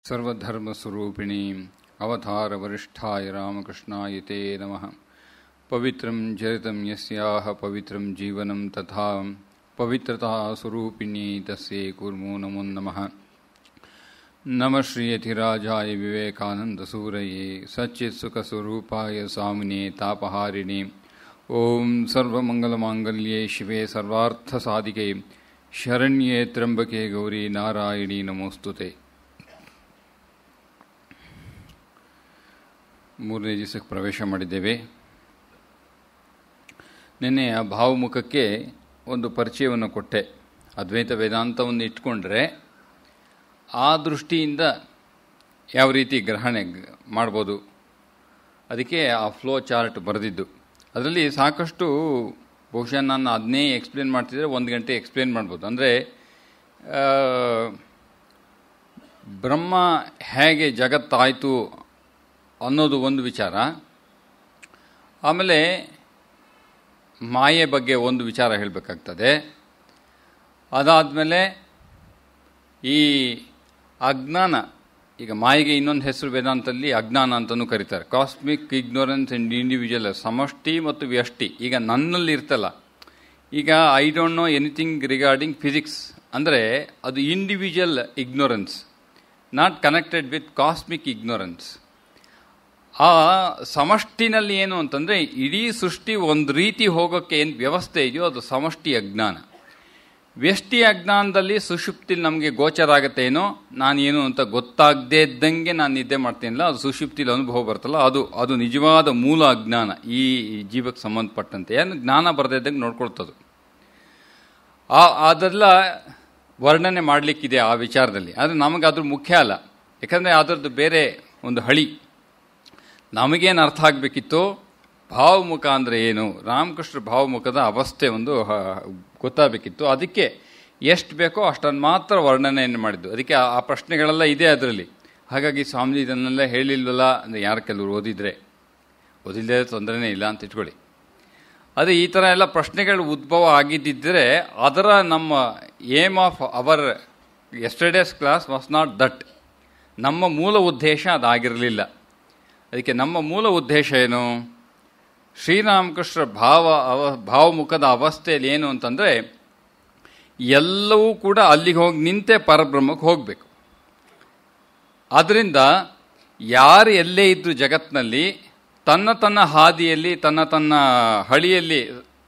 ಸರ್ವಧರ್ಮಸ್ವರೂಪಿಣೀ ಅವತಾರವರಿಷ್ಠಾಯ ರಾಮಕೃಷ್ಣಾಯ ತೇ ನಮಃ. ಪವಿತ್ರಂ ಚರಿತಂ ಯಸ್ಯಾಹ ಪವಿತ್ರಂ ಜೀವನಂ ತಥಾ ಪವಿತ್ರತಾ ಸ್ವರೂಪಿಣೀ ತಸ್ಯೈ ಕುರ್ಮೋ ನಮೋ ನಮಃ. ನಮಃ ಶ್ರೀಯತಿರಾಜಾಯ ವಿವೇಕಾನಂದಸೂರಯೇ ಸಚ್ಚಿತ್ಸುಖಸ್ವರೂಪಾಯ ಸ್ವಾಮಿನೇ ತಾಪಹಾರಿಣೇ. ಓಂ ಸರ್ವಮಂಗಲಮಾಂಗಲ್ಯೇ ಶಿವೆ ಸರ್ವಾರ್ಥಸಾಧಿಕೆ ಶರಣ್ಯೇ ತ್ರ್ಯಂಬಕೆ ಗೌರಿ ನಾರಾಯಣಿ ನಮೋಸ್ತುತೆ. ಮೂರನೇ ದಿವಸಕ್ಕೆ ಪ್ರವೇಶ ಮಾಡಿದ್ದೇವೆ. ನಿನ್ನೆ ಆ ಭಾವಮುಖಕ್ಕೆ ಒಂದು ಪರಿಚಯವನ್ನು ಕೊಟ್ಟೆ. ಅದ್ವೈತ ವೇದಾಂತವನ್ನು ಇಟ್ಕೊಂಡ್ರೆ ಆ ದೃಷ್ಟಿಯಿಂದ ಯಾವ ರೀತಿ ಗ್ರಹಣೆ ಮಾಡ್ಬೋದು, ಅದಕ್ಕೆ ಆ ಫ್ಲೋ ಚಾರ್ಟ್ ಬರೆದಿದ್ದು. ಅದರಲ್ಲಿ ಸಾಕಷ್ಟು ಬಹುಶಃ ನಾನು ಅದನ್ನೇ ಎಕ್ಸ್ಪ್ಲೇನ್ ಮಾಡ್ತಿದ್ರೆ 1 ಗಂಟೆ ಎಕ್ಸ್ಪ್ಲೇನ್ ಮಾಡ್ಬೋದು. ಅಂದರೆ ಬ್ರಹ್ಮ ಹೇಗೆ ಜಗತ್ತಾಯಿತು ಅನ್ನೋದು ಒಂದು ವಿಚಾರ, ಆಮೇಲೆ ಮಾಯೆ ಬಗ್ಗೆ ಒಂದು ವಿಚಾರ ಹೇಳಬೇಕಾಗ್ತದೆ. ಅದಾದಮೇಲೆ ಈ ಅಜ್ಞಾನ, ಈಗ ಮಾಯೆಗೆ ಇನ್ನೊಂದು ಹೆಸರು ವೇದಾಂತದಲ್ಲಿ ಅಜ್ಞಾನ ಅಂತಲೂ ಕರೀತಾರೆ. ಕಾಸ್ಮಿಕ್ ಇಗ್ನೋರೆನ್ಸ್ ಆ್ಯಂಡ್ ಇಂಡಿವಿಜುವಲ್, ಸಮಷ್ಟಿ ಮತ್ತು ವ್ಯಷ್ಟಿ. ಈಗ ನನ್ನಲ್ಲಿ ಇರ್ತಲ್ಲ, ಈಗ I don't know anything regarding physics ಅಂದರೆ ಅದು individual ignorance, not connected with cosmic ignorance. ಆ ಸಮಷ್ಟಿನಲ್ಲಿ ಏನು ಅಂತಂದರೆ ಇಡೀ ಸೃಷ್ಟಿ ಒಂದು ರೀತಿ ಹೋಗೋಕ್ಕೆ ಏನು ವ್ಯವಸ್ಥೆ ಇದೆಯೋ ಅದು ಸಮಷ್ಟಿ ಅಜ್ಞಾನ. ವ್ಯಷ್ಟಿ ಅಜ್ಞಾನದಲ್ಲಿ ಸುಷುಪ್ತಿಲಿ ನಮಗೆ ಗೋಚರ ಆಗುತ್ತೆ, ಏನೋ ನಾನೇನು ಅಂತ ಗೊತ್ತಾಗದೇ ಇದ್ದಂಗೆ ನಾನು ನಿದ್ದೆ ಮಾಡ್ತೀನಿಲ್ಲ, ಅದು ಸುಷುಪ್ತಿಲಿ ಅನುಭವ ಬರ್ತಲ್ಲ, ಅದು ನಿಜವಾದ ಮೂಲ ಅಜ್ಞಾನ ಈ ಜೀವಕ್ಕೆ ಸಂಬಂಧಪಟ್ಟಂತೆ. ಏನು ಜ್ಞಾನ ಬರದೇ ಇದ್ದಂಗೆ ನೋಡ್ಕೊಳ್ತದು. ಅದೆಲ್ಲ ವರ್ಣನೆ ಮಾಡಲಿಕ್ಕಿದೆ ಆ ವಿಚಾರದಲ್ಲಿ. ಆದರೆ ನಮಗೆ ಅದ್ರ ಮುಖ್ಯ ಅಲ್ಲ, ಯಾಕಂದರೆ ಅದರದ್ದು ಬೇರೆ ಒಂದು ಹಳಿ. ನಮಗೇನು ಅರ್ಥ ಆಗಬೇಕಿತ್ತು, ಭಾವಮುಖ ಅಂದರೆ ಏನು, ರಾಮಕೃಷ್ಣ ಭಾವಮುಖದ ಅವಸ್ಥೆ ಒಂದು ಗೊತ್ತಾಗಬೇಕಿತ್ತು. ಅದಕ್ಕೆ ಎಷ್ಟು ಬೇಕೋ ಅಷ್ಟನ್ನು ಮಾತ್ರ ವರ್ಣನೆಯನ್ನು ಮಾಡಿದ್ದು. ಅದಕ್ಕೆ ಆ ಪ್ರಶ್ನೆಗಳೆಲ್ಲ ಇದೆ ಅದರಲ್ಲಿ. ಹಾಗಾಗಿ ಸ್ವಾಮೀಜಿ ಇದನ್ನೆಲ್ಲ ಹೇಳಿಲ್ವಲ್ಲ ಅಂದರೆ ಯಾರು ಕೆಲವರು ಓದಿಲ್ಲದೆ ತೊಂದರೆನೇ ಇಲ್ಲ ಅಂತ ಇಟ್ಕೊಳ್ಳಿ. ಅದೇ ಈ ಥರ ಎಲ್ಲ ಪ್ರಶ್ನೆಗಳು ಉದ್ಭವ ಆಗಿದ್ದಿದ್ದರೆ ಅದರ ನಮ್ಮ aim of our yesterday's class was not that. ನಮ್ಮ ಮೂಲ ಉದ್ದೇಶ ಅದಾಗಿರಲಿಲ್ಲ. ಅದಕ್ಕೆ ನಮ್ಮ ಮೂಲ ಉದ್ದೇಶ ಏನು, ಶ್ರೀರಾಮಕೃಷ್ಣ ಭಾವಮುಖದ ಅವಸ್ಥೆಯಲ್ಲಿ ಏನು ಅಂತಂದರೆ ಎಲ್ಲವೂ ಕೂಡ ಅಲ್ಲಿಗೆ ಹೋಗಿ ನಿಂತೆ ಪರಬ್ರಹ್ಮಕ್ಕೆ ಹೋಗಬೇಕು. ಆದ್ದರಿಂದ ಯಾರು ಎಲ್ಲೇ ಇದ್ದರೂ ಜಗತ್ತಿನಲ್ಲಿ ತನ್ನ ಹಾದಿಯಲ್ಲಿ ತನ್ನ ಹಳಿಯಲ್ಲಿ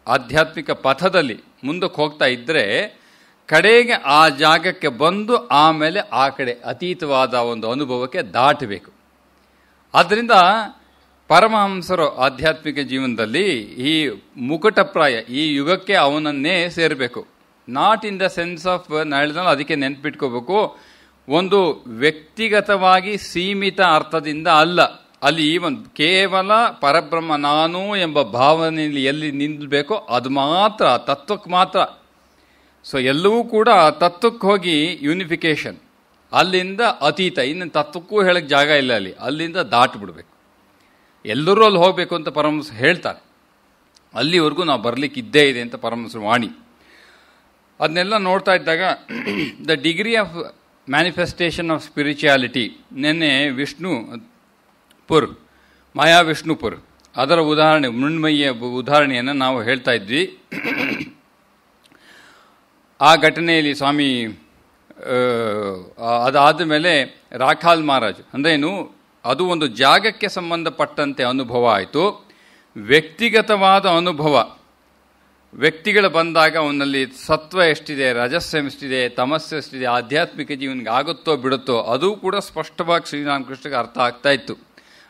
ಆಧ್ಯಾತ್ಮಿಕ ಪಥದಲ್ಲಿ ಮುಂದಕ್ಕೆ ಹೋಗ್ತಾ ಇದ್ದರೆ ಕಡೆಗೆ ಆ ಜಾಗಕ್ಕೆ ಬಂದು ಆಮೇಲೆ ಆ ಕಡೆ ಅತೀತವಾದ ಒಂದು ಅನುಭವಕ್ಕೆ ದಾಟಬೇಕು. ಆದ್ದರಿಂದ ಪರಮಹಂಸರು ಆಧ್ಯಾತ್ಮಿಕ ಜೀವನದಲ್ಲಿ ಈ ಮುಕುಟಪ್ರಾಯ ಈ ಯುಗಕ್ಕೆ ಅವನನ್ನೇ ಸೇರಬೇಕು. Not in the sense of ಹೇಳಿದ್ರೆ ಅದಕ್ಕೆ ನೆನ್ಪಿಟ್ಕೋಬೇಕು, ಒಂದು ವ್ಯಕ್ತಿಗತವಾಗಿ ಸೀಮಿತ ಅರ್ಥದಿಂದ ಅಲ್ಲ. ಅಲ್ಲಿ ಒಂದು ಕೇವಲ ಪರಬ್ರಹ್ಮ ನಾನು ಎಂಬ ಭಾವನೆಯಲ್ಲಿ ಎಲ್ಲಿ ನಿಲ್ಲಬೇಕೋ ಅದು ಮಾತ್ರ, ತತ್ವಕ್ಕೆ ಮಾತ್ರ. ಸೊ ಎಲ್ಲವೂ ಕೂಡ ತತ್ವಕ್ಕೆ ಹೋಗಿ ಯೂನಿಫಿಕೇಶನ್, ಅಲ್ಲಿಂದ ಅತೀತ, ಇನ್ನು ತತ್ವಕ್ಕೂ ಹೇಳಕ್ಕೆ ಜಾಗ ಇಲ್ಲ, ಅಲ್ಲಿಂದ ದಾಟಿಬಿಡ್ಬೇಕು. ಎಲ್ಲರೂ ಅಲ್ಲಿ ಹೋಗಬೇಕು ಅಂತ ಪರಮಹಂಸರು ಹೇಳ್ತಾರೆ. ಅಲ್ಲಿವರೆಗೂ ನಾವು ಬರಲಿಕ್ಕೆ ಇದ್ದೇ ಇದೆ ಅಂತ ಪರಮಹಂಸರು ವಾಣಿ. ಅದನ್ನೆಲ್ಲ ನೋಡ್ತಾ ಇದ್ದಾಗ the degree of manifestation of spirituality, ನಿನ್ನೆ ವಿಷ್ಣುಪುರ್, ಮಾಯಾ ವಿಷ್ಣುಪುರ್, ಅದರ ಉದಾಹರಣೆ, ಮೃಣ್ಮಯಿಯ ಉದಾಹರಣೆಯನ್ನು ನಾವು ಹೇಳ್ತಾ ಇದ್ವಿ. ಆ ಘಟನೆಯಲ್ಲಿ ಸ್ವಾಮಿ ಅದಾದ ಮೇಲೆ ರಾಖಾಲ್ ಮಹಾರಾಜ್ ಅಂದ್ರೇನು, ಅದು ಒಂದು ಜಾಗಕ್ಕೆ ಸಂಬಂಧಪಟ್ಟಂತೆ ಅನುಭವ ಆಯಿತು. ವ್ಯಕ್ತಿಗತವಾದ ಅನುಭವ, ವ್ಯಕ್ತಿಗಳು ಬಂದಾಗ ಅವನಲ್ಲಿ ಸತ್ವ ಎಷ್ಟಿದೆ, ರಜಸ್ಸ ಎಷ್ಟಿದೆ, ತಮಸ್ಸು ಎಷ್ಟಿದೆ, ಆಧ್ಯಾತ್ಮಿಕ ಜೀವನಿಗೆ ಆಗುತ್ತೋ ಬಿಡುತ್ತೋ ಅದು ಕೂಡ ಸ್ಪಷ್ಟವಾಗಿ ಶ್ರೀರಾಮಕೃಷ್ಣಗೆ ಅರ್ಥ ಆಗ್ತಾ ಇತ್ತು.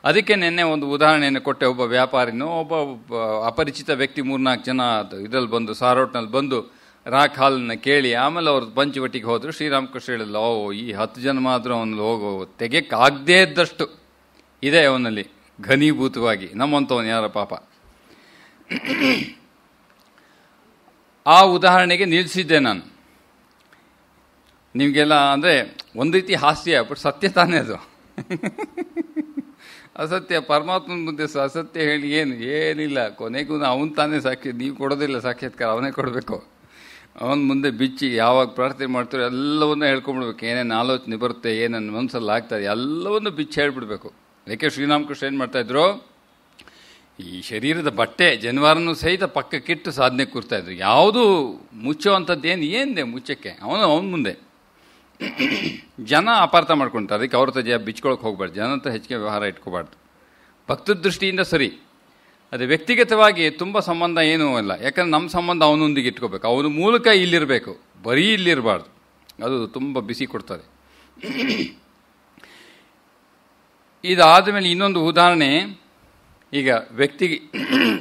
ಅದಕ್ಕೆ ನಿನ್ನೆ ಒಂದು ಉದಾಹರಣೆಯನ್ನು ಕೊಟ್ಟೆ. ಒಬ್ಬ ವ್ಯಾಪಾರಿನೋ ಒಬ್ಬ ಅಪರಿಚಿತ ವ್ಯಕ್ತಿ 3-4 ಜನ ಇದರಲ್ಲಿ ಬಂದು ಸಾರೋಟ್ನಲ್ಲಿ ಬಂದು ರಾಕ್ ಹಾಲನ್ನು ಕೇಳಿ ಆಮೇಲೆ ಅವ್ರ ಪಂಚವಟಿಗೆ ಹೋದರು. ಶ್ರೀರಾಮಕೃಷ್ಣ ಹೇಳಿಲ್ಲ, ಈ 10 ಜನ ಮಾತ್ರ ಅವನಲ್ಲಿ ಹೋಗೋ ತೆಗೆಯಕ್ಕಾಗದೇ ಇದ್ದಷ್ಟು ಇದೆ ಅವನಲ್ಲಿ ಘನೀಭೂತವಾಗಿ, ನಮ್ಮಂಥವನು ಯಾರ ಪಾಪ. ಆ ಉದಾಹರಣೆಗೆ ನಿಲ್ಲಿಸಿದ್ದೆ ನಾನು ನಿಮಗೆಲ್ಲ. ಅಂದರೆ ಒಂದು ರೀತಿ ಹಾಸ್ಯ, ಬಟ್ ಸತ್ಯ ತಾನೇ ಅದು. ಅಸತ್ಯ ಪರಮಾತ್ಮನ ಮುಂದೆ ಅಸತ್ಯ ಹೇಳಿ ಏನಿಲ್ಲ, ಕೊನೆಗೂ ಅವನು ತಾನೇ ಸಾಕ್ಷಿ, ನೀವು ಕೊಡೋದಿಲ್ಲ ಸಾಕ್ಷಾತ್ಕಾರ, ಅವನೇ ಕೊಡಬೇಕು. ಅವನ ಮುಂದೆ ಬಿಚ್ಚಿ ಯಾವಾಗ ಪ್ರಾರ್ಥನೆ ಮಾಡ್ತಾರೋ ಎಲ್ಲವನ್ನೂ ಹೇಳ್ಕೊಂಡ್ಬಿಡ್ಬೇಕು. ಏನೇನು ಆಲೋಚನೆ ಬರುತ್ತೆ, ಏನೇನು ಮನಸ್ಸಲ್ಲಿ ಆಗ್ತದೆ ಎಲ್ಲವನ್ನೂ ಬಿಚ್ಚಿ ಹೇಳ್ಬಿಡ್ಬೇಕು. ಯಾಕೆ ಶ್ರೀರಾಮಕೃಷ್ಣ ಏನು ಮಾಡ್ತಾಯಿದ್ರು, ಈ ಶರೀರದ ಬಟ್ಟೆ ಜನವಾರನೂ ಸಹಿತ ಪಕ್ಕಕ್ಕಿಟ್ಟು ಸಾಧನೆ ಕೂರ್ತಾಯಿದ್ರು. ಯಾವುದೂ ಮುಚ್ಚುವಂಥದ್ದು ಏನಿದೆ ಮುಚ್ಚಕ್ಕೆ, ಅವನ ಮುಂದೆ ಜನ ಅಪಾರ್ಥ ಮಾಡ್ಕೊಳ್ತಾರೆ. ಅದಕ್ಕೆ ಅವ್ರ ಹತ್ರ ಬಿಚ್ಕೊಳಕ್ಕೆ ಹೋಗ್ಬಾರ್ದು, ಜನ ಹತ್ರ ಹೆಚ್ಚಿಗೆ ವ್ಯವಹಾರ ಇಟ್ಕೋಬಾರ್ದು. ಭಕ್ತದ ದೃಷ್ಟಿಯಿಂದ ಸರಿ, ಅದು ವ್ಯಕ್ತಿಗತವಾಗಿ ತುಂಬ ಸಂಬಂಧ ಏನೂ ಇಲ್ಲ. ಯಾಕಂದ್ರೆ ನಮ್ಮ ಸಂಬಂಧ ಅವನೊಂದಿಗೆ ಇಟ್ಕೋಬೇಕು, ಅವನ ಮೂಲಕ ಇಲ್ಲಿರಬೇಕು, ಬರೀ ಇಲ್ಲಿರಬಾರ್ದು. ಅದು ತುಂಬ ಬಿಸಿ ಕೊಡ್ತದೆ. ಇದಾದ ಮೇಲೆ ಇನ್ನೊಂದು ಉದಾಹರಣೆ, ಈಗ ವ್ಯಕ್ತಿಗೆ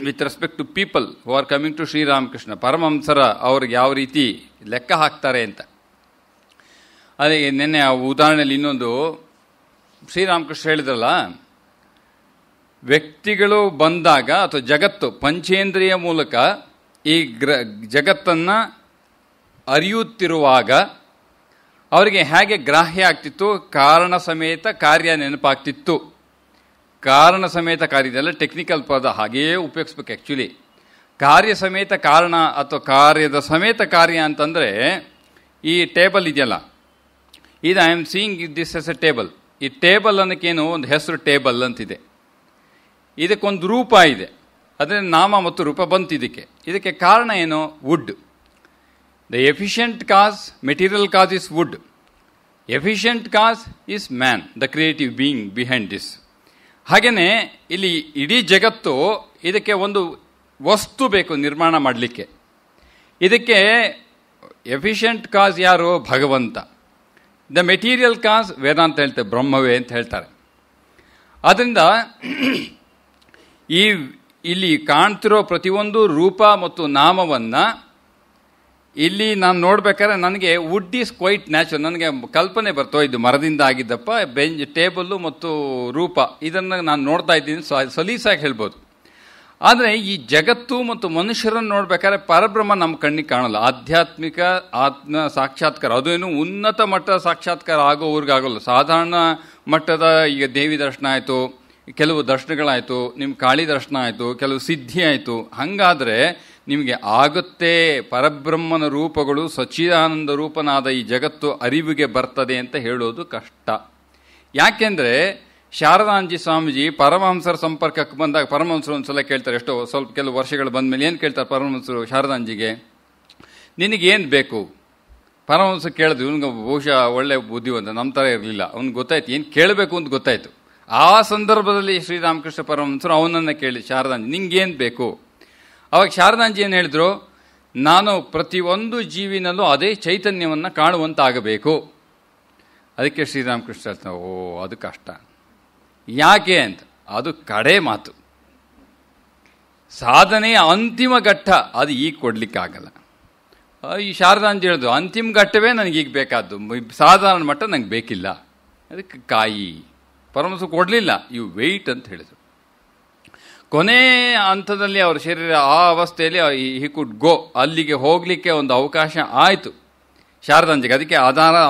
with respect to people who are coming to Sriramakrishna, ಪರಮಹಂಸರ ಅವ್ರಿಗೆ ಯಾವ ರೀತಿ ಲೆಕ್ಕ ಹಾಕ್ತಾರೆ ಅಂತ. ಅದೇ ನಿನ್ನೆ ಆ ಉದಾಹರಣೆಯಲ್ಲಿ ಇನ್ನೊಂದು ಶ್ರೀರಾಮಕೃಷ್ಣ ಹೇಳಿದ್ರಲ್ಲ, ವ್ಯಕ್ತಿಗಳು ಬಂದಾಗ ಅಥವಾ ಜಗತ್ತು ಪಂಚೇಂದ್ರಿಯ ಮೂಲಕ ಈ ಜಗತ್ತನ್ನು ಅರಿಯುತ್ತಿರುವಾಗ ಅವರಿಗೆ ಹೇಗೆ ಗ್ರಾಹ್ಯ ಆಗ್ತಿತ್ತು, ಕಾರಣ ಸಮೇತ ಕಾರ್ಯ ನೆನಪಾಗ್ತಿತ್ತು. ಕಾರಣ ಸಮೇತ ಕಾರ್ಯ ಇದೆಲ್ಲ ಟೆಕ್ನಿಕಲ್ ಪದ, ಹಾಗೆಯೇ ಉಪಯೋಗಿಸ್ಬೇಕು. ಆ್ಯಕ್ಚುಲಿ ಕಾರ್ಯ ಸಮೇತ ಕಾರಣ ಅಥವಾ ಕಾರ್ಯದ ಸಮೇತ ಕಾರ್ಯ ಅಂತಂದರೆ, ಈ ಟೇಬಲ್ ಇದೆಯಲ್ಲ, ಇದು I am seeing this as a table. ಈ ಟೇಬಲ್ ಅನ್ನೋಕ್ಕೇನು ಒಂದು ಹೆಸರು ಟೇಬಲ್ ಅಂತಿದೆ, ಇದಕ್ಕೊಂದು ರೂಪ ಇದೆ, ಅದೇ ನಾಮ ಮತ್ತು ರೂಪ ಬಂತು. ಇದಕ್ಕೆ ಕಾರಣ ಏನು? Wood. The efficient cause, material cause is wood. Efficient cause is man, the creative being behind this. ಹಾಗೆಯೇ ಇಲ್ಲಿ ಇಡೀ ಜಗತ್ತು, ಇದಕ್ಕೆ ಒಂದು ವಸ್ತು ಬೇಕು ನಿರ್ಮಾಣ ಮಾಡಲಿಕ್ಕೆ. ಇದಕ್ಕೆ ಎಫಿಷಿಯಂಟ್ ಕಾಸ್ ಯಾರು? ಭಗವಂತ. ದ ಮೆಟೀರಿಯಲ್ ಕಾಸ್ ವೇದಾಂತ ಹೇಳ್ತಾರೆ, ಬ್ರಹ್ಮವೇ ಅಂತ ಹೇಳ್ತಾರೆ. ಆದ್ದರಿಂದ ಇಲ್ಲಿ ಕಾಣ್ತಿರೋ ಪ್ರತಿಯೊಂದು ರೂಪ ಮತ್ತು ನಾಮವನ್ನು ಇಲ್ಲಿ ನಾನು ನೋಡ್ಬೇಕಾದ್ರೆ ನನಗೆ ವುಡ್ ಈಸ್ ಕ್ವೈಟ್ ನ್ಯಾಚುರಲ್. ನನಗೆ ಕಲ್ಪನೆ ಬರ್ತೋ, ಇದು ಮರದಿಂದ ಆಗಿದ್ದಪ್ಪ, ಟೇಬಲ್ಲು ಮತ್ತು ರೂಪ, ಇದನ್ನು ನಾನು ನೋಡ್ತಾ ಇದ್ದೀನಿ, ಸಲೀಸಾಗಿ ಹೇಳ್ಬೋದು. ಆದರೆ ಈ ಜಗತ್ತು ಮತ್ತು ಮನುಷ್ಯರನ್ನು ನೋಡ್ಬೇಕಾದ್ರೆ ಪರಬ್ರಹ್ಮ ನಮ್ಮ ಕಣ್ಣಿಗೆ ಕಾಣಲ್ಲ. ಆಧ್ಯಾತ್ಮಿಕ ಆತ್ಮ ಸಾಕ್ಷಾತ್ಕಾರ, ಅದೇನು ಉನ್ನತ ಮಟ್ಟದ ಸಾಕ್ಷಾತ್ಕಾರ ಆಗೋವ್ರಿಗಾಗಲ್ಲ. ಸಾಧಾರಣ ಮಟ್ಟದ, ಈಗ ದೇವಿ ದರ್ಶನ ಆಯಿತು, ಕೆಲವು ದರ್ಶನಗಳಾಯಿತು, ನಿಮ್ಮ ಕಾಳಿ ದರ್ಶನ ಆಯಿತು, ಕೆಲವು ಸಿದ್ಧಿ ಆಯಿತು. ಹಾಗಾದರೆ ನಿಮಗೆ ಆಗುತ್ತೆ ಪರಬ್ರಹ್ಮನ ರೂಪಗಳು, ಸಚ್ಚಿದಾನಂದ ರೂಪನಾದ ಈ ಜಗತ್ತು ಅರಿವಿಗೆ ಬರ್ತದೆ ಅಂತ ಹೇಳೋದು ಕಷ್ಟ. ಯಾಕೆಂದರೆ ಶಾರದಾಂಜಿ ಸ್ವಾಮೀಜಿ ಪರಮಹಂಸರ ಸಂಪರ್ಕಕ್ಕೆ ಬಂದಾಗ ಪರಮಹಂಸರು ಒಂದು ಸಲ ಕೇಳ್ತಾರೆ, ಎಷ್ಟೋ ಸ್ವಲ್ಪ ಕೆಲವು ವರ್ಷಗಳು ಬಂದ ಮೇಲೆ ಏನು ಕೇಳ್ತಾರೆ ಪರಮಹಂಸರು ಶಾರದಾಂಜಿಗೆ, ನಿನಗೇನು ಬೇಕು? ಪರಮಹಂಸ ಕೇಳಿದ್ರು, ಇವನಿಗೆ ಬಹುಶಃ ಒಳ್ಳೆ ಬುದ್ಧಿವಂತ, ನಮ್ಮ ಥರ ಇರಲಿಲ್ಲ, ಅವ್ನಿಗೆ ಗೊತ್ತಾಯ್ತು ಏನು ಕೇಳಬೇಕು ಅಂತ ಗೊತ್ತಾಯಿತು. ಆ ಸಂದರ್ಭದಲ್ಲಿ ಶ್ರೀರಾಮಕೃಷ್ಣ ಪರಮಹಂಸರು ಅವನನ್ನು ಕೇಳಿ, ಶಾರದಾಂಜಿ ನಿಂಗೇನು ಬೇಕು? ಅವಾಗ ಶಾರದಾಂಜಿ ಏನು ಹೇಳಿದ್ರು, ನಾನು ಪ್ರತಿಯೊಂದು ಜೀವಿನಲ್ಲೂ ಅದೇ ಚೈತನ್ಯವನ್ನು ಕಾಣುವಂತಾಗಬೇಕು. ಅದಕ್ಕೆ ಶ್ರೀರಾಮಕೃಷ್ಣ ಹೇಳ್ತಾರೆ, ಓ ಅದು ಕಷ್ಟ. ಯಾಕೆ ಅಂತ, ಅದು ಕಡೆ ಮಾತು, ಸಾಧನೆಯ ಅಂತಿಮ ಘಟ್ಟ, ಅದು ಈಗ ಕೊಡಲಿಕ್ಕಾಗಲ್ಲ. ಈ ಶಾರದಾಂಜಿ ಹೇಳಿದ್ರು, ಅಂತಿಮ ಘಟ್ಟವೇ ನನಗೀಗ ಬೇಕಾದ್ದು, ಸಾಧಾರಣ ಮಟ್ಟ ನಂಗೆ ಬೇಕಿಲ್ಲ, ಅದಕ್ಕೆ ಕಾಯಿ. ಪರಮಹಂಸ ಕೊಡಲಿಲ್ಲ, ಯು ವೆಯ್ಟ್ ಅಂತ ಹೇಳಿದರು. ಕೊನೆ ಹಂತದಲ್ಲಿ ಅವರ ಶರೀರ ಆ ಅವಸ್ಥೆಯಲ್ಲಿ ಹಿ ಕುಡ್ ಗೋ, ಅಲ್ಲಿಗೆ ಹೋಗಲಿಕ್ಕೆ ಒಂದು ಅವಕಾಶ ಆಯಿತು ಶಾರದಾಂಜಿಗೆ. ಅದಕ್ಕೆ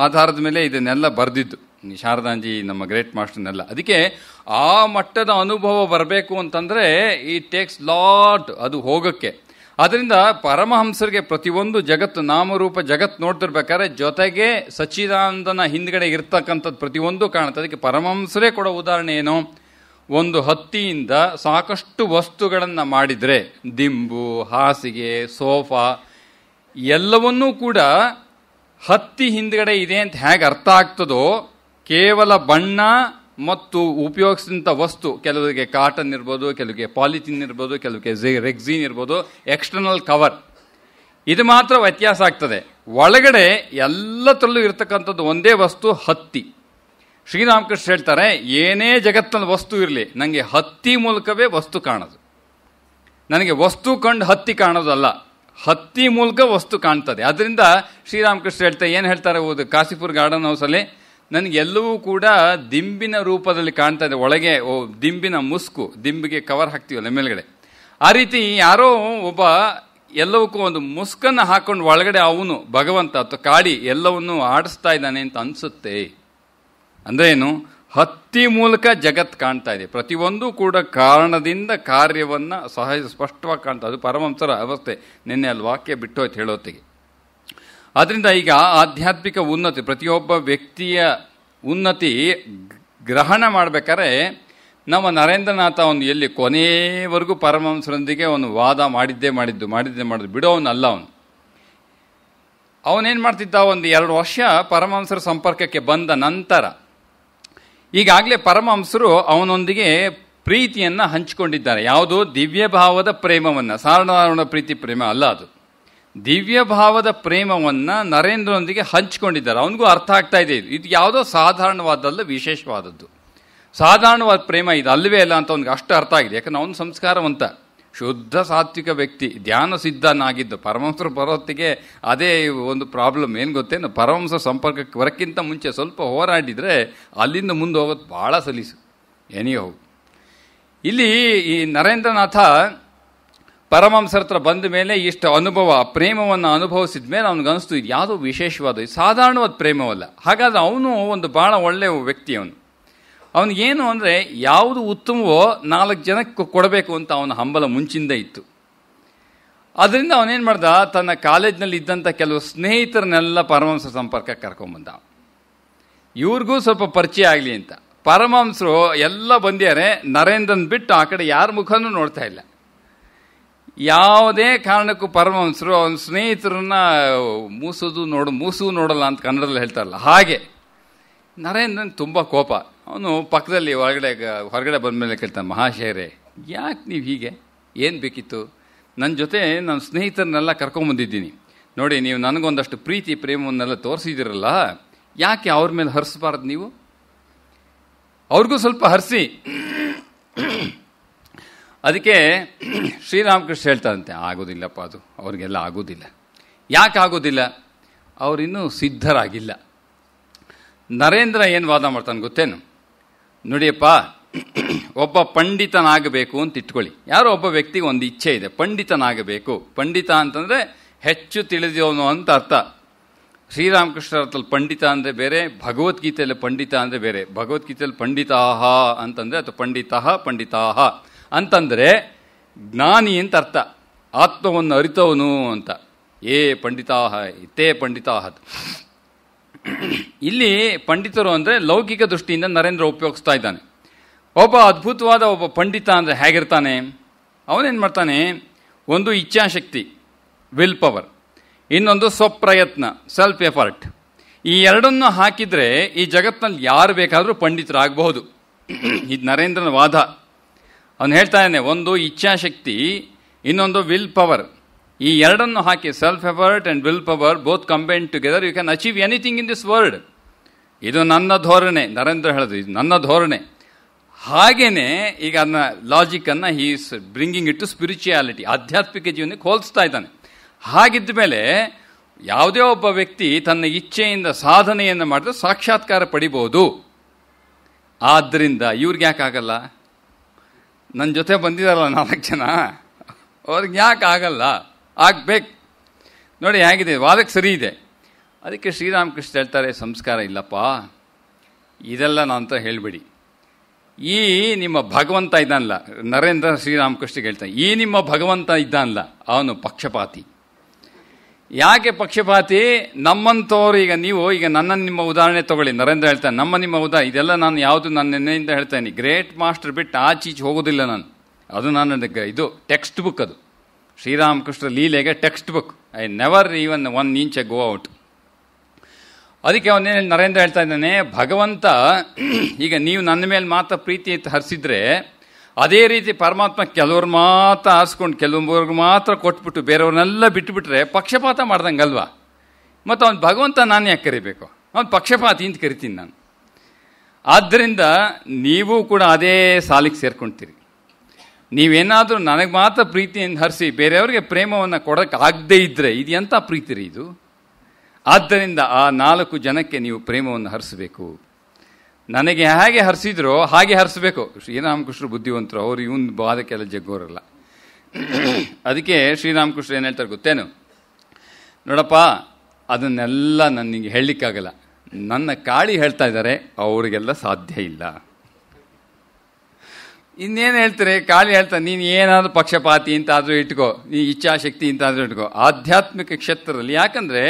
ಆಧಾರದ ಮೇಲೆ ಇದನ್ನೆಲ್ಲ ಬರೆದಿದ್ದು ಶಾರದಾಂಜಿ ನಮ್ಮ ಗ್ರೇಟ್ ಮಾಸ್ಟರ್ನೆಲ್ಲ. ಅದಕ್ಕೆ ಆ ಮಟ್ಟದ ಅನುಭವ ಬರಬೇಕು ಅಂತಂದರೆ ಇಟ್ ಟೇಕ್ಸ್ ಲಾಟ್, ಅದು ಹೋಗೋಕ್ಕೆ. ಅದರಿಂದ ಪರಮಹಂಸರಿಗೆ ಪ್ರತಿಯೊಂದು ಜಗತ್ತು, ನಾಮರೂಪ ಜಗತ್ತು ನೋಡ್ತಿರ್ಬೇಕಾದ್ರೆ ಜೊತೆಗೆ ಸಚ್ಚಿದಾನಂದನ ಹಿಂದ್ಗಡೆ ಇರ್ತಕ್ಕಂಥದ್ದು ಪ್ರತಿಯೊಂದು ಕಾಣುತ್ತೆ. ಅದಕ್ಕೆ ಪರಮಹಂಸರೇ ಕೊಡೋ ಉದಾಹರಣೆ ಏನು, ಒಂದು ಹತ್ತಿಯಿಂದ ಸಾಕಷ್ಟು ವಸ್ತುಗಳನ್ನು ಮಾಡಿದರೆ, ದಿಂಬು, ಹಾಸಿಗೆ, ಸೋಫಾ ಎಲ್ಲವನ್ನೂ ಕೂಡ ಹತ್ತಿ ಹಿಂದ್ಗಡೆ ಇದೆ ಅಂತ ಹೇಗೆ ಅರ್ಥ ಆಗ್ತದೋ, ಕೇವಲ ಬಣ್ಣ ಮತ್ತು ಉಪಯೋಗಿಸಿದಂಥ ವಸ್ತು, ಕೆಲವರಿಗೆ ಕಾಟನ್ ಇರ್ಬೋದು, ಕೆಲವರಿಗೆ ಪಾಲಿಥಿನ್ ಇರ್ಬೋದು, ಕೆಲವರಿಗೆ ರೆಕ್ಸಿನ್ ಇರ್ಬೋದು, ಎಕ್ಸ್ಟರ್ನಲ್ ಕವರ್, ಇದು ಮಾತ್ರ ವ್ಯತ್ಯಾಸ ಆಗ್ತದೆ. ಒಳಗಡೆ ಎಲ್ಲದರಲ್ಲೂ ಇರತಕ್ಕಂಥದ್ದು ಒಂದೇ ವಸ್ತು, ಹತ್ತಿ. ಶ್ರೀರಾಮಕೃಷ್ಣ ಹೇಳ್ತಾರೆ, ಏನೇ ಜಗತ್ತಿನ ವಸ್ತು ಇರಲಿ, ನನಗೆ ಹತ್ತಿ ಮೂಲಕವೇ ವಸ್ತು ಕಾಣೋದು. ನನಗೆ ವಸ್ತು ಕಂಡು ಹತ್ತಿ ಕಾಣೋದಲ್ಲ, ಹತ್ತಿ ಮೂಲಕ ವಸ್ತು ಕಾಣ್ತದೆ. ಅದರಿಂದ ಶ್ರೀರಾಮಕೃಷ್ಣ ಹೇಳ್ತಾರೆ, ಏನು ಹೇಳ್ತಾರೆ, ಕಾಶಿಪುರ್ ಗಾರ್ಡನ್ ಹೌಸಲ್ಲಿ ನನಗೆಲ್ಲವೂ ಕೂಡ ದಿಂಬಿನ ರೂಪದಲ್ಲಿ ಕಾಣ್ತಾ ಇದೆ. ಒಳಗೆ ದಿಂಬಿನ ಮುಸ್ಕು, ದಿಂಬಿಗೆ ಕವರ್ ಹಾಕ್ತೀವಲ್ಲ ಮೇಲ್ಗಡೆ, ಆ ರೀತಿ ಯಾರೋ ಒಬ್ಬ ಎಲ್ಲವಕ್ಕೂ ಒಂದು ಮುಸ್ಕನ್ನು ಹಾಕೊಂಡು ಒಳಗಡೆ ಅವನು ಭಗವಂತ ಅಥವಾ ಕಾಡಿ ಎಲ್ಲವನ್ನೂ ಆಡಿಸ್ತಾ ಇದ್ದಾನೆ ಅಂತ ಅನಿಸುತ್ತೆ. ಅಂದರೆ ಏನು, ಹತ್ತಿ ಮೂಲಕ ಜಗತ್ತು ಕಾಣ್ತಾ ಇದೆ. ಪ್ರತಿಯೊಂದು ಕೂಡ ಕಾರಣದಿಂದ ಕಾರ್ಯವನ್ನು ಸಹಜ ಸ್ಪಷ್ಟವಾಗಿ ಕಾಣ್ತಾ. ಅದು ಪರಮಹಂಸರ ಅವಸ್ಥೆ. ನಿನ್ನೆ ಅಲ್ಲಿ ವಾಕ್ಯ ಬಿಟ್ಟು ಹೋಯ್ತು ಹೇಳೋತ್ತಿಗೆ. ಆದ್ದರಿಂದ ಈಗ ಆಧ್ಯಾತ್ಮಿಕ ಉನ್ನತಿ, ಪ್ರತಿಯೊಬ್ಬ ವ್ಯಕ್ತಿಯ ಉನ್ನತಿ ಗ್ರಹಣ ಮಾಡಬೇಕಾದ್ರೆ ನಮ್ಮ ನರೇಂದ್ರನಾಥ ಅವನು ಎಲ್ಲಿ ಕೊನೆಯವರೆಗೂ ಪರಮಹಂಸರೊಂದಿಗೆ ಅವನು ವಾದ ಮಾಡಿದ್ದು ಬಿಡೋವನಲ್ಲ ಅವನು. ಅವನೇನು ಮಾಡ್ತಿದ್ದ, ಒಂದು 2 ವರ್ಷ ಪರಮಹಂಸರ ಸಂಪರ್ಕಕ್ಕೆ ಬಂದ ನಂತರ ಈಗಾಗಲೇ ಪರಮಹಂಸರು ಅವನೊಂದಿಗೆ ಪ್ರೀತಿಯನ್ನು ಹಂಚಿಕೊಂಡಿದ್ದಾರೆ. ಯಾವುದು? ದಿವ್ಯ ಭಾವದ ಪ್ರೇಮವನ್ನು, ಸಾಧಾರಣ ಪ್ರೀತಿ ಪ್ರೇಮ ಅಲ್ಲ, ಅದು ದಿವ್ಯ ಭಾವದ ಪ್ರೇಮವನ್ನು ನರೇಂದ್ರನೊಂದಿಗೆ ಹಂಚಿಕೊಂಡಿದ್ದಾರೆ. ಅವನಿಗೂ ಅರ್ಥ ಆಗ್ತಾ ಇದೆ ಇದು ಯಾವುದೋ ಸಾಧಾರಣವಾದಲ್ಲ, ವಿಶೇಷವಾದದ್ದು. ಸಾಧಾರಣವಾದ ಪ್ರೇಮ ಇದು ಅಲ್ಲವೇ ಅಲ್ಲ ಅಂತ ಅವನಿಗೆ ಅಷ್ಟು ಅರ್ಥ ಆಗಿದೆ. ಯಾಕಂದ್ರೆ ಅವನು ಸಂಸ್ಕಾರವಂತ, ಶುದ್ಧ ಸಾತ್ವಿಕ ವ್ಯಕ್ತಿ, ಧ್ಯಾನ ಸಿದ್ಧನಾಗಿದ್ದು. ಪರಮಹಂಸರು ಬರೋತ್ತಿಗೆ ಅದೇ ಒಂದು ಪ್ರಾಬ್ಲಮ್ ಏನು ಗೊತ್ತೇನು, ಪರಮಹಂಸರ ಸಂಪರ್ಕಕ್ಕೆ ಬರೋಕ್ಕಿಂತ ಮುಂಚೆ ಸ್ವಲ್ಪ ಹೋರಾಡಿದರೆ ಅಲ್ಲಿಂದ ಮುಂದೆ ಹೋಗೋದು ಭಾಳ ಸಲೀಸು. ಏನಿಯೋ ಇಲ್ಲಿ ಈ ನರೇಂದ್ರನಾಥ ಪರಮಹಂಸರ ಹತ್ರ ಬಂದ ಮೇಲೆ ಇಷ್ಟು ಅನುಭವ, ಪ್ರೇಮವನ್ನು ಅನುಭವಿಸಿದ ಮೇಲೆ ಅವನಿಗನ್ನಿಸ್ತು ಇದು ಯಾವುದೋ ವಿಶೇಷವಾದ, ಸಾಧಾರಣವಾದ ಪ್ರೇಮವಲ್ಲ. ಹಾಗಾದರೆ ಅವನು ಒಂದು ಭಾಳ ಒಳ್ಳೆಯ ವ್ಯಕ್ತಿ. ಅವನಿಗೇನು ಅಂದರೆ ಯಾವುದು ಉತ್ತಮವೋ 4 ಜನಕ್ಕೆ ಕೊಡಬೇಕು ಅಂತ ಅವನ ಹಂಬಲ ಮುಂಚಿಂದ ಇತ್ತು. ಅದರಿಂದ ಅವನೇನು ಮಾಡ್ದ, ತನ್ನ ಕಾಲೇಜ್ನಲ್ಲಿ ಇದ್ದಂಥ ಕೆಲವು ಸ್ನೇಹಿತರನ್ನೆಲ್ಲ ಪರಮಹಂಸರ ಸಂಪರ್ಕಕ್ಕೆ ಕರ್ಕೊಂಬಂದ. ಇವ್ರಿಗೂ ಸ್ವಲ್ಪ ಪರಿಚಯ ಆಗಲಿ ಅಂತ. ಪರಮಹಂಸರು ಎಲ್ಲ ಬಂದಿದ್ದಾರೆ, ನರೇಂದ್ರನ್ ಬಿಟ್ಟು ಆ ಕಡೆ ಯಾರ ಮುಖನೂ ನೋಡ್ತಾ ಇಲ್ಲ. ಯಾವುದೇ ಕಾರಣಕ್ಕೂ ಪರಮಹಂಸರು ಅವನ ಸ್ನೇಹಿತರನ್ನ ಮೂಸು ನೋಡಲ್ಲ ಅಂತ ಕನ್ನಡದಲ್ಲಿ ಹೇಳ್ತಾರಲ್ಲ, ಹಾಗೆ ನರೇಂದ್ರನ್ ತುಂಬ ಕೋಪ. ಅವನು ಪಕ್ಕದಲ್ಲಿ ಹೊರಗಡೆ ಬಂದಮೇಲೆ ಕೇಳ್ತಾನೆ, ಮಹಾಶಯರೇ ಯಾಕೆ ನೀವು ಹೀಗೆ, ಏನು ಬೇಕಿತ್ತು? ನನ್ನ ಜೊತೆ ನನ್ನ ಸ್ನೇಹಿತರನ್ನೆಲ್ಲ ಕರ್ಕೊಂಬಂದಿದ್ದೀನಿ ನೋಡಿ, ನೀವು ನನಗೊಂದಷ್ಟು ಪ್ರೀತಿ ಪ್ರೇಮವನ್ನೆಲ್ಲ ತೋರಿಸಿದಿರಲ್ಲ, ಯಾಕೆ ಅವ್ರ ಮೇಲೆ ಹರಿಸಬಾರ್ದು? ನೀವು ಅವ್ರಿಗೂ ಸ್ವಲ್ಪ ಹರಿಸಿ. ಅದಕ್ಕೆ ಶ್ರೀರಾಮಕೃಷ್ಣ ಹೇಳ್ತಾರಂತೆ, ಆಗೋದಿಲ್ಲಪ್ಪ, ಅದು ಅವ್ರಿಗೆಲ್ಲ ಆಗೋದಿಲ್ಲ. ಯಾಕೆ ಆಗೋದಿಲ್ಲ? ಅವರಿನ್ನೂ ಸಿದ್ಧರಾಗಿಲ್ಲ. ನರೇಂದ್ರ ಏನು ವಾದ ಮಾಡ್ತಾನೆ ಗೊತ್ತೇನು? ನೋಡಿಯಪ್ಪ, ಒಬ್ಬ ಪಂಡಿತನಾಗಬೇಕು ಅಂತ ಇಟ್ಕೊಳ್ಳಿ. ಯಾರೋ ಒಬ್ಬ ವ್ಯಕ್ತಿಗೆ ಒಂದು ಇಚ್ಛೆ ಇದೆ, ಪಂಡಿತನಾಗಬೇಕು. ಪಂಡಿತ ಅಂತಂದರೆ ಹೆಚ್ಚು ತಿಳಿದವನು ಅಂತ ಅರ್ಥ. ಶ್ರೀರಾಮಕೃಷ್ಣ ಅರ್ಥದಲ್ಲಿ ಪಂಡಿತ ಅಂದರೆ ಬೇರೆ, ಭಗವದ್ಗೀತೆಯಲ್ಲಿ ಪಂಡಿತ ಅಂದರೆ ಬೇರೆ. ಭಗವದ್ಗೀತೆಯಲ್ಲಿ ಪಂಡಿತಾಹ ಅಂತಂದರೆ, ಅಥವಾ ಪಂಡಿತಾಹ ಅಂತಂದರೆ ಜ್ಞಾನಿ ಅಂತ ಅರ್ಥ, ಆತ್ಮವನ್ನು ಅರಿತವನು ಅಂತ. ಪಂಡಿತಾಹ ಇತ್ತೇ ಪಂಡಿತಾಹ. ಇಲ್ಲಿ ಪಂಡಿತರು ಅಂದರೆ ಲೌಕಿಕ ದೃಷ್ಟಿಯಿಂದ ನರೇಂದ್ರ ಉಪಯೋಗಿಸ್ತಾ ಇದ್ದಾನೆ. ಒಬ್ಬ ಅದ್ಭುತವಾದ ಒಬ್ಬ ಪಂಡಿತ ಅಂದರೆ ಹೇಗಿರ್ತಾನೆ? ಅವನೇನು ಮಾಡ್ತಾನೆ, ಒಂದು ಇಚ್ಛಾಶಕ್ತಿ, ವಿಲ್ ಪವರ್, ಇನ್ನೊಂದು ಸ್ವಪ್ರಯತ್ನ, ಸೆಲ್ಫ್ ಎಫರ್ಟ್. ಈ ಎರಡನ್ನು ಹಾಕಿದರೆ ಈ ಜಗತ್ತಿನಲ್ಲಿ ಯಾರು ಬೇಕಾದರೂ ಪಂಡಿತರಾಗಬಹುದು. ಇದು ನರೇಂದ್ರನ ವಾದ. ಅವನು ಹೇಳ್ತಾ ಇದ್ದಾನೆ, ಒಂದು ಇಚ್ಛಾಶಕ್ತಿ, ಇನ್ನೊಂದು ವಿಲ್ ಪವರ್. ಈ ಎರಡನ್ನು ಹಾಕಿ, self effort and will power both combine together you can achieve anything in this world. ಇದು ನನ್ನ ಧೋರಣೆ, ನರೇಂದ್ರ ಹೇಳಿದ್ರು, ಇದು ನನ್ನ ಧೋರಣೆ. ಹಾಗೇನೆ ಈಗ ಅದನ್ನ ಲಾಜಿಕನ್ನು he is bringing it to spirituality, ಆಧ್ಯಾತ್ಮಿಕ ಜೀವನಕ್ಕೆ ಹೋಲಿಸ್ತಾ ಇದ್ದಾನೆ. ಹಾಗಿದ್ದ ಮೇಲೆ ಯಾವುದೇ ಒಬ್ಬ ವ್ಯಕ್ತಿ ತನ್ನ ಇಚ್ಛೆಯಿಂದ ಸಾಧನೆಯನ್ನು ಮಾಡಿದ್ರೆ ಸಾಕ್ಷಾತ್ಕಾರ ಪಡಿಬೋದು. ಆದ್ದರಿಂದ ಇವ್ರಿಗೆ ಯಾಕಾಗಲ್ಲ? ನನ್ನ ಜೊತೆ ಬಂದಿದಾರಲ್ಲ 4 ಜನ, ಅವ್ರಿಗೆ ಯಾಕೆ ಆಗಲ್ಲ? ಆಗಬೇಕು. ನೋಡಿ ಹೇಗಿದೆ, ವಾದಕ್ಕೆ ಸರಿ ಇದೆ. ಅದಕ್ಕೆ ಶ್ರೀರಾಮಕೃಷ್ಣ ಹೇಳ್ತಾರೆ, ಸಂಸ್ಕಾರ ಇಲ್ಲಪ್ಪ, ಇದೆಲ್ಲ ನಾನು ಅಂತ ಹೇಳಿಬಿಡಿ. ಈ ನಿಮ್ಮ ಭಗವಂತ ಇದ್ದಾನಲ್ಲ, ನರೇಂದ್ರ ಶ್ರೀರಾಮಕೃಷ್ಣಗೆ ಹೇಳ್ತಾನೆ, ಈ ನಿಮ್ಮ ಭಗವಂತ ಇದ್ದಾನಲ್ಲ, ಅವನು ಪಕ್ಷಪಾತಿ. ಯಾಕೆ ಪಕ್ಷಪಾತಿ? ನಮ್ಮಂಥವ್ರು, ಈಗ ನೀವು ಈಗ ನಿಮ್ಮ ಉದಾಹರಣೆ ತಗೊಳ್ಳಿ. ನರೇಂದ್ರ ಹೇಳ್ತಾನೆ, ನಿಮ್ಮ ಉದಾಹರಣೆ, ಇದೆಲ್ಲ ನಾನು ಯಾವುದು ನನ್ನ ನೆನ್ನೆಯಿಂದ ಹೇಳ್ತೇನೆ. ಗ್ರೇಟ್ ಮಾಸ್ಟರ್ ಬಿಟ್ಟು ಆಚೀಚೆ ಹೋಗೋದಿಲ್ಲ ನಾನು. ಅದು ನನ್ನ ಇದು ಟೆಕ್ಸ್ಟ್ ಬುಕ್, ಅದು ಶ್ರೀರಾಮಕೃಷ್ಣ ಲೀಲೆಗೆ text book. I never even 1 inch go out. ಅದಕ್ಕೆ ಅವನೇನು ನರೇಂದ್ರ ಹೇಳ್ತಾ ಇದ್ದಾನೆ, ಭಗವಂತ ಈಗ ನೀವು ನನ್ನ ಮೇಲೆ ಮಾತ್ರ ಪ್ರೀತಿ ಹರಿಸಿದ್ರೆ, ಅದೇ ರೀತಿ ಪರಮಾತ್ಮ ಕೆಲವ್ರು ಮಾತ್ರ ಆರಿಸ್ಕೊಂಡು ಕೆಲವ್ರಿಗೆ ಮಾತ್ರ ಕೊಟ್ಬಿಟ್ಟು ಬೇರೆಯವ್ರನ್ನೆಲ್ಲ ಬಿಟ್ಟುಬಿಟ್ರೆ ಪಕ್ಷಪಾತ ಮಾಡ್ದಂಗಲ್ವಾ? ಮತ್ತು ಅವ್ನು ಭಗವಂತ ನಾನು ಯಾಕೆ ಕರಿಬೇಕು? ಅವ್ನು ಪಕ್ಷಪಾತಿ ಅಂತ ಕರಿತೀನಿ ನಾನು. ಆದ್ದರಿಂದ ನೀವು ಕೂಡ ಅದೇ ಸಾಲಿಗೆ ಸೇರ್ಕೊಳ್ತೀರಿ. ನೀವೇನಾದರೂ ನನಗೆ ಮಾತ್ರ ಪ್ರೀತಿಯನ್ನು ಹರಿಸಿ ಬೇರೆಯವ್ರಿಗೆ ಪ್ರೇಮವನ್ನು ಕೊಡೋಕ್ಕೆ ಆಗದೇ ಇದ್ದರೆ ಇದು ಎಂಥ ಪ್ರೀತಿ ರೀ ಇದು? ಆದ್ದರಿಂದ ಆ 4 ಜನಕ್ಕೆ ನೀವು ಪ್ರೇಮವನ್ನು ಹರಿಸಬೇಕು. ನನಗೆ ಹೇಗೆ ಹರಿಸಿದ್ರೋ ಹಾಗೆ ಹರಿಸಬೇಕು. ಶ್ರೀರಾಮಕೃಷ್ಣ ಬುದ್ಧಿವಂತರು, ಅವರು ಇವನ್ ಬಾದಕ್ಕೆಲ್ಲ ಜಗ್ಗೋರಲ್ಲ. ಅದಕ್ಕೆ ಶ್ರೀರಾಮಕೃಷ್ಣ ಏನು ಹೇಳ್ತಾರೆ ಗೊತ್ತೇನು? ನೋಡಪ್ಪ, ಅದನ್ನೆಲ್ಲ ನನಗೆ ಹೇಳಲಿಕ್ಕಾಗಲ್ಲ. ನನ್ನ ಕಾಳಿ ಹೇಳ್ತಾ ಇದ್ದಾರೆ, ಅವರಿಗೆಲ್ಲ ಸಾಧ್ಯ ಇಲ್ಲ. ಇನ್ನೇನು ಹೇಳ್ತಾರೆ? ಕಾಳಿ ಹೇಳ್ತಾರೆ, ನೀನು ಏನಾದರೂ ಪಕ್ಷಪಾತಿ ಅಂತಾದರೂ ಇಟ್ಕೋ, ನೀ ಇಚ್ಛಾಶಕ್ತಿ ಅಂತಾದರೂ ಇಟ್ಕೋ ಆಧ್ಯಾತ್ಮಿಕ ಕ್ಷೇತ್ರದಲ್ಲಿ. ಯಾಕಂದರೆ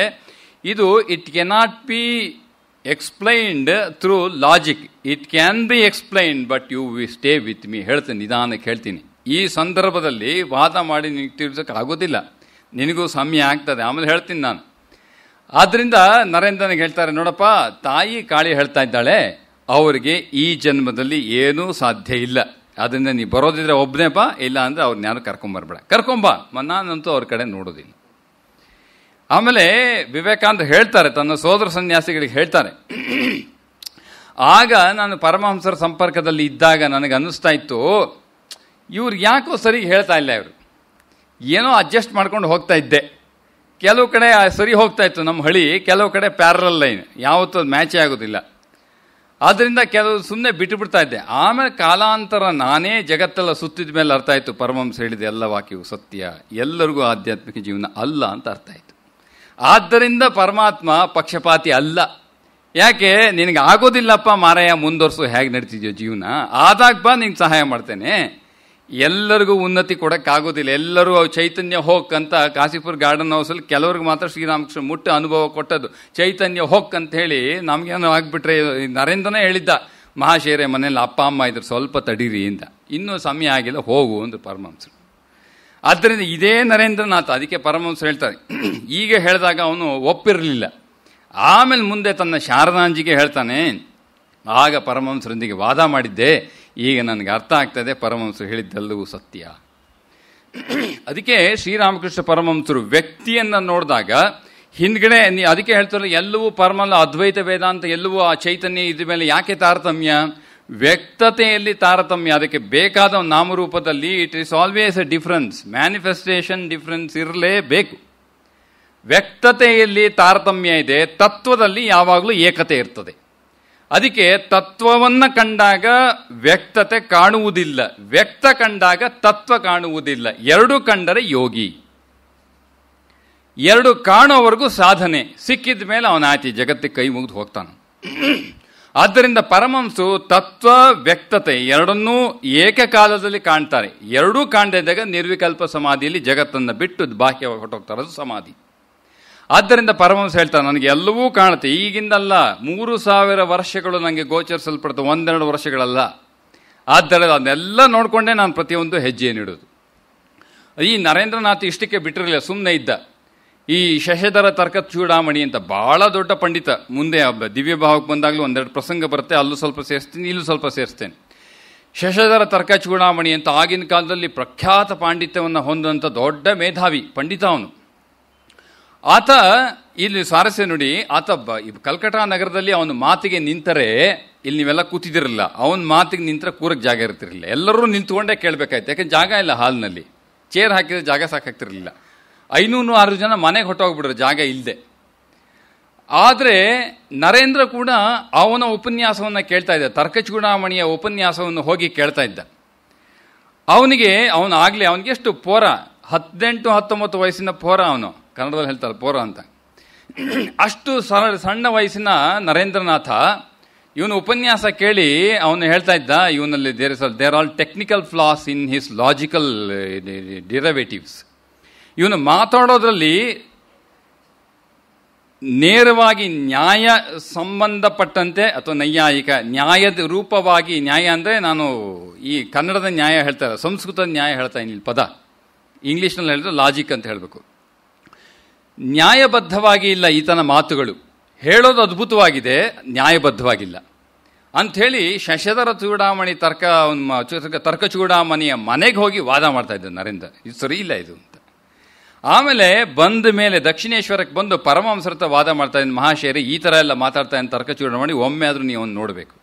ಇದು it cannot be explained through logic. It can be explained but you we stay with me. ಹೇಳ್ತೀನಿ, ನಿಧಾನಕ್ಕೆ ಹೇಳ್ತೀನಿ. ಈ ಸಂದರ್ಭದಲ್ಲಿ ವಾದ ಮಾಡಿ ನಿನಗೆ ತಿಳಿಸೋಕೆ ಆಗೋದಿಲ್ಲ, ನಿನಗೂ ಸಮಯ ಆಗ್ತದೆ, ಆಮೇಲೆ ಹೇಳ್ತೀನಿ ನಾನು. ಆದ್ದರಿಂದ ನರೇಂದ್ರನಿಗೆ ಹೇಳ್ತಾರೆ, ನೋಡಪ್ಪ, ತಾಯಿ ಕಾಳಿ ಹೇಳ್ತಾ ಇದ್ದಾಳೆ, ಅವರಿಗೆ ಈ ಜನ್ಮದಲ್ಲಿ ಏನೂ ಸಾಧ್ಯ ಇಲ್ಲ, ಅದರಿಂದ ನೀ ಬರೋದಿದ್ರೆ ಒಬ್ಬನೇ ಬಾ, ಇಲ್ಲ ಅಂದರೆ ಅವ್ರನ್ನ ಯಾರು ಕರ್ಕೊಂಬರ್ಬೇಡ, ಕರ್ಕೊಂಬಾ, ನಾನಂತೂ ಅವ್ರ ಕಡೆ ನೋಡೋದಿಲ್ಲ. ಆಮೇಲೆ ವಿವೇಕಾನಂದ ಹೇಳ್ತಾರೆ, ತನ್ನ ಸೋದರ ಸನ್ಯಾಸಿಗಳಿಗೆ ಹೇಳ್ತಾರೆ, ಆಗ ನಾನು ಪರಮಹಂಸರ ಸಂಪರ್ಕದಲ್ಲಿ ಇದ್ದಾಗ ನನಗೆ ಅನ್ನಿಸ್ತಾ ಇತ್ತು, ಇವ್ರು ಯಾಕೋ ಸರಿ ಹೇಳ್ತಾ ಇಲ್ಲ, ಇವರು ಏನೋ ಅಡ್ಜಸ್ಟ್ ಮಾಡ್ಕೊಂಡು ಹೋಗ್ತಾ ಇದ್ದೆ. ಕೆಲವು ಕಡೆ ಸರಿ ಹೋಗ್ತಾ ಇತ್ತು ನಮ್ಮ ಹಳಿ, ಕೆಲವು ಕಡೆ ಪ್ಯಾರಲಲ್ ಲೈನ್, ಯಾವತ್ತೂ ಮ್ಯಾಚೇ ಆಗೋದಿಲ್ಲ. ಆದ್ದರಿಂದ ಕೆಲವು ಸುಮ್ಮನೆ ಬಿಟ್ಟುಬಿಡ್ತಾ ಇದ್ದೆ. ಆಮೇಲೆ ಕಾಲಾಂತರ ನಾನೇ ಜಗತ್ತೆಲ್ಲ ಸುತ್ತಿದ ಮೇಲೆ ಅರ್ಥ ಆಯಿತು, ಪರಮಹಂಸ ಹೇಳಿದೆ ಎಲ್ಲ ವಾಕ್ಯವು ಸತ್ಯ, ಎಲ್ಲರಿಗೂ ಆಧ್ಯಾತ್ಮಿಕ ಜೀವನ ಅಲ್ಲ ಅಂತ ಅರ್ಥ ಆಯಿತು. ಆದ್ದರಿಂದ ಪರಮಾತ್ಮ ಪಕ್ಷಪಾತಿ ಅಲ್ಲ. ಯಾಕೆ, ನಿನಗೆ ಆಗೋದಿಲ್ಲಪ್ಪ ಮಾರಾಯ, ಮುಂದುವರ್ಸು, ಹೇಗೆ ನಡೀತಿದ್ಯೋ ಜೀವನ, ಆದಾಗ ಬಾ, ನಿಂಗೆ ಸಹಾಯ ಮಾಡ್ತೇನೆ. ಎಲ್ಲರಿಗೂ ಉನ್ನತಿ ಕೊಡೋಕ್ಕಾಗೋದಿಲ್ಲ. ಎಲ್ಲರೂ ಚೈತನ್ಯ ಹೋಕ್ ಅಂತ ಕಾಶಿಪುರ ಗಾರ್ಡನ್ ಹೌಸಲ್ಲಿ ಕೆಲವ್ರಿಗೆ ಮಾತ್ರ ಶ್ರೀರಾಮಕೃಷ್ಣ ಮುಟ್ಟ ಅನುಭವ ಕೊಟ್ಟದ್ದು, ಚೈತನ್ಯ ಹೋಕ್ ಅಂತ ಹೇಳಿ. ನಮಗೇನೋ ಆಗಿಬಿಟ್ರೆ, ನರೇಂದ್ರನೇ ಹೇಳಿದ್ದ, ಮಹಾಶೇರೆ ಮನೇಲಿ ಅಪ್ಪ ಅಮ್ಮ ಇದ್ರು, ಸ್ವಲ್ಪ ತಡೀರಿ ಅಂತ, ಇನ್ನೂ ಸಮಯ ಆಗಿಲ್ಲ, ಹೋಗು ಅಂದರು ಪರಮಹಂಸರು. ಆದ್ದರಿಂದ ಇದೇ ನರೇಂದ್ರನಾಥ, ಅದಕ್ಕೆ ಪರಮಹಂಸರು ಹೇಳ್ತಾರೆ, ಈಗ ಹೇಳಿದಾಗ ಅವನು ಒಪ್ಪಿರಲಿಲ್ಲ. ಆಮೇಲೆ ಮುಂದೆ ತನ್ನ ಶಾರದಾಂಜಿಗೆ ಹೇಳ್ತಾನೆ, ಆಗ ಪರಮಹಂಸರೊಂದಿಗೆ ವಾದ ಮಾಡಿದ್ದೆ, ಈಗ ನನಗೆ ಅರ್ಥ ಆಗ್ತದೆ, ಪರಮಹಂಸರು ಹೇಳಿದ್ದೆಲ್ಲವೂ ಸತ್ಯ. ಅದಕ್ಕೆ ಶ್ರೀರಾಮಕೃಷ್ಣ ಪರಮಹಂಸರು ವ್ಯಕ್ತಿಯನ್ನು ನೋಡಿದಾಗ ಹಿಂದ್ಗಡೆ ಅದಕ್ಕೆ ಹೇಳ್ತಾರೆ, ಎಲ್ಲವೂ ಪರಮಲ್ಲ, ಅದ್ವೈತ ವೇದಾಂತ ಎಲ್ಲವೂ ಆ ಚೈತನ್ಯ ಇದ ಮೇಲೆ ಯಾಕೆ ತಾರತಮ್ಯ, ವ್ಯಕ್ತತೆಯಲ್ಲಿ ತಾರತಮ್ಯ. ಅದಕ್ಕೆ ಬೇಕಾದ ನಾಮರೂಪದಲ್ಲಿ it is always a difference, manifestation difference ಇರಲೇಬೇಕು. ವ್ಯಕ್ತತೆಯಲ್ಲಿ ತಾರತಮ್ಯ ಇದೆ, ತತ್ವದಲ್ಲಿ ಯಾವಾಗಲೂ ಏಕತೆ ಇರ್ತದೆ. ಅದಕ್ಕೆ ತತ್ವವನ್ನು ಕಂಡಾಗ ವ್ಯಕ್ತತೆ ಕಾಣುವುದಿಲ್ಲ, ವ್ಯಕ್ತ ಕಂಡಾಗ ತತ್ವ ಕಾಣುವುದಿಲ್ಲ. ಎರಡು ಕಂಡರೆ ಯೋಗಿ, ಎರಡು ಕಾಣೋವರೆಗೂ ಸಾಧನೆ, ಸಿಕ್ಕಿದ ಮೇಲೆ ಅವನಾಯ್ತು, ಜಗತ್ತಿಗೆ ಕೈ ಮುಗಿದು ಹೋಗ್ತಾನೆ. ಆದ್ದರಿಂದ ಪರಮಹಂಸರು ತತ್ವ ವ್ಯಕ್ತತೆ ಎರಡನ್ನೂ ಏಕಕಾಲದಲ್ಲಿ ಕಾಣ್ತಾರೆ. ಎರಡೂ ಕಾಣದಿದ್ದಾಗ ನಿರ್ವಿಕಲ್ಪ ಸಮಾಧಿಯಲ್ಲಿ ಜಗತ್ತನ್ನು ಬಿಟ್ಟು ಬಾಹ್ಯ ಹೊರಟೋಗ್ತಾರೆ, ಅದು ಸಮಾಧಿ. ಆದ್ದರಿಂದ ಪರಮಹಂಸ ಹೇಳ್ತಾರೆ, ನನಗೆ ಎಲ್ಲವೂ ಕಾಣುತ್ತೆ, ಈಗಿಂದಲ್ಲ 3000 ವರ್ಷಗಳು ನನಗೆ ಗೋಚರಿಸಲ್ಪಡುತ್ತೆ, 1-2 ವರ್ಷಗಳಲ್ಲ. ಆದ್ದರಿಂದ ಅದನ್ನೆಲ್ಲ ನೋಡಿಕೊಂಡೇ ನಾನು ಪ್ರತಿಯೊಂದು ಹೆಜ್ಜೆಯನ್ನಿಡೋದು. ಈ ನರೇಂದ್ರನಾಥ್ ಇಷ್ಟಕ್ಕೆ ಬಿಟ್ಟಿರಲಿಲ್ಲ, ಸುಮ್ಮನೆ ಇದ್ದ. ಈ ಶಶಧರ ತರ್ಕ ಚೂಡಾಮಣಿ ಅಂತ ಬಹಳ ದೊಡ್ಡ ಪಂಡಿತ, ಮುಂದೆ ದಿವ್ಯ ಭಾವಕ್ಕೆ ಬಂದಾಗಲೂ 1-2 ಪ್ರಸಂಗ ಬರುತ್ತೆ, ಅಲ್ಲೂ ಸ್ವಲ್ಪ ಸೇರಿಸ್ತೀನಿ, ಇಲ್ಲೂ ಸ್ವಲ್ಪ ಸೇರಿಸ್ತೇನೆ. ಶಶಧರ ತರ್ಕ ಚೂಡಾಮಣಿ ಅಂತ ಆಗಿನ ಕಾಲದಲ್ಲಿ ಪ್ರಖ್ಯಾತ ಪಾಂಡಿತ್ಯವನ್ನು ಹೊಂದಂಥ ದೊಡ್ಡ ಮೇಧಾವಿ ಪಂಡಿತ ಅವನು. ಆತ ಇಲ್ಲಿ ಸ್ವಾರಸ್ಯ ನೋಡಿ, ಆತ ಕಲ್ಕಟಾ ನಗರದಲ್ಲಿ ಅವನ ಮಾತಿಗೆ ನಿಂತರೆ, ಇಲ್ಲಿ ನೀವೆಲ್ಲ ಕೂತಿದಿರಲಿಲ್ಲ, ಅವನ ಮಾತಿಗೆ ನಿಂತರೆ ಕೂರಕ್ಕೆ ಜಾಗ ಇರ್ತಿರಲಿಲ್ಲ, ಎಲ್ಲರೂ ನಿಂತ್ಕೊಂಡೇ ಕೇಳಬೇಕಾಯ್ತು. ಯಾಕೆಂದ್ರೆ ಜಾಗ ಇಲ್ಲ ಹಾಲ್ನಲ್ಲಿ, ಚೇರ್ ಹಾಕಿದ್ರೆ ಜಾಗ ಸಾಕಾಗ್ತಿರಲಿಲ್ಲ. 500-600 ಜನ ಮನೆಗೆ ಹೊಟ್ಟೋಗ್ಬಿಡ್ರು ಜಾಗ ಇಲ್ಲದೆ. ಆದರೆ ನರೇಂದ್ರ ಕೂಡ ಅವನ ಉಪನ್ಯಾಸವನ್ನು ಕೇಳ್ತಾ ಇದ್ದ, ತರ್ಕಚೂಡಾಮಣಿಯ ಉಪನ್ಯಾಸವನ್ನು ಹೋಗಿ ಕೇಳ್ತಾ ಇದ್ದ. ಅವನಿಗೆ ಎಷ್ಟು ಪೋರ, 18-19 ವಯಸ್ಸಿನ ಪೋರ, ಅವನು ಕನ್ನಡದಲ್ಲಿ ಹೇಳ್ತಾರೆ ಪೋರ ಅಂತ. ಅಷ್ಟು ಸಣ್ಣ ವಯಸ್ಸಿನ ನರೇಂದ್ರನಾಥ ಇವನು ಉಪನ್ಯಾಸ ಕೇಳಿ ಅವನು ಹೇಳ್ತಾ ಇದ್ದ, ಇವನಲ್ಲಿ there all technical flaws in his logical derivatives. ಇವನು ಮಾತಾಡೋದ್ರಲ್ಲಿ ನೇರವಾಗಿ ನ್ಯಾಯ ಸಂಬಂಧಪಟ್ಟಂತೆ ಅಥವಾ ನೈಯಾಯಿಕ ನ್ಯಾಯದ ರೂಪವಾಗಿ, ನ್ಯಾಯ ಅಂದರೆ ನಾನು ಈ ಕನ್ನಡದ ನ್ಯಾಯ ಹೇಳ್ತಾ ಇಲ್ಲ, ಸಂಸ್ಕೃತದ ನ್ಯಾಯ ಹೇಳ್ತಾ ಇಲ್ಲಿ ಪದ, ಇಂಗ್ಲೀಷ್ನಲ್ಲಿ ಹೇಳಿದ್ರೆ ಲಾಜಿಕ್ ಅಂತ ಹೇಳಬೇಕು. ನ್ಯಾಯಬದ್ಧವಾಗಿ ಇಲ್ಲ ಈತನ ಮಾತುಗಳು, ಹೇಳೋದು ಅದ್ಭುತವಾಗಿದೆ, ನ್ಯಾಯಬದ್ಧವಾಗಿಲ್ಲ ಅಂಥೇಳಿ ಶಶಧರ ಚೂಡಾಮಣಿ ತರ್ಕ ಚೂಡಾಮಣಿಯ ಮನೆಗೆ ಹೋಗಿ ವಾದ ಮಾಡ್ತಾ ಇದ್ದ ನರೇಂದ್ರ, ಇದು ಸರಿ ಇಲ್ಲ ಇದು ಅಂತ. ಆಮೇಲೆ ಬಂದ ಮೇಲೆ ದಕ್ಷಿಣೇಶ್ವರಕ್ಕೆ ಬಂದು ಪರಮಹಂಸರ ಹತ್ರ ವಾದ ಮಾಡ್ತಾ ಇದ್ದ, ಮಹಾಶಯರೇ ಈ ಥರ ಎಲ್ಲ ಮಾತಾಡ್ತಾ ಇದ್ದ ತರ್ಕ ಚೂಡಾಮಣಿ, ಒಮ್ಮೆ ಆದರೂ ನೀವು ಅವನು ನೋಡಬೇಕು.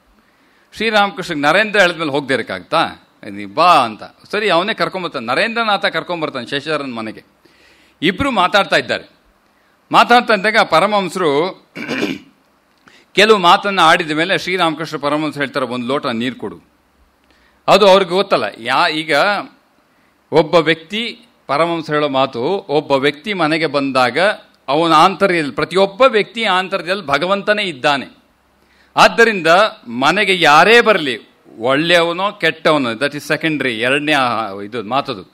ಶ್ರೀರಾಮಕೃಷ್ಣ ನರೇಂದ್ರ ಹೇಳಿದ್ಮೇಲೆ ಹೋಗದೆ ಇರೋಕ್ಕಾಗ್ತಾ, ಬಾ ಅಂತ. ಸರಿ, ಅವನೇ ಕರ್ಕೊಂಬರ್ತಾನೆ, ನರೇಂದ್ರನಾಥ ಕರ್ಕೊಂಬರ್ತಾನೆ ಶಶಧರನ ಮನೆಗೆ. ಇಬ್ಬರು ಮಾತಾಡ್ತಾ ಇದ್ದಾರೆ. ಮಾತಾಡ್ತಾ ಇದ್ದಾಗ ಪರಮಹಂಸರು ಕೆಲವು ಮಾತನ್ನು ಆಡಿದ ಮೇಲೆ ಶ್ರೀರಾಮಕೃಷ್ಣ ಪರಮಹಂಸರು ಹೇಳ್ತಾರೆ, ಒಂದು ಲೋಟ ನೀರು ಕೊಡು. ಅದು ಅವ್ರಿಗೆ ಗೊತ್ತಲ್ಲ. ಈಗ ಒಬ್ಬ ವ್ಯಕ್ತಿ, ಪರಮಹಂಸರು ಹೇಳೋ ಮಾತು, ಒಬ್ಬ ವ್ಯಕ್ತಿ ಮನೆಗೆ ಬಂದಾಗ ಅವನ ಆಂತರ್ಯದಲ್ಲಿ, ಪ್ರತಿಯೊಬ್ಬ ವ್ಯಕ್ತಿ ಆಂತರ್ಯದಲ್ಲಿ ಭಗವಂತನೇ ಇದ್ದಾನೆ. ಆದ್ದರಿಂದ ಮನೆಗೆ ಯಾರೇ ಬರಲಿ, ಒಳ್ಳೆಯವನೋ ಕೆಟ್ಟವನೋ, ದಟ್ ಈಸ್ ಸೆಕೆಂಡ್ರಿ, ಎರಡನೇ ಇದು ಮಾತದು.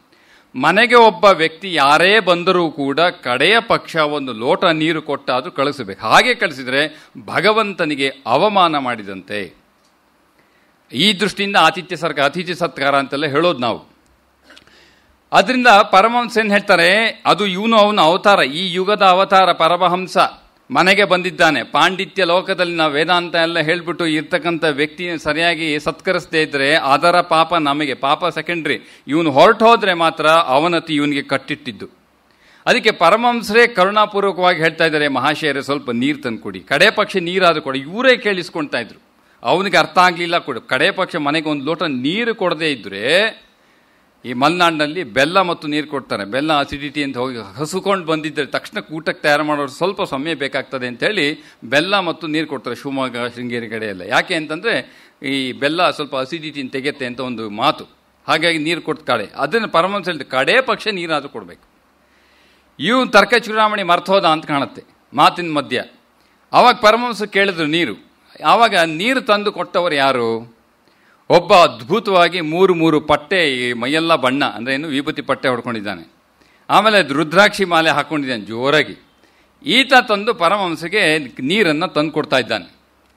ಮನೆಗೆ ಒಬ್ಬ ವ್ಯಕ್ತಿ ಯಾರೇ ಬಂದರೂ ಕೂಡ ಕಡೆಯ ಪಕ್ಷ ಒಂದು ಲೋಟ ನೀರು ಕೊಟ್ಟಾದರೂ ಕಳಿಸಬೇಕು. ಹಾಗೆ ಕಳಿಸಿದರೆ ಭಗವಂತನಿಗೆ ಅವಮಾನ ಮಾಡಿದಂತೆ. ಈ ದೃಷ್ಟಿಯಿಂದ ಅತಿಥಿ ಸತ್ಕಾರ ಅಂತೆಲ್ಲ ಹೇಳೋದು ನಾವು. ಅದರಿಂದ ಪರಮಹಂಸ ಏನು ಹೇಳ್ತಾರೆ, ಅದು ಅವನ ಅವತಾರ, ಈ ಯುಗದ ಅವತಾರ ಪರಮಹಂಸ ಮನೆಗೆ ಬಂದಿದ್ದಾನೆ. ಪಾಂಡಿತ್ಯ ಲೋಕದಲ್ಲಿ ನಾವು ವೇದಾಂತ ಎಲ್ಲ ಹೇಳ್ಬಿಟ್ಟು ಇರ್ತಕ್ಕಂಥ ವ್ಯಕ್ತಿ ಸರಿಯಾಗಿ ಸತ್ಕರಿಸದೇ ಇದ್ರೆ ಅದರ ಪಾಪ ನಮಗೆ, ಪಾಪ ಸೆಕೆಂಡ್ರಿ. ಇವನು ಹೊರಟು ಹೋದ್ರೆ ಮಾತ್ರ ಅವನತಿ ಇವನಿಗೆ ಕಟ್ಟಿಟ್ಟಿದ್ದು. ಅದಕ್ಕೆ ಪರಮಹಂಸರೇ ಕರುಣಾಪೂರ್ವಕವಾಗಿ ಹೇಳ್ತಾ ಇದ್ದಾರೆ, ಮಹಾಶಯರೇ ಸ್ವಲ್ಪ ನೀರು ತಂದು ಕೊಡಿ, ಕಡೆ ಪಕ್ಷ ನೀರಾದರೂ ಕೊಡಿ. ಇವರೇ ಕೇಳಿಸ್ಕೊಳ್ತಾ ಇದ್ರು, ಅವನಿಗೆ ಅರ್ಥ ಆಗಲಿಲ್ಲ ಕೊಡು. ಕಡೆ ಪಕ್ಷ ಮನೆಗೆ ಒಂದು ಲೋಟ ನೀರು ಕೊಡದೇ ಇದ್ರೆ, ಈ ಮಲೆನಾಡಿನಲ್ಲಿ ಬೆಲ್ಲ ಮತ್ತು ನೀರು ಕೊಡ್ತಾರೆ. ಬೆಲ್ಲ ಅಸಿಡಿಟಿ ಅಂತ ಹೋಗಿ ಹಸುಕೊಂಡು ಬಂದಿದ್ದರೆ ತಕ್ಷಣ ಊಟಕ್ಕೆ ತಯಾರು ಮಾಡೋರು ಸ್ವಲ್ಪ ಸಮಯ ಬೇಕಾಗ್ತದೆ ಅಂತೇಳಿ ಬೆಲ್ಲ ಮತ್ತು ನೀರು ಕೊಡ್ತಾರೆ ಶಿವಮೊಗ್ಗ, ಶೃಂಗೇರಿ ಕಡೆ ಎಲ್ಲ. ಯಾಕೆ ಅಂತಂದರೆ ಈ ಬೆಲ್ಲ ಸ್ವಲ್ಪ ಅಸಿಡಿಟಿನ ತೆಗೆಯುತ್ತೆ ಅಂತ ಒಂದು ಮಾತು. ಹಾಗಾಗಿ ನೀರು ಕೊಡ್ತಾಳೆ. ಅದನ್ನು ಪರಮಹಂಸ ಹೇಳ್ತಾರೆ, ಕಡೇ ಪಕ್ಷ ನೀರಾದರೂ ಕೊಡಬೇಕು. ಇವನು ತರ್ಕ ಚೂಡಾಮಣಿ ಮರ್ತೋದ ಅಂತ ಕಾಣುತ್ತೆ ಮಾತಿನ ಮಧ್ಯ. ಆವಾಗ ಪರಮಹಂಸ ಕೇಳಿದ್ರು ನೀರು. ಆವಾಗ ನೀರು ತಂದು ಕೊಟ್ಟವರು ಯಾರು? ಒಬ್ಬ ಅದ್ಭುತವಾಗಿ 3 ಪಟ್ಟೆ, ಮೈಯೆಲ್ಲ ಬಣ್ಣ ಅಂದರೆ ಏನು ವಿಭೂತಿ ಪಟ್ಟೆ ಹೊಡ್ಕೊಂಡಿದ್ದಾನೆ. ಆಮೇಲೆ ರುದ್ರಾಕ್ಷಿ ಮಾಲೆ ಹಾಕ್ಕೊಂಡಿದ್ದಾನೆ ಜೋರಾಗಿ. ಈತ ತಂದು ಪರಮಹಂಸಗೆ ನೀರನ್ನು ತಂದು ಕೊಡ್ತಾ ಇದ್ದಾನೆ.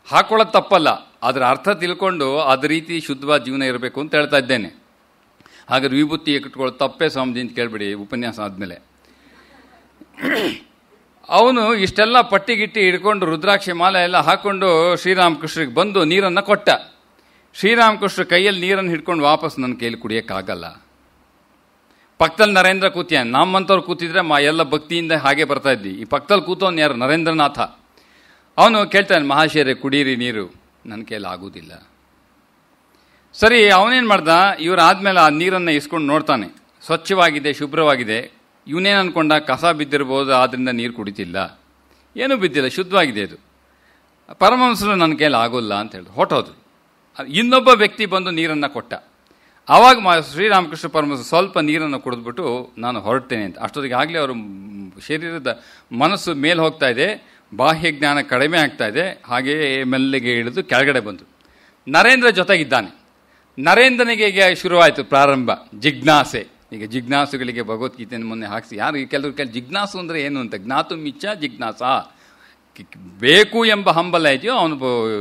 ಹಾಕೊಳ್ಳೋದು ತಪ್ಪಲ್ಲ, ಅದರ ಅರ್ಥ ತಿಳ್ಕೊಂಡು ಅದ ರೀತಿ ಶುದ್ಧವಾದ ಜೀವನ ಇರಬೇಕು ಅಂತ ಹೇಳ್ತಾ ಇದ್ದೇನೆ. ಹಾಗಾದ್ರೆ ವಿಭೂತಿ ಇಟ್ಕೊಳ್ಳೋದು ತಪ್ಪೇ ಸ್ವಾಮೀಜಿ ಅಂತ ಕೇಳ್ಬಿಡಿ ಉಪನ್ಯಾಸ ಆದಮೇಲೆ. ಅವನು ಇಷ್ಟೆಲ್ಲ ಪಟ್ಟಿಗಿಟ್ಟಿ ಹಿಡ್ಕೊಂಡು ರುದ್ರಾಕ್ಷಿ ಮಾಲೆ ಎಲ್ಲ ಹಾಕ್ಕೊಂಡು ಶ್ರೀರಾಮಕೃಷ್ಣರಿಗೆ ಬಂದು ನೀರನ್ನು ಕೊಟ್ಟ. ಶ್ರೀರಾಮಕೃಷ್ಣ ಕೈಯಲ್ಲಿ ನೀರನ್ನು ಹಿಡ್ಕೊಂಡು ವಾಪಸ್ ನನ್ನ ಕೈಯಲ್ಲಿ ಕುಡಿಯೋಕ್ಕಾಗಲ್ಲ. ಪಕ್ಕದಲ್ಲಿ ನರೇಂದ್ರ ಕೂತಿಯಾನೆ. ನಮ್ಮಂಥವ್ರು ಕೂತಿದ್ರೆ ಎಲ್ಲ ಭಕ್ತಿಯಿಂದ ಹಾಗೆ ಬರ್ತಾ ಇದ್ವಿ. ಈ ಪಕ್ಕದಲ್ಲಿ ಕೂತವನು ಯಾರು? ನರೇಂದ್ರನಾಥ. ಅವನು ಕೇಳ್ತಾನೆ, ಮಹಾಶಯರೇ ಕುಡೀರಿ ನೀರು. ನನ್ನ ಕೈಯಲ್ಲಿ ಆಗೋದಿಲ್ಲ. ಸರಿ, ಅವನೇನು ಮಾಡ್ದ, ಇವರು ಆದಮೇಲೆ ಆ ನೀರನ್ನು ಇಸ್ಕೊಂಡು ನೋಡ್ತಾನೆ, ಸ್ವಚ್ಛವಾಗಿದೆ, ಶುಭ್ರವಾಗಿದೆ. ಇವನೇನು ಅಂದ್ಕೊಂಡ, ಕಸ ಬಿದ್ದಿರ್ಬೋದು, ಆದ್ದರಿಂದ ನೀರು ಕುಡಿತಿಲ್ಲ. ಏನೂ ಬಿದ್ದಿಲ್ಲ, ಶುದ್ಧವಾಗಿದೆ ಅದು. ಪರಮಹಂಸರು ನನ್ನ ಕೈಯಲ್ಲಿ ಆಗೋಲ್ಲ ಅಂತ ಹೇಳಿದ್ರು, ಹೊಟ್ಟೋದ್ರು. ಇನ್ನೊಬ್ಬ ವ್ಯಕ್ತಿ ಬಂದು ನೀರನ್ನು ಕೊಟ್ಟ. ಆವಾಗ ಶ್ರೀರಾಮಕೃಷ್ಣ ಪರಮಹಂಸ ಸ್ವಲ್ಪ ನೀರನ್ನು ಕುಡಿದ್ಬಿಟ್ಟು ನಾನು ಹೊರಡ್ತೇನೆ ಅಂತ. ಅಷ್ಟೊತ್ತಿಗೆ ಆಗಲೇ ಅವರು ಶರೀರದ ಮನಸ್ಸು ಮೇಲೆ ಹೋಗ್ತಾ ಇದೆ, ಬಾಹ್ಯ ಜ್ಞಾನ ಕಡಿಮೆ ಆಗ್ತಾ ಇದೆ. ಹಾಗೆಯೇ ಮೆಲ್ಲಿಗೆ ಇಳಿದು ಕೆಳಗಡೆ ಬಂದರು. ನರೇಂದ್ರ ಜೊತೆಗಿದ್ದಾನೆ. ನರೇಂದ್ರನಿಗೆ ಶುರುವಾಯಿತು ಪ್ರಾರಂಭ, ಜಿಜ್ಞಾಸೆ. ಈಗ ಜಿಜ್ಞಾಸುಗಳಿಗೆ ಭಗವದ್ಗೀತೆಯನ್ನು ಮೊನ್ನೆ ಹಾಕಿಸಿ, ಯಾರು ಕೆಲವರು ಜಿಜ್ಞಾಸು ಅಂದರೆ ಏನು ಅಂತ, ಜ್ಞಾತು ಮಿಚ್ಚ ಜಿಜ್ಞಾಸ, ಬೇಕು ಎಂಬ ಹಂಬಲ ಇದೆಯೋ ಅವನು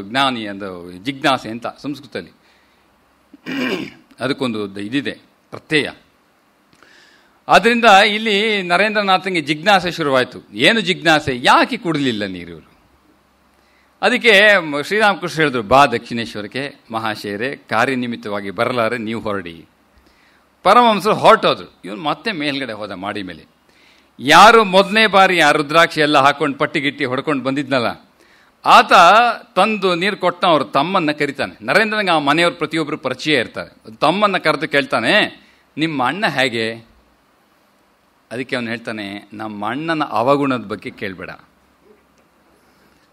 ಜ್ಞಾನಿ ಅಂದ ಜಿಜ್ಞಾಸೆ ಅಂತ ಸಂಸ್ಕೃತದಲ್ಲಿ. ಅದಕ್ಕೊಂದು ಇದಿದೆ ಪ್ರತ್ಯಯ. ಆದ್ದರಿಂದ ಇಲ್ಲಿ ನರೇಂದ್ರನಾಥನಿಗೆ ಜಿಜ್ಞಾಸೆ ಶುರುವಾಯಿತು. ಏನು ಜಿಜ್ಞಾಸೆ? ಯಾಕೆ ಕುಡಲಿಲ್ಲ ನೀರು ಇವರು? ಅದಕ್ಕೆ ಶ್ರೀರಾಮಕೃಷ್ಣ ಹೇಳಿದ್ರು, ಬಾ ದಕ್ಷಿಣೇಶ್ವರಕ್ಕೆ ಮಹಾಶಯರೇ, ಕಾರ್ಯನಿಮಿತ್ತವಾಗಿ ಬರಲಾರೆ, ನೀವು ಹೊರಡಿ. ಪರಮಹಂಸರು ಹೊರಟೋದ್ರು. ಇವನು ಮತ್ತೆ ಮೇಲ್ಗಡೆ ಹೋದ ಮಾಡಿ ಮೇಲೆ. ಯಾರು ಮೊದಲನೇ ಬಾರಿ ಆ ರುದ್ರಾಕ್ಷಿ ಎಲ್ಲ ಹಾಕೊಂಡು ಪಟ್ಟಿಗಿಟ್ಟಿ ಹೊಡ್ಕೊಂಡು ಬಂದಿದ್ನಲ್ಲ, ಆತ ತಂದು ನೀರು ಕೊಟ್ಟ ಅವ್ರ ತಮ್ಮನ್ನು ಕರಿತಾನೆ. ನರೇಂದ್ರನಿಗೆ ಆ ಮನೆಯವ್ರು ಪ್ರತಿಯೊಬ್ಬರು ಪರಿಚಯ ಇರ್ತಾರೆ. ತಮ್ಮನ್ನು ಕರೆದು ಕೇಳ್ತಾನೆ, ನಿಮ್ಮ ಅಣ್ಣ ಹೇಗೆ? ಅದಕ್ಕೆ ಅವನು ಹೇಳ್ತಾನೆ, ನಮ್ಮ ಅಣ್ಣನ ಅವಗುಣದ ಬಗ್ಗೆ ಕೇಳಬೇಡ,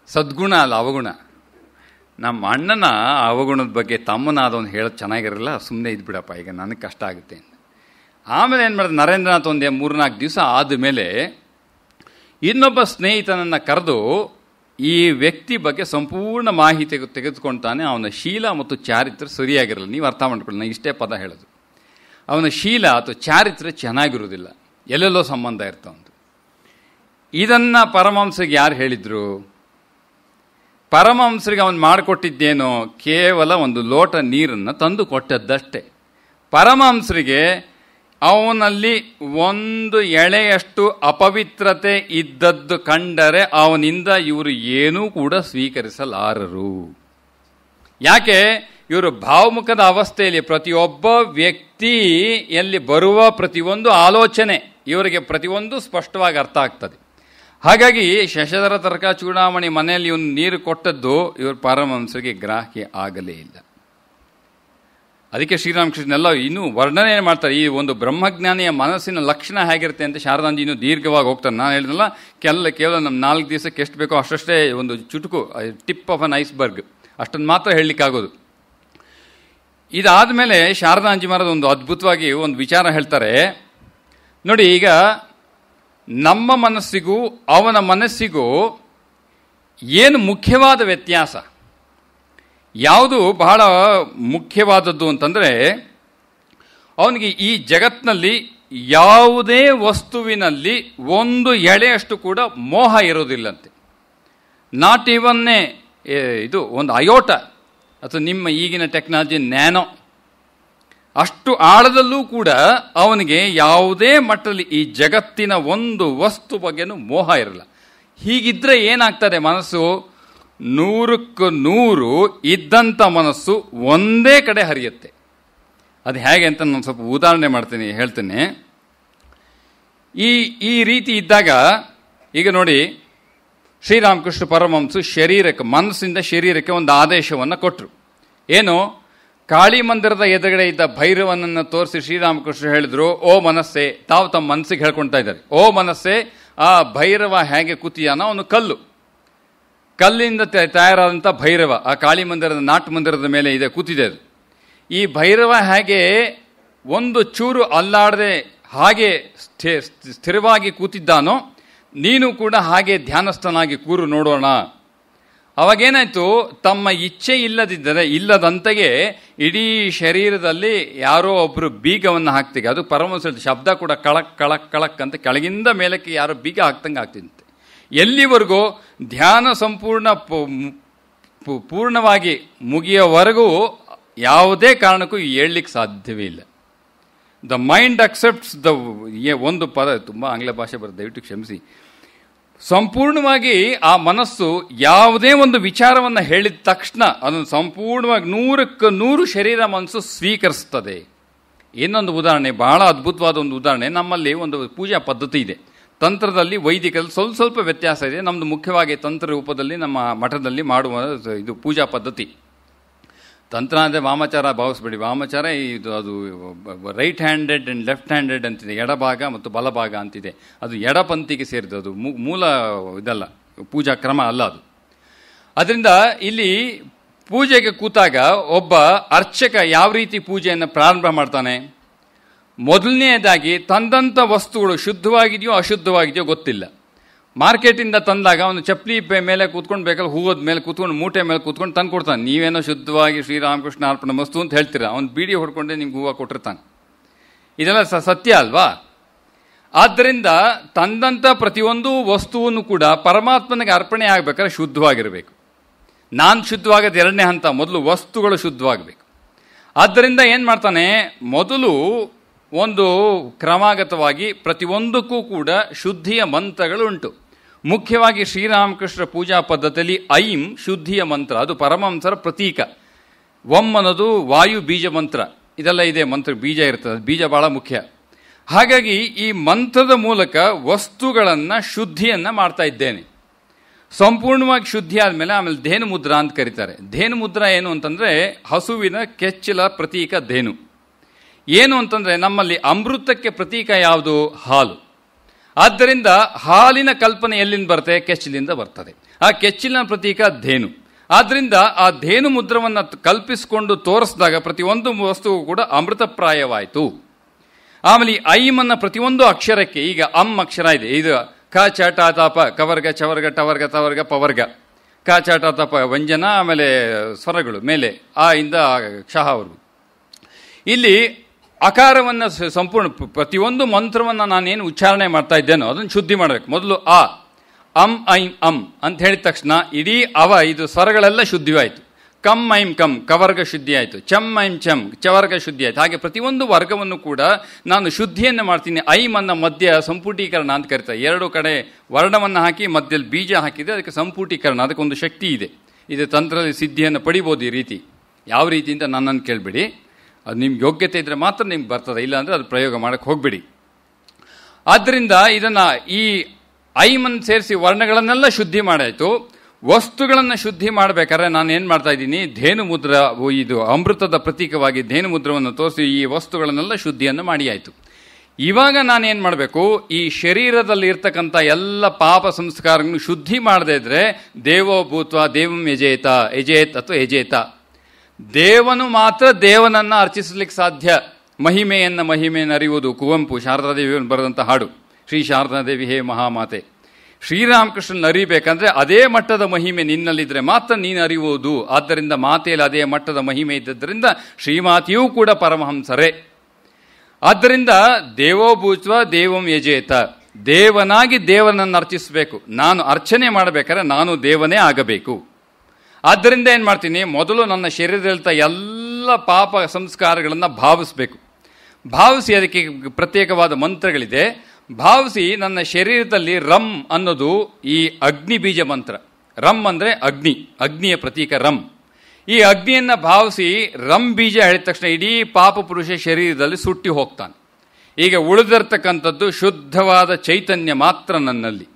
ಸದ್ಗುಣ ಅಲ್ಲ ಅವಗುಣ. ನಮ್ಮ ಅಣ್ಣನ ಅವಗುಣದ ಬಗ್ಗೆ ತಮ್ಮನಾದವನು ಹೇಳೋದು ಚೆನ್ನಾಗಿರಲ್ಲ, ಸುಮ್ಮನೆ ಇದ್ಬಿಡಪ್ಪ, ಈಗ ನನಗೆ ಕಷ್ಟ ಆಗುತ್ತೆ. ಆಮೇಲೆ ಏನು ಮಾಡಿದೆ ನರೇಂದ್ರನಾಥ್, ಒಂದೇ 3-4 ದಿವಸ ಆದಮೇಲೆ ಇನ್ನೊಬ್ಬ ಸ್ನೇಹಿತನನ್ನು ಕರೆದು ಈ ವ್ಯಕ್ತಿ ಬಗ್ಗೆ ಸಂಪೂರ್ಣ ಮಾಹಿತಿ ತೆಗೆದುಕೊಳ್ತಾನೆ. ಅವನ ಶೀಲ ಮತ್ತು ಚಾರಿತ್ರ್ಯ ಸರಿಯಾಗಿರಲ್ಲ. ನೀವು ಅರ್ಥ ಮಾಡ್ಕೊಳ್ಳಿ, ನಾನು ಇಷ್ಟೇ ಪದ ಹೇಳೋದು. ಅವನ ಶೀಲ ಅಥವಾ ಚಾರಿತ್ರ್ಯ ಚೆನ್ನಾಗಿರುವುದಿಲ್ಲ, ಎಲ್ಲೆಲ್ಲೋ ಸಂಬಂಧ ಇರ್ತಾವಂತ. ಇದನ್ನು ಪರಮಹಂಸರಿಗೆ ಯಾರು ಹೇಳಿದರು? ಪರಮಹಂಸರಿಗೆ ಅವನು ಮಾಡಿಕೊಟ್ಟಿದ್ದೇನೋ ಕೇವಲ ಒಂದು ಲೋಟ ನೀರನ್ನು ತಂದು ಕೊಟ್ಟದ್ದಷ್ಟೇ. ಪರಮಹಂಸರಿಗೆ ಅವನಲ್ಲಿ ಒಂದು ಎಳೆಯಷ್ಟು ಅಪವಿತ್ರತೆ ಇದ್ದದ್ದು ಕಂಡರೆ ಅವನಿಂದ ಇವರು ಏನೂ ಕೂಡ ಸ್ವೀಕರಿಸಲಾರರು. ಯಾಕೆ? ಇವರು ಭಾವಮುಖದ ಅವಸ್ಥೆಯಲ್ಲಿ ಪ್ರತಿಯೊಬ್ಬ ವ್ಯಕ್ತಿಯಲ್ಲಿ ಬರುವ ಪ್ರತಿಯೊಂದು ಆಲೋಚನೆ ಇವರಿಗೆ ಪ್ರತಿಯೊಂದು ಸ್ಪಷ್ಟವಾಗಿ ಅರ್ಥ ಆಗ್ತದೆ. ಹಾಗಾಗಿ ಶಶಧರ ತರ್ಕ ಚೂಡಾಮಣಿ ಮನೆಯಲ್ಲಿ ಇವನು ನೀರು ಕೊಟ್ಟದ್ದು ಇವರು ಪರಮಹಂಸರಿಗೆ ಗ್ರಾಹ್ಯ ಆಗಲೇ ಇಲ್ಲ. ಅದಕ್ಕೆ ಶ್ರೀರಾಮಕೃಷ್ಣನೆಲ್ಲ ಇನ್ನೂ ವರ್ಣನೆ ಮಾಡ್ತಾರೆ. ಈ ಒಂದು ಬ್ರಹ್ಮಜ್ಞಾನಿಯ ಮನಸ್ಸಿನ ಲಕ್ಷಣ ಹೇಗಿರುತ್ತೆ ಅಂತ ಶಾರದಾಂಜಿ ಇನ್ನೂ ದೀರ್ಘವಾಗಿ ಹೋಗ್ತಾರೆ. ನಾನು ಹೇಳಿದ್ನಲ್ಲ, ಕೇವಲ ನಮ್ಮ 4 ದಿವಸಕ್ಕೆ ಎಷ್ಟು ಬೇಕೋ ಅಷ್ಟೇ, ಒಂದು ಚುಟುಕು, ಟಿಪ್ ಆಫ್ ಅನ್ ಐಸ್ಬರ್ಗ್, ಅಷ್ಟನ್ನು ಮಾತ್ರ ಹೇಳಲಿಕ್ಕಾಗೋದು. ಇದಾದ ಮೇಲೆ ಶಾರದಾಂಜಿ ಮಹಾರಾಜ್ ಒಂದು ಅದ್ಭುತವಾಗಿ ಒಂದು ವಿಚಾರ ಹೇಳ್ತಾರೆ ನೋಡಿ. ಈಗ ನಮ್ಮ ಮನಸ್ಸಿಗೂ ಅವನ ಮನಸ್ಸಿಗೂ ಏನು ಮುಖ್ಯವಾದ ವ್ಯತ್ಯಾಸ, ಯಾವುದು ಬಹಳ ಮುಖ್ಯವಾದದ್ದು ಅಂತಂದರೆ, ಅವನಿಗೆ ಈ ಜಗತ್ತಿನಲ್ಲಿ ಯಾವುದೇ ವಸ್ತುವಿನಲ್ಲಿ ಒಂದು ಎಳೆಯಷ್ಟು ಕೂಡ ಮೋಹ ಇರೋದಿಲ್ಲಂತೆ. ನಾಟ್ ಇವನ್ನೇ ಇದು ಒಂದು ಅಯೋಟ ಅಥವಾ ನಿಮ್ಮ ಈಗಿನ ಟೆಕ್ನಾಲಜಿ ನ್ಯಾನೋ ಅಷ್ಟು ಆಳದಲ್ಲೂ ಕೂಡ ಅವನಿಗೆ ಯಾವುದೇ ಮಟ್ಟದಲ್ಲಿ ಈ ಜಗತ್ತಿನ ಒಂದು ವಸ್ತು ಬಗ್ಗೆನೂ ಮೋಹ ಇರಲ್ಲ. ಹೀಗಿದ್ರೆ ಏನಾಗ್ತದೆ, ಮನಸ್ಸು 100ಕ್ಕೆ 100 ಇದ್ದಂಥ ಮನಸ್ಸು ಒಂದೇ ಕಡೆ ಹರಿಯುತ್ತೆ. ಅದು ಹೇಗೆ ಅಂತ ನಾನು ಸ್ವಲ್ಪ ಉದಾಹರಣೆ ಹೇಳ್ತೇನೆ. ಈ ರೀತಿ ಇದ್ದಾಗ ಈಗ ನೋಡಿ, ಶ್ರೀರಾಮಕೃಷ್ಣ ಪರಮಹಂಸರು ಶರೀರಕ್ಕೆ, ಮನಸ್ಸಿಂದ ಶರೀರಕ್ಕೆ ಒಂದು ಆದೇಶವನ್ನು ಕೊಟ್ಟರು. ಏನು? ಕಾಳಿ ಮಂದಿರದ ಎದುರುಗಡೆ ಇದ್ದ ಭೈರವನನ್ನು ತೋರಿಸಿ ಶ್ರೀರಾಮಕೃಷ್ಣ ಹೇಳಿದ್ರು, ಓ ಮನಸ್ಸೇ, ತಾವು ತಮ್ಮ ಮನಸ್ಸಿಗೆ ಹೇಳ್ಕೊಳ್ತಾ ಇದ್ದಾರೆ, ಓ ಮನಸ್ಸೇ, ಆ ಭೈರವ ಹೇಗೆ ಕೂತಿಯಾನೋ ಅವನು ಕಲ್ಲಿಂದ ತಯಾರಾದಂಥ ಭೈರವ ಆ ಕಾಳಿ ಮಂದಿರದ ನಾಟ್ಯ ಮಂದಿರದ ಮೇಲೆ ಇದೆ, ಕೂತಿದೆ. ಅದು ಈ ಭೈರವ ಹೇಗೆ ಒಂದು ಚೂರು ಅಲ್ಲಾಡದೆ ಹಾಗೆ ಸ್ಥಿರವಾಗಿ ಕೂತಿದ್ದಾನೋ, ನೀನು ಕೂಡ ಹಾಗೆ ಧ್ಯಾನಸ್ಥನಾಗಿ ಕೂರು ನೋಡೋಣ. ಅವಾಗೇನಾಯ್ತು, ತಮ್ಮ ಇಚ್ಛೆ ಇಲ್ಲದಂತೆಯೇ ಇಡೀ ಶರೀರದಲ್ಲಿ ಯಾರೋ ಒಬ್ಬರು ಬೀಗವನ್ನು ಹಾಕ್ತಿಗೆ. ಅದು ಪರಮಹಂಸರ ಶಬ್ದ ಕೂಡ ಕಳಕ್ ಕಳಕ್ ಕಳಕ್ ಅಂತ ಕೆಳಗಿಂದ ಮೇಲಕ್ಕೆ ಯಾರೋ ಬೀಗ ಹಾಕ್ತಂಗೆ ಆಗ್ತಿಂತೆ. ಎಲ್ಲಿವರೆಗೂ ಧ್ಯಾನ ಪೂರ್ಣವಾಗಿ ಮುಗಿಯೋವರೆಗೂ ಯಾವುದೇ ಕಾರಣಕ್ಕೂ ಹೇಳಲಿಕ್ಕೆ ಸಾಧ್ಯವೇ ಇಲ್ಲ. ದ ಮೈಂಡ್ ಅಕ್ಸೆಪ್ಟ್ಸ್ ಒಂದು ಪದ ತುಂಬ ಆಂಗ್ಲ ಭಾಷೆ ಬರುತ್ತೆ, ದಯವಿಟ್ಟು ಕ್ಷಮಿಸಿ. ಸಂಪೂರ್ಣವಾಗಿ ಆ ಮನಸ್ಸು ಯಾವುದೇ ಒಂದು ವಿಚಾರವನ್ನು ಹೇಳಿದ ತಕ್ಷಣ ಅದನ್ನು ಸಂಪೂರ್ಣವಾಗಿ 100ಕ್ಕೆ 100 ಶರೀರ ಮನಸ್ಸು ಸ್ವೀಕರಿಸ್ತದೆ. ಇನ್ನೊಂದು ಉದಾಹರಣೆ, ಬಹಳ ಅದ್ಭುತವಾದ ಒಂದು ಉದಾಹರಣೆ. ನಮ್ಮಲ್ಲಿ ಒಂದು ಪೂಜಾ ಪದ್ಧತಿ ಇದೆ. ತಂತ್ರದಲ್ಲಿ ವೈದಿಕದಲ್ಲಿ ಸ್ವಲ್ಪ ವ್ಯತ್ಯಾಸ ಇದೆ. ನಮ್ಮದು ಮುಖ್ಯವಾಗಿ ತಂತ್ರ ರೂಪದಲ್ಲಿ ನಮ್ಮ ಮಠದಲ್ಲಿ ಮಾಡುವ ಇದು ಪೂಜಾ ಪದ್ಧತಿ. ತಂತ್ರ ಅಂದರೆ ವಾಮಾಚಾರ ಭಾವಿಸ್ಬೇಡಿ. ವಾಮಾಚಾರ ಇದು ಅದು right handed and left handed ಅಂತಿದೆ, ಎಡಭಾಗ ಮತ್ತು ಬಲಭಾಗ ಅಂತಿದೆ. ಅದು ಎಡಪಂಥಿಗೆ ಸೇರಿದೆ, ಅದು ಮೂಲ ಇದಲ್ಲ, ಪೂಜಾ ಕ್ರಮ ಅಲ್ಲ ಅದು. ಅದರಿಂದ ಇಲ್ಲಿ ಪೂಜೆಗೆ ಕೂತಾಗ ಒಬ್ಬ ಅರ್ಚಕ ಯಾವ ರೀತಿ ಪೂಜೆಯನ್ನು ಪ್ರಾರಂಭ ಮಾಡ್ತಾನೆ? ಮೊದಲನೆಯದಾಗಿ ತಂದಂಥ ವಸ್ತುಗಳು ಶುದ್ಧವಾಗಿದೆಯೋ ಅಶುದ್ಧವಾಗಿದೆಯೋ ಗೊತ್ತಿಲ್ಲ. ಮಾರ್ಕೆಟಿಂದ ತಂದಾಗ ಅವನು ಚಪ್ಪಲಿ ಮೇಲೆ ಕೂತ್ಕೊಂಡು ಬೇಕಾದ್ರೆ ಹೂವದ ಮೇಲೆ ಕೂತ್ಕೊಂಡು ಮೂಟೆ ಮೇಲೆ ಕೂತ್ಕೊಂಡು ತಂದು ಕೊಡ್ತಾನೆ. ನೀವೇನೋ ಶುದ್ಧವಾಗಿ ಶ್ರೀರಾಮಕೃಷ್ಣ ಅರ್ಪಣ ವಸ್ತು ಅಂತ ಹೇಳ್ತೀರಾ, ಅವ್ನು ಬೀಡಿ ಹೊಡ್ಕೊಂಡೆ ನಿಮ್ಗೆ ಹೂವು ಕೊಟ್ಟಿರ್ತಾನೆ. ಇದೆಲ್ಲ ಸತ್ಯ ಅಲ್ವಾ? ಆದ್ದರಿಂದ ತಂದಂಥ ಪ್ರತಿಯೊಂದು ವಸ್ತುವನ್ನು ಕೂಡ ಪರಮಾತ್ಮನಿಗೆ ಅರ್ಪಣೆ ಆಗಬೇಕಾದ್ರೆ ಶುದ್ಧವಾಗಿರಬೇಕು. ನಾನು ಶುದ್ಧವಾಗೋದು ಎರಡನೇ ಹಂತ, ಮೊದಲು ವಸ್ತುಗಳು ಶುದ್ಧವಾಗಬೇಕು. ಆದ್ದರಿಂದ ಏನು ಮಾಡ್ತಾನೆ, ಮೊದಲು ಒಂದು ಕ್ರಮಾಗತವಾಗಿ ಪ್ರತಿಯೊಂದಕ್ಕೂ ಕೂಡ ಶುದ್ಧಿಯ ಮಂತ್ರಗಳು ಉಂಟು. ಮುಖ್ಯವಾಗಿ ಶ್ರೀರಾಮಕೃಷ್ಣ ಪೂಜಾ ಪದ್ಧತಿಯಲ್ಲಿ ಐಂ ಶುದ್ಧಿಯ ಮಂತ್ರ, ಅದು ಪರಮಹಂಸರ ಪ್ರತೀಕ. ಒಂ ಅನ್ನೋದು ವಾಯು ಬೀಜ ಮಂತ್ರ, ಇದೆಲ್ಲ ಇದೆ. ಮಂತ್ರ ಬೀಜ ಇರ್ತದೆ, ಬೀಜ ಬಹಳ ಮುಖ್ಯ. ಹಾಗಾಗಿ ಈ ಮಂತ್ರದ ಮೂಲಕ ವಸ್ತುಗಳನ್ನು ಶುದ್ಧಿಯನ್ನು ಮಾಡ್ತಾ ಇದ್ದೇನೆ. ಸಂಪೂರ್ಣವಾಗಿ ಶುದ್ಧಿ ಆದಮೇಲೆ ಆಮೇಲೆ ಧೇನು ಮುದ್ರಾ ಅಂತ ಕರೀತಾರೆ. ಧೇನು ಮುದ್ರಾ ಏನು ಅಂತಂದರೆ ಹಸುವಿನ ಕೆಚ್ಚಲ ಪ್ರತೀಕ ಧೇನು. ಏನು ಅಂತಂದರೆ ನಮ್ಮಲ್ಲಿ ಅಮೃತಕ್ಕೆ ಪ್ರತೀಕ ಯಾವುದು? ಹಾಲು. ಆದ್ದರಿಂದ ಹಾಲಿನ ಕಲ್ಪನೆ ಎಲ್ಲಿಂದ ಬರುತ್ತೆ? ಕೆಚ್ಚಲಿಂದ ಬರ್ತದೆ. ಆ ಕೆಚ್ಚಲಿನ ಪ್ರತೀಕ ಧೇನು. ಆದ್ದರಿಂದ ಆ ಧೇನು ಮುದ್ರವನ್ನು ಕಲ್ಪಿಸಿಕೊಂಡು ತೋರಿಸಿದಾಗ ಪ್ರತಿಯೊಂದು ವಸ್ತುವು ಕೂಡ ಅಮೃತಪ್ರಾಯವಾಯಿತು. ಆಮೇಲೆ ಈ ಐಮನ್ನ ಪ್ರತಿಯೊಂದು ಅಕ್ಷರಕ್ಕೆ, ಈಗ ಅಂ ಅಕ್ಷರ ಇದೆ, ಇದು ಕ ಚ ಟ ತ ಪ ಕವರ್ಗ ಚವರ್ಗ ಟವರ್ಗ ತವರ್ಗ ಪವರ್ಗ, ಕ ಚ ಟ ತ ಪ ವ್ಯಂಜನ, ಆಮೇಲೆ ಸ್ವರಗಳು ಮೇಲೆ ಆ ಇಂದ ಕ್ಷಹವರೆಗೂ. ಇಲ್ಲಿ ಅಕಾರವನ್ನು ಸಂಪೂರ್ಣ ಪ್ರತಿಯೊಂದು ಮಂತ್ರವನ್ನು ನಾನೇನು ಉಚ್ಚಾರಣೆ ಮಾಡ್ತಾ ಇದ್ದೇನೋ ಅದನ್ನು ಶುದ್ಧಿ ಮಾಡಬೇಕು. ಮೊದಲು ಆ ಅಂ ಐಂ ಅಂ ಅಂತ ಹೇಳಿದ ತಕ್ಷಣ ಇಡೀ ಇದು ಸ್ವರಗಳೆಲ್ಲ ಶುದ್ಧಿವಾಯಿತು. ಕಂ ಐಂ ಕಂ ಕವರ್ಗ ಶುದ್ಧಿ ಆಯಿತು, ಚಂ ಐಂ ಚಂ ಚವರ್ಗ ಶುದ್ಧಿ ಆಯಿತು. ಹಾಗೆ ಪ್ರತಿಯೊಂದು ವರ್ಗವನ್ನು ಕೂಡ ನಾನು ಶುದ್ಧಿಯನ್ನು ಮಾಡ್ತೀನಿ. ಐಮನ್ನ ಮಧ್ಯ ಸಂಪುಟೀಕರಣ ಅಂತ ಕರಿತಾರೆ. ಎರಡು ಕಡೆ ವರ್ಣವನ್ನು ಹಾಕಿ ಮಧ್ಯದಲ್ಲಿ ಬೀಜ ಹಾಕಿದೆ, ಅದಕ್ಕೆ ಸಂಪುಟೀಕರಣ, ಅದಕ್ಕೊಂದು ಶಕ್ತಿ ಇದೆ. ಇದು ತಂತ್ರದಲ್ಲಿ ಸಿದ್ಧಿಯನ್ನು ಪಡಿಬೋದು. ಈ ರೀತಿ ಯಾವ ರೀತಿ ಅಂತ ನನ್ನನ್ನು ಕೇಳಬೇಡಿ, ಅದು ನಿಮ್ಗೆ ಯೋಗ್ಯತೆ ಇದ್ದರೆ ಮಾತ್ರ ನಿಮ್ಗೆ ಬರ್ತದೆ, ಇಲ್ಲಾಂದರೆ ಅದು ಪ್ರಯೋಗ ಮಾಡೋಕ್ಕೆ ಹೋಗಬೇಡಿ. ಆದ್ದರಿಂದ ಇದನ್ನು ಈ ಐಮನ್ನು ಸೇರಿಸಿ ವರ್ಣಗಳನ್ನೆಲ್ಲ ಶುದ್ಧಿ ಮಾಡಾಯಿತು. ವಸ್ತುಗಳನ್ನು ಶುದ್ಧಿ ಮಾಡಬೇಕಾದ್ರೆ ನಾನು ಏನು ಮಾಡ್ತಾ ಇದ್ದೀನಿ, ಧೇನು ಮುದ್ರ, ಇದು ಅಮೃತದ ಪ್ರತೀಕವಾಗಿ ಧೇನು ಮುದ್ರವನ್ನು ತೋರಿಸಿ ಈ ವಸ್ತುಗಳನ್ನೆಲ್ಲ ಶುದ್ಧಿಯನ್ನು ಮಾಡಿ ಆಯಿತು. ಇವಾಗ ನಾನೇನು ಮಾಡಬೇಕು, ಈ ಶರೀರದಲ್ಲಿ ಇರ್ತಕ್ಕಂಥ ಎಲ್ಲ ಪಾಪ ಸಂಸ್ಕಾರಗಳನ್ನು ಶುದ್ಧಿ ಮಾಡದೇ ಇದ್ದರೆ ದೇವೋ ಭೂತ್ವ ದೇವಂ ಯಜೇತ್ ಅಥವಾ ಯಜೇತ, ದೇವನು ಮಾತ್ರ ದೇವನನ್ನು ಅರ್ಚಿಸಲಿಕ್ಕೆ ಸಾಧ್ಯ. ಮಹಿಮೆಯನ್ನು ಅರಿಯುವುದು, ಕುವೆಂಪು ಶಾರದಾದೇವಿಯನ್ನು ಬರೆದಂಥ ಹಾಡು. ಶ್ರೀ ಶಾರದಾದೇವಿ ಹೇ ಮಹಾಮಾತೆ. ಶ್ರೀರಾಮಕೃಷ್ಣನ ಅರಿಬೇಕಂದ್ರೆ ಅದೇ ಮಟ್ಟದ ಮಹಿಮೆ ನಿನ್ನಲ್ಲಿದ್ದರೆ ಮಾತ್ರ ನೀನು ಅರಿಯುವುದು. ಆದ್ದರಿಂದ ಮಾತೆಯಲ್ಲಿ ಅದೇ ಮಟ್ಟದ ಮಹಿಮೆ ಇದ್ದದ್ದರಿಂದ ಶ್ರೀಮಾತೆಯೂ ಕೂಡ ಪರಮಹಂಸರೇ. ಆದ್ದರಿಂದ ದೇವೋಭೂತ್ವ ದೇವಂ ಯಜೇತ, ದೇವನಾಗಿ ದೇವನನ್ನು ಅರ್ಚಿಸಬೇಕು. ನಾನು ಅರ್ಚನೆ ಮಾಡಬೇಕಾದ್ರೆ ನಾನು ದೇವನೇ ಆಗಬೇಕು. ಆದ್ದರಿಂದ ಏನು ಮಾಡ್ತೀನಿ, ಮೊದಲು ನನ್ನ ಶರೀರದಲ್ಲಿದ್ದ ಎಲ್ಲ ಪಾಪ ಸಂಸ್ಕಾರಗಳನ್ನು ಭಾವಿಸ್ಬೇಕು. ಭಾವಿಸಿ ಅದಕ್ಕೆ ಪ್ರತ್ಯೇಕವಾದ ಮಂತ್ರಗಳಿದೆ. ಭಾವಿಸಿ ನನ್ನ ಶರೀರದಲ್ಲಿ ರಂ ಅನ್ನೋದು ಈ ಅಗ್ನಿ ಬೀಜ ಮಂತ್ರ. ರಂ ಅಂದರೆ ಅಗ್ನಿ, ಅಗ್ನಿಯ ಪ್ರತೀಕ ರಂ. ಈ ಅಗ್ನಿಯನ್ನು ಭಾವಿಸಿ ರಂ ಬೀಜ ಹೇಳಿದ ತಕ್ಷಣ ಇಡೀ ಪಾಪ ಪುರುಷ ಶರೀರದಲ್ಲಿ ಸುಟ್ಟಿ ಹೋಗ್ತಾನೆ. ಈಗ ಉಳಿದಿರ್ತಕ್ಕಂಥದ್ದು ಶುದ್ಧವಾದ ಚೈತನ್ಯ ಮಾತ್ರ ನನ್ನಲ್ಲಿ.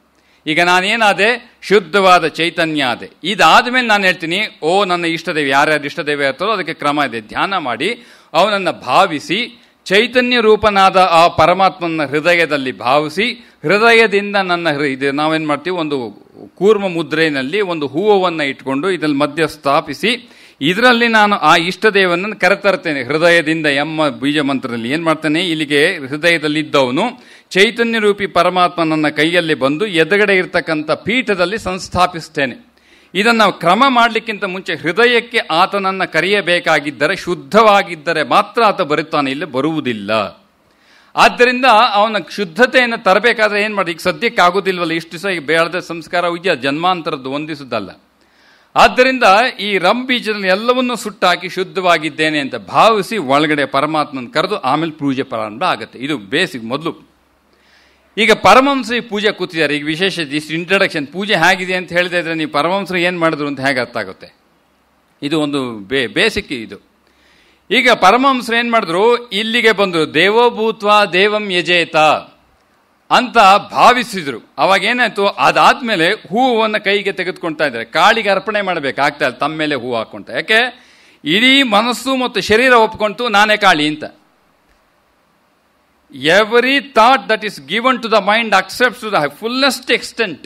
ಈಗ ನಾನೇನಾದೆ, ಶುದ್ಧವಾದ ಚೈತನ್ಯ ಆದೆ. ಇದಾದ ಮೇಲೆ ನಾನು ಹೇಳ್ತೀನಿ, ಓ ನನ್ನ ಇಷ್ಟದೇವಿ, ಯಾರ್ಯಾರು ಇಷ್ಟದೇವಿ ಇರ್ತಾರೋ ಅದಕ್ಕೆ ಕ್ರಮ ಇದೆ. ಧ್ಯಾನ ಮಾಡಿ ಅವನನ್ನು ಭಾವಿಸಿ ಚೈತನ್ಯ ರೂಪನಾದ ಆ ಪರಮಾತ್ಮನ ಹೃದಯದಲ್ಲಿ ಭಾವಿಸಿ, ಹೃದಯದಿಂದ ನನ್ನ ಇದು ನಾವೇನು ಮಾಡ್ತೀವಿ, ಒಂದು ಕೂರ್ಮ ಮುದ್ರೆಯಲ್ಲಿ ಒಂದು ಹೂವನ್ನು ಇಟ್ಕೊಂಡು ಇದರಲ್ಲಿ ಮಧ್ಯ ಸ್ಥಾಪಿಸಿ ಇದರಲ್ಲಿ ನಾನು ಆ ಇಷ್ಟದೇವನನ್ನು ಕರೆತರ್ತೇನೆ ಹೃದಯದಿಂದ ಎಂಬ ಬೀಜ ಮಂತ್ರದಲ್ಲಿ. ಏನು ಮಾಡ್ತಾನೆ, ಇಲ್ಲಿಗೆ ಹೃದಯದಲ್ಲಿದ್ದವನು ಚೈತನ್ಯ ರೂಪಿ ಪರಮಾತ್ಮ ನನ್ನ ಕೈಯಲ್ಲಿ ಬಂದು ಎದುರುಗಡೆ ಇರ್ತಕ್ಕಂಥ ಪೀಠದಲ್ಲಿ ಸಂಸ್ಥಾಪಿಸ್ತೇನೆ. ಇದನ್ನು ಕ್ರಮ ಮಾಡಲಿಕ್ಕಿಂತ ಮುಂಚೆ ಹೃದಯಕ್ಕೆ ಆತನನ್ನು ಕರೆಯಬೇಕಾಗಿದ್ದರೆ, ಶುದ್ಧವಾಗಿದ್ದರೆ ಮಾತ್ರ ಆತ ಬರುತ್ತಾನೆ, ಇಲ್ಲಿ ಬರುವುದಿಲ್ಲ. ಆದ್ದರಿಂದ ಅವನ ಶುದ್ಧತೆಯನ್ನು ತರಬೇಕಾದ್ರೆ ಏನು ಮಾಡಿ, ಈಗ ಸದ್ಯಕ್ಕೆ ಆಗೋದಿಲ್ವಲ್ಲ, ಇಷ್ಟು ದಿವಸ ಈಗ ಬೇಡದ ಸಂಸ್ಕಾರ ಇದೆಯಾ, ಜನ್ಮಾಂತರದ್ದು ಒಂದಿಸುವುದಲ್ಲ. ಆದ್ದರಿಂದ ಈ ರಂ ಬೀಜದಲ್ಲಿ ಎಲ್ಲವನ್ನೂ ಸುಟ್ಟಾಕಿ ಶುದ್ಧವಾಗಿದ್ದೇನೆ ಅಂತ ಭಾವಿಸಿ ಒಳಗಡೆ ಪರಮಾತ್ಮನ ಕರೆದು ಆಮೇಲೆ ಪೂಜೆ ಪ್ರಾರಂಭ ಆಗುತ್ತೆ. ಇದು ಬೇಸಿಕ್ ಮೊದಲು. ಈಗ ಪರಮಹಂಸರಿಗೆ ಪೂಜೆ ಕೂತಿದ್ದಾರೆ. ಈಗ ವಿಶೇಷ ಇಷ್ಟು ಇಂಟ್ರಡಕ್ಷನ್, ಪೂಜೆ ಹೇಗಿದೆ ಅಂತ ಹೇಳಿದೆ ಇದ್ರೆ ನೀವು ಪರಮಹಂಸರು ಏನು ಮಾಡಿದ್ರು ಅಂತ ಹೇಗೆ ಅರ್ಥ ಆಗುತ್ತೆ. ಇದು ಒಂದು ಬೇಸಿಕ್ ಇದು. ಈಗ ಪರಮಹಂಸರು ಏನು ಮಾಡಿದ್ರು, ಇಲ್ಲಿಗೆ ಬಂದರು, ದೇವೋಭೂತ್ವ ದೇವಂ ಯಜೇತ ಅಂತ ಭಾವಿಸಿದ್ರು. ಅವಾಗ ಏನಾಯ್ತು, ಅದಾದ್ಮೇಲೆ ಹೂವನ್ನು ಕೈಗೆ ತೆಗೆದುಕೊಳ್ತಾ ಇದ್ದಾರೆ. ಕಾಳಿಗೆ ಅರ್ಪಣೆ ಮಾಡಬೇಕಾಗ್ತಾ ಇಲ್ಲ, ತಮ್ಮ ಮೇಲೆ ಹೂ ಹಾಕೊಂತ. ಯಾಕೆ, ಇಡೀ ಮನಸ್ಸು ಮತ್ತು ಶರೀರ ಒಪ್ಕೊಂತು ನಾನೇ ಕಾಳಿ ಅಂತ. Every thought that is given to the mind accepts to the fullest extent.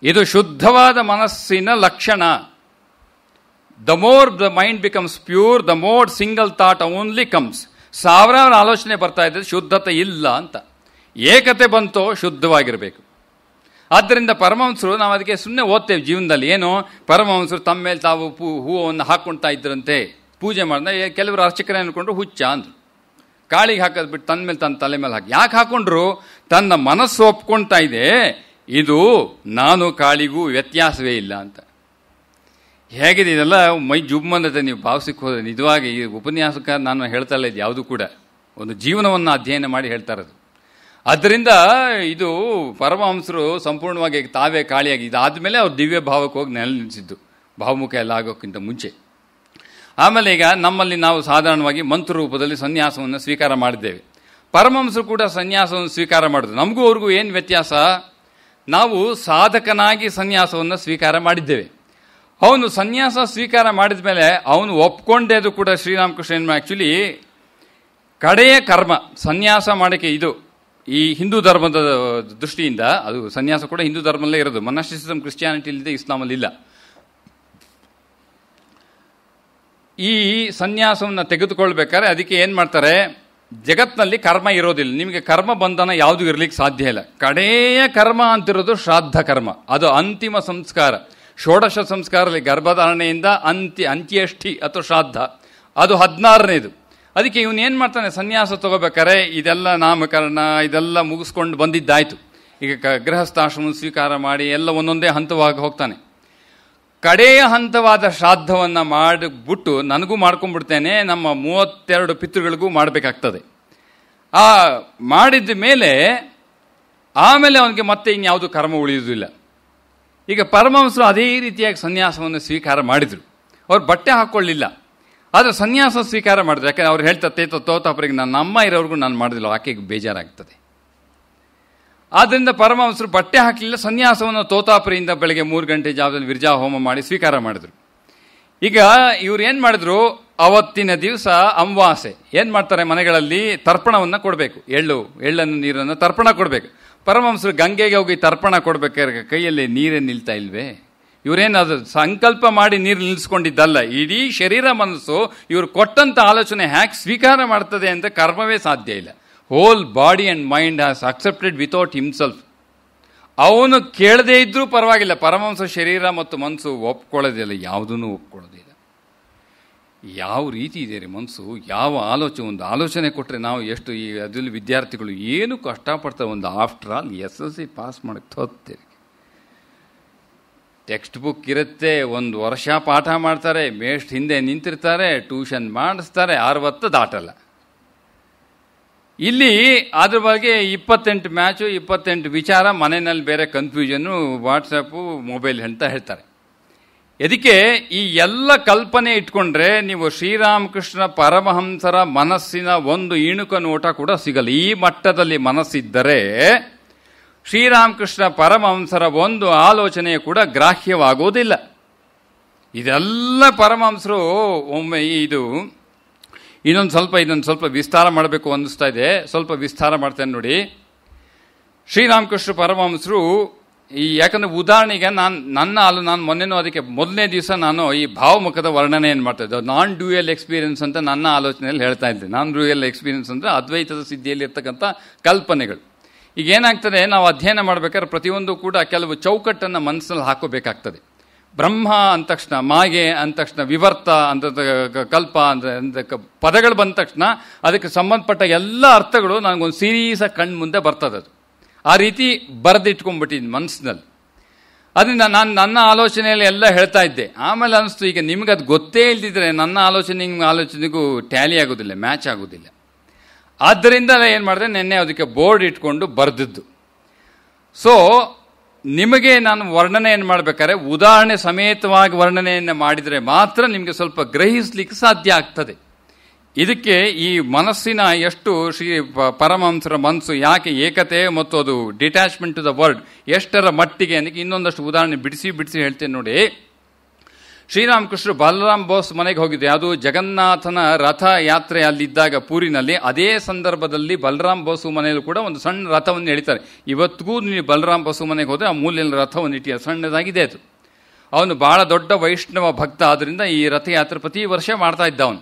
ಇದು ಶುದ್ಧವಾದ ಮನಸ್ಸಿನ ಲಕ್ಷಣ. The more the mind becomes pure, the more single thought only comes. ಸಾವಿರಾರು ಆಲೋಚನೆ ಬರ್ತಾ ಇದ್ರೆ ಶುದ್ಧತೆ ಇಲ್ಲ ಅಂತ. ಏಕತೆ ಬಂತೋ ಶುದ್ಧವಾಗಿರಬೇಕು. ಆದ್ದರಿಂದ ಪರಮಹಂಸರು, ನಾವು ಅದಕ್ಕೆ ಸುಮ್ಮನೆ ಓದ್ತೇವೆ ಜೀವನದಲ್ಲಿ, ಏನು ಪರಮಹಂಸರು ತಮ್ಮ ಮೇಲೆ ತಾವು ಹೂವನ್ನು ಹಾಕ್ಕೊಳ್ತಾ ಇದ್ರಂತೆ, ಪೂಜೆ ಮಾಡಿದ. ಕೆಲವರು ಅರ್ಚಕರೇ ಅಂದ್ಕೊಂಡ್ರು ಹುಚ್ಚ ಅಂದರು. ಕಾಳಿಗೆ ಹಾಕೋದು ಬಿಟ್ಟು ತನ್ನ ಮೇಲೆ, ತನ್ನ ತಲೆ ಮೇಲೆ ಹಾಕಿ. ಯಾಕೆ ಹಾಕೊಂಡ್ರು, ತನ್ನ ಮನಸ್ಸು ಒಪ್ಕೊಳ್ತಾ ಇದೆ ಇದು ನಾನು ಕಾಳಿಗೂ ವ್ಯತ್ಯಾಸವೇ ಇಲ್ಲ ಅಂತ. ಹೇಗಿದೆ ಇದೆಲ್ಲ ಮೈ ಜುಮ್ಮಂದತೆ ನೀವು ಭಾವಿಸಕ್ಕೆ ಹೋದ್ರೆ. ನಿಜವಾಗಿ ಈ ಉಪನ್ಯಾಸಕ ನಾನು ಹೇಳ್ತಾ ಇಲ್ಲ, ಇದು ಯಾವುದು ಕೂಡ ಒಂದು ಜೀವನವನ್ನು ಅಧ್ಯಯನ ಮಾಡಿ ಹೇಳ್ತಾ ಇರೋದು. ಆದ್ದರಿಂದ ಇದು ಪರಮಹಂಸರು ಸಂಪೂರ್ಣವಾಗಿ ತಾವೇ ಕಾಳಿಯಾಗಿ ಇದಾದಮೇಲೆ ಅವ್ರು ದಿವ್ಯ ಭಾವಕ್ಕೆ ಹೋಗಿ ನೆಲೆ ನಿಲ್ಲಿಸಿದ್ದು, ಭಾವಮುಖ ಎಲ್ಲ ಆಗೋಕ್ಕಿಂತ ಮುಂಚೆ. ಆಮೇಲೆ ಈಗ ನಮ್ಮಲ್ಲಿ ನಾವು ಸಾಧಾರಣವಾಗಿ ಮಂತ್ರ ರೂಪದಲ್ಲಿ ಸನ್ಯಾಸವನ್ನು ಸ್ವೀಕಾರ ಮಾಡಿದ್ದೇವೆ. ಪರಮಹಂಸರು ಕೂಡ ಸನ್ಯಾಸವನ್ನು ಸ್ವೀಕಾರ ಮಾಡಿದ್ರು. ನಮಗೂ ಅವ್ರಿಗೂ ಏನು ವ್ಯತ್ಯಾಸ, ನಾವು ಸಾಧಕನಾಗಿ ಸನ್ಯಾಸವನ್ನು ಸ್ವೀಕಾರ ಮಾಡಿದ್ದೇವೆ. ಅವನು ಸನ್ಯಾಸ ಸ್ವೀಕಾರ ಮಾಡಿದ ಮೇಲೆ ಅವನು ಒಪ್ಕೊಂಡೇದು ಕೂಡ ಶ್ರೀರಾಮಕೃಷ್ಣ ಆ್ಯಕ್ಚುಲಿ ಕಡೆಯ ಕರ್ಮ ಸನ್ಯಾಸ ಮಾಡೋಕ್ಕೆ. ಇದು ಈ ಹಿಂದೂ ಧರ್ಮದ ದೃಷ್ಟಿಯಿಂದ ಅದು ಸನ್ಯಾಸ ಕೂಡ ಹಿಂದೂ ಧರ್ಮದಲ್ಲೇ ಇರೋದು. ಮೊನಾಸ್ಟಿಸಿಸಮ್ ಕ್ರಿಶ್ಚಿಯಾನಿಟಿ ಇಲ್ಲದೆ ಇಸ್ಲಾಮಲ್ಲಿ ಇಲ್ಲ. ಈ ಸನ್ಯಾಸವನ್ನು ತೆಗೆದುಕೊಳ್ಬೇಕಾದ್ರೆ ಅದಕ್ಕೆ ಏನು ಮಾಡ್ತಾರೆ, ಜಗತ್ತಿನಲ್ಲಿ ಕರ್ಮ ಇರೋದಿಲ್ಲ, ನಿಮಗೆ ಕರ್ಮ ಬಂಧನ ಯಾವುದು ಇರಲಿಕ್ಕೆ ಸಾಧ್ಯ ಇಲ್ಲ. ಕಡೆಯ ಕರ್ಮ ಅಂತಿರೋದು ಶ್ರಾದ್ದ ಕರ್ಮ, ಅದು ಅಂತಿಮ ಸಂಸ್ಕಾರ. ಷೋಡಶ ಸಂಸ್ಕಾರದಲ್ಲಿ ಗರ್ಭಧಾರಣೆಯಿಂದ ಅಂತ್ಯಷ್ಠಿ ಅಥವಾ ಶ್ರಾದ್ದ, ಅದು 16ನೇದು. ಅದಕ್ಕೆ ಇವನು ಏನು ಮಾಡ್ತಾನೆ, ಸನ್ಯಾಸ ತಗೋಬೇಕಾರೆ ಇದೆಲ್ಲ ನಾಮಕರಣ ಇದೆಲ್ಲ ಮುಗಿಸ್ಕೊಂಡು ಬಂದಿದ್ದಾಯಿತು. ಈಗ ಗೃಹಸ್ಥಾಶ್ರಮ ಸ್ವೀಕಾರ ಮಾಡಿ ಎಲ್ಲ ಒಂದೊಂದೇ ಹಂತವಾಗಿ ಹೋಗ್ತಾನೆ. ಕಡೆಯ ಹಂತವಾದ ಶ್ರಾದ್ದವನ್ನು ಮಾಡಿಬಿಟ್ಟು ನನಗೂ ಮಾಡ್ಕೊಂಡ್ಬಿಡ್ತೇನೆ, ನಮ್ಮ 32 ಪಿತೃಗಳಿಗೂ ಮಾಡಬೇಕಾಗ್ತದೆ. ಆ ಮಾಡಿದ ಮೇಲೆ ಆಮೇಲೆ ಅವನಿಗೆ ಮತ್ತೆ ಇನ್ಯಾವುದು ಕರ್ಮ ಉಳಿಯುವುದಿಲ್ಲ. ಈಗ ಪರಮಹಂಸರು ಅದೇ ರೀತಿಯಾಗಿ ಸನ್ಯಾಸವನ್ನು ಸ್ವೀಕಾರ ಮಾಡಿದರು. ಅವ್ರು ಬಟ್ಟೆ ಹಾಕ್ಕೊಳ್ಳಿಲ್ಲ, ಆದರೆ ಸನ್ಯಾಸ ಸ್ವೀಕಾರ ಮಾಡಿದ್ರು. ಯಾಕಂದರೆ ಅವ್ರು ಹೇಳ್ತಾರೆ ತೋತಾಪರಿಗೆ ನನ್ನ ಅಮ್ಮ ಇರೋವ್ರಿಗೂ ನಾನು ಮಾಡೋದಿಲ್ಲ, ಆಕೆಗೆ ಬೇಜಾರಾಗ್ತದೆ. ಆದ್ದರಿಂದ ಪರಮಹಂಸರು ಬಟ್ಟೆ ಹಾಕಲಿಲ್ಲ, ಸನ್ಯಾಸವನ್ನು ತೋತಾಪುರಿಯಿಂದ ಬೆಳಗ್ಗೆ 3 ಗಂಟೆ ಜಾವದಲ್ಲಿ ವಿರ್ಜಾ ಹೋಮ ಮಾಡಿ ಸ್ವೀಕಾರ ಮಾಡಿದ್ರು. ಈಗ ಇವ್ರು ಏನು ಮಾಡಿದ್ರು, ಅವತ್ತಿನ ದಿವಸ ಅಮಾವಾಸ್ಯೆ ಏನು ಮಾಡ್ತಾರೆ, ಮನೆಗಳಲ್ಲಿ ತರ್ಪಣವನ್ನು ಕೊಡಬೇಕು. ಎಳ್ಳನ್ನು ನೀರನ್ನು ತರ್ಪಣ ಕೊಡಬೇಕು. ಪರಮಹಂಸರು ಗಂಗೆಗೆ ಹೋಗಿ ತರ್ಪಣ ಕೊಡಬೇಕಾದ್ರೆ ಕೈಯಲ್ಲಿ ನೀರೇ ನಿಲ್ತಾ ಇಲ್ವೇ? ಇವರೇನು ಸಂಕಲ್ಪ ಮಾಡಿ ನೀರು ನಿಲ್ಲಿಸ್ಕೊಂಡಿದ್ದಲ್ಲ, ಇಡೀ ಶರೀರ ಮನಸ್ಸು ಇವರು ಕೊಟ್ಟಂಥ ಆಲೋಚನೆ ಹ್ಯಾಕ್ ಸ್ವೀಕಾರ ಮಾಡ್ತದೆ ಅಂತ ಕರ್ಮವೇ ಸಾಧ್ಯ ಇಲ್ಲ. Whole body and mind has accepted without himself. ಅವನು ಕೇಳದೇ ಇದ್ರೂ ಪರವಾಗಿಲ್ಲ, ಪರಮಹಂಸ ಶರೀರ ಮತ್ತು ಮನಸ್ಸು ಒಪ್ಕೊಳ್ಳೋದಿಲ್ಲ, ಯಾವುದೂ ಒಪ್ಕೊಳ್ಳೋದಿಲ್ಲ. ಯಾವ ರೀತಿ ಇದೆ ರೀ ಮನಸ್ಸು, ಯಾವ ಒಂದು ಆಲೋಚನೆ ಕೊಟ್ಟರೆ ನಾವು ಎಷ್ಟು ಈ ಅದರಲ್ಲಿ ವಿದ್ಯಾರ್ಥಿಗಳು ಏನು ಕಷ್ಟಪಡ್ತಾರೆ. ಒಂದು ಆಫ್ಟರ್ ಆಲ್ SSLC ಪಾಸ್ ಮಾಡಕ್ಕೆ ತೋರ್ತೀರಿ. ಟೆಕ್ಸ್ಟ್ ಬುಕ್ ಇರುತ್ತೆ, ಒಂದು ವರ್ಷ ಪಾಠ ಮಾಡ್ತಾರೆ, ಮೇಷ್ಟ್ ಹಿಂದೆ ನಿಂತಿರ್ತಾರೆ, ಟ್ಯೂಷನ್ ಮಾಡಿಸ್ತಾರೆ, 60 ದಾಟಲ್ಲ. ಇಲ್ಲಿ ಅದ್ರ ಬಗ್ಗೆ 28 ಮ್ಯಾಚು, 28 ವಿಚಾರ, ಮನೆಯಲ್ಲಿ ಬೇರೆ ಕನ್ಫ್ಯೂಷನ್ನು, ವಾಟ್ಸಪ್ಪು, ಮೊಬೈಲ್ ಅಂತ ಹೇಳ್ತಾರೆ. ಇದಕ್ಕೆ ಈ ಎಲ್ಲ ಕಲ್ಪನೆ ಇಟ್ಕೊಂಡ್ರೆ ನೀವು ಶ್ರೀರಾಮಕೃಷ್ಣ ಪರಮಹಂಸರ ಮನಸ್ಸಿನ ಒಂದು ಇಣುಕ ನೋಟ ಕೂಡ ಸಿಗಲ್ಲ. ಈ ಮಟ್ಟದಲ್ಲಿ ಮನಸ್ಸಿದ್ದರೆ ಶ್ರೀರಾಮಕೃಷ್ಣ ಪರಮಹಂಸರ ಒಂದು ಆಲೋಚನೆ ಕೂಡ ಗ್ರಾಹ್ಯವಾಗುವುದಿಲ್ಲ. ಇದೆಲ್ಲ ಪರಮಹಂಸರು ಒಮ್ಮೆ ಇನ್ನೊಂದು ಸ್ವಲ್ಪ ವಿಸ್ತಾರ ಮಾಡಬೇಕು ಅನ್ನಿಸ್ತಾ ಇದೆ. ಸ್ವಲ್ಪ ವಿಸ್ತಾರ ಮಾಡ್ತೇನೆ ನೋಡಿ. ಶ್ರೀರಾಮಕೃಷ್ಣ ಪರಮಹಂಸರು ಯಾಕಂದ್ರೆ ಉದಾಹರಣೆಗೆ ನಾನು ಮೊನ್ನೆನೂ ಅದಕ್ಕೆ ಮೊದಲನೇ ದಿವಸ ನಾನು ಈ ಭಾವಮುಖದ ವರ್ಣನೆಯನ್ನು ಮಾಡ್ತಾ ಇದ್ದೆ. ನಾನ್ ಡ್ಯೂಯಲ್ ಎಕ್ಸ್ಪೀರಿಯನ್ಸ್ ಅಂತ ನನ್ನ ಆಲೋಚನೆಯಲ್ಲಿ ಹೇಳ್ತಾ ಇದ್ದೆ. ನಾನ್ ಡ್ಯೂಯಲ್ ಎಕ್ಸ್ಪೀರಿಯನ್ಸ್ ಅಂದರೆ ಅದ್ವೈತದ ಸಿದ್ಧಿಯಲ್ಲಿ ಇರ್ತಕ್ಕಂಥ ಕಲ್ಪನೆಗಳು. ಈಗ ಏನಾಗ್ತದೆ, ನಾವು ಅಧ್ಯಯನ ಮಾಡ್ಬೇಕಾದ್ರೆ ಪ್ರತಿಯೊಂದು ಕೂಡ ಕೆಲವು ಚೌಕಟ್ಟನ್ನು ಮನಸ್ಸಲ್ಲಿ ಹಾಕೋಬೇಕಾಗ್ತದೆ. ಬ್ರಹ್ಮ ಅಂದ ತಕ್ಷಣ, ಮಾಗೆ ಅಂದ ತಕ್ಷಣ, ವಿವರ್ತ ಅಂತ ಕಲ್ಪ ಅಂತ ಪದಗಳು ಬಂದ ತಕ್ಷಣ ಅದಕ್ಕೆ ಸಂಬಂಧಪಟ್ಟ ಎಲ್ಲ ಅರ್ಥಗಳು ನನಗೊಂದು ಸೀರೀಸಾಗಿ ಕಣ್ಣು ಮುಂದೆ ಬರ್ತದೆ. ಅದು ಆ ರೀತಿ ಬರೆದಿಟ್ಕೊಂಡ್ಬಿಟ್ಟಿದ್ದೀನಿ ಮನಸ್ಸಿನಲ್ಲಿ. ಅದರಿಂದ ನಾನು ನನ್ನ ಆಲೋಚನೆಯಲ್ಲಿ ಎಲ್ಲ ಹೇಳ್ತಾ ಇದ್ದೆ. ಆಮೇಲೆ ಅನಿಸ್ತು, ಈಗ ನಿಮ್ಗೆ ಅದು ಗೊತ್ತೇ ಇಲ್ದಿದ್ರೆ ನನ್ನ ಆಲೋಚನೆಗೂ ಟ್ಯಾಲಿ ಆಗೋದಿಲ್ಲ, ಮ್ಯಾಚ್ ಆಗೋದಿಲ್ಲ. ಆದ್ದರಿಂದ ಏನು ಮಾಡಿದೆ, ನಿನ್ನೆ ಅದಕ್ಕೆ ಬೋರ್ಡ್ ಇಟ್ಕೊಂಡು ಬರೆದಿದ್ದು. ಸೊ ನಿಮಗೆ ನಾನು ವರ್ಣನೆಯನ್ನು ಮಾಡಬೇಕಾದ್ರೆ ಉದಾಹರಣೆ ಸಮೇತವಾಗಿ ವರ್ಣನೆಯನ್ನು ಮಾಡಿದರೆ ಮಾತ್ರ ನಿಮಗೆ ಸ್ವಲ್ಪ ಗ್ರಹಿಸ್ಲಿಕ್ಕೆ ಸಾಧ್ಯ ಆಗ್ತದೆ. ಇದಕ್ಕೆ ಈ ಮನಸ್ಸಿನ ಎಷ್ಟು ಪರಮಹಂಸರ ಮನಸ್ಸು ಯಾಕೆ ಏಕತೆ ಮತ್ತು ಅದು ಡಿಟ್ಯಾಚ್ಮೆಂಟ್ ಟು ದ ವರ್ಲ್ಡ್ ಎಷ್ಟರ ಮಟ್ಟಿಗೆ ಅನ್ನಕ್ಕೆ ಇನ್ನೊಂದಷ್ಟು ಉದಾಹರಣೆ ಬಿಡಿಸಿ ಹೇಳ್ತೇನೆ ನೋಡಿ. ಶ್ರೀರಾಮಕೃಷ್ಣರು ಬಲರಾಮ್ ಬೋಸ್ ಮನೆಗೆ ಹೋಗಿದ್ದೆ. ಅದು ಜಗನ್ನಾಥನ ರಥ ಯಾತ್ರೆ ಅಲ್ಲಿದ್ದಾಗ ಪೂರಿನಲ್ಲಿ. ಅದೇ ಸಂದರ್ಭದಲ್ಲಿ ಬಲರಾಮ್ ಬೋಸು ಮನೆಯಲ್ಲೂ ಕೂಡ ಒಂದು ಸಣ್ಣ ರಥವನ್ನು ಎಳಿತಾರೆ. ಇವತ್ತಿಗೂ ನೀವು ಬಲರಾಮ್ ಬೋಸು ಮನೆಗೆ ಹೋದರೆ ಆ ಮೂಲೆಯಲ್ಲಿ ರಥವನ್ನು ಇಟ್ಟಿದ್ದಾರೆ, ಸಣ್ಣದಾಗಿದೆ ಅದು. ಅವನು ಬಹಳ ದೊಡ್ಡ ವೈಷ್ಣವ ಭಕ್ತ, ಆದ್ದರಿಂದ ಈ ರಥಯಾತ್ರೆ ಪ್ರತಿ ವರ್ಷ ಮಾಡ್ತಾ ಇದ್ದ ಅವನು.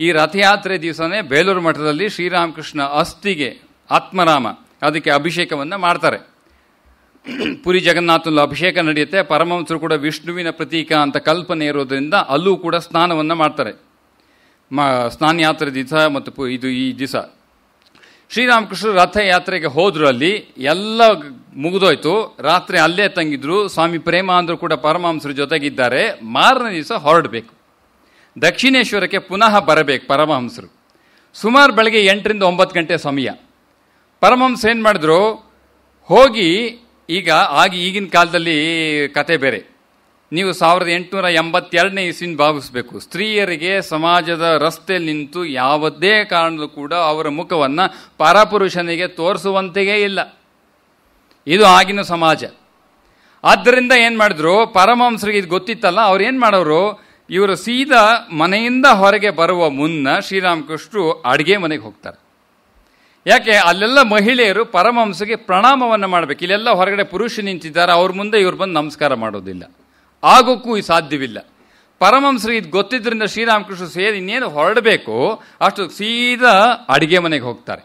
ಈ ರಥಯಾತ್ರೆ ದಿವಸನೇ ಬೇಲೂರು ಮಠದಲ್ಲಿ ಶ್ರೀರಾಮಕೃಷ್ಣ ಅಸ್ಥಿಗೆ ಆತ್ಮರಾಮ ಅದಕ್ಕೆ ಅಭಿಷೇಕವನ್ನು ಮಾಡ್ತಾರೆ. ಪುರಿ ಜಗನ್ನಾಥನ ಅಭಿಷೇಕ ನಡೆಯುತ್ತೆ. ಪರಮಹಂಸರು ಕೂಡ ವಿಷ್ಣುವಿನ ಪ್ರತೀಕ ಅಂತ ಕಲ್ಪನೆ ಇರೋದ್ರಿಂದ ಅಲ್ಲೂ ಕೂಡ ಸ್ನಾನವನ್ನು ಮಾಡ್ತಾರೆ. ಸ್ನಾನಯಾತ್ರೆ ದಿವಸ ಮತ್ತು ಈ ದಿವಸ ಶ್ರೀರಾಮಕೃಷ್ಣರು ರಥಯಾತ್ರೆಗೆ ಹೋದ್ರು. ಅಲ್ಲಿ ಎಲ್ಲ ಮುಗಿದೋಯ್ತು. ರಾತ್ರಿ ಅಲ್ಲೇ ತಂಗಿದ್ರು. ಸ್ವಾಮಿ ಪ್ರೇಮಾನಂದರು ಕೂಡ ಪರಮಹಂಸರ ಜೊತೆಗಿದ್ದಾರೆ. ಮಾರನೇ ದಿವಸ ಹೊರಡಬೇಕು, ದಕ್ಷಿಣೇಶ್ವರಕ್ಕೆ ಪುನಃ ಬರಬೇಕು ಪರಮಹಂಸರು. ಸುಮಾರು ಬೆಳಗ್ಗೆ 8ರಿಂದ 9 ಗಂಟೆ ಸಮಯ. ಪರಮಹಂಸ ಏನು ಮಾಡಿದ್ರು, ಹೋಗಿ ಈಗಿನ ಕಾಲದಲ್ಲಿ ಕತೆ ಬೇರೆ. ನೀವು 1882ನೇ ಇಸ್ವಿನ ಭಾವಿಸಬೇಕು. ಸ್ತ್ರೀಯರಿಗೆ ಸಮಾಜದ ರಸ್ತೆಯಲ್ಲಿ ನಿಂತು ಯಾವುದೇ ಕಾರಣದಲ್ಲೂ ಕೂಡ ಅವರ ಮುಖವನ್ನು ಪರಪುರುಷನಿಗೆ ತೋರಿಸುವಂತೆಯೇ ಇಲ್ಲ. ಇದು ಆಗಿನ ಸಮಾಜ. ಆದ್ದರಿಂದ ಏನು ಮಾಡಿದ್ರು, ಪರಮಹಂಸರಿಗೆ ಇದು ಗೊತ್ತಿತ್ತಲ್ಲ, ಅವ್ರು ಏನು ಮಾಡೋರು, ಇವರು ಸೀದಾ ಮನೆಯಿಂದ ಹೊರಗೆ ಬರುವ ಮುನ್ನ ಶ್ರೀರಾಮಕೃಷ್ಣರು ಅಡುಗೆ ಮನೆಗೆ ಹೋಗ್ತಾರೆ. ಯಾಕೆ, ಅಲ್ಲೆಲ್ಲ ಮಹಿಳೆಯರು ಪರಮಹಂಸಗೆ ಪ್ರಣಾಮವನ್ನು ಮಾಡಬೇಕು. ಇಲ್ಲೆಲ್ಲ ಹೊರಗಡೆ ಪುರುಷ ನಿಂತಿದ್ದಾರೆ, ಅವ್ರ ಮುಂದೆ ಇವ್ರು ಬಂದು ನಮಸ್ಕಾರ ಮಾಡೋದಿಲ್ಲ, ಆಗೋಕ್ಕೂ ಸಾಧ್ಯವಿಲ್ಲ. ಪರಮಹಂಸರಿಗೆ ಇದು ಗೊತ್ತಿದ್ದರಿಂದ ಶ್ರೀರಾಮಕೃಷ್ಣ ಸೇರಿ ಇನ್ನೇನು ಹೊರಡಬೇಕು ಅಷ್ಟು ಸೀದಾ ಅಡುಗೆ ಮನೆಗೆ ಹೋಗ್ತಾರೆ.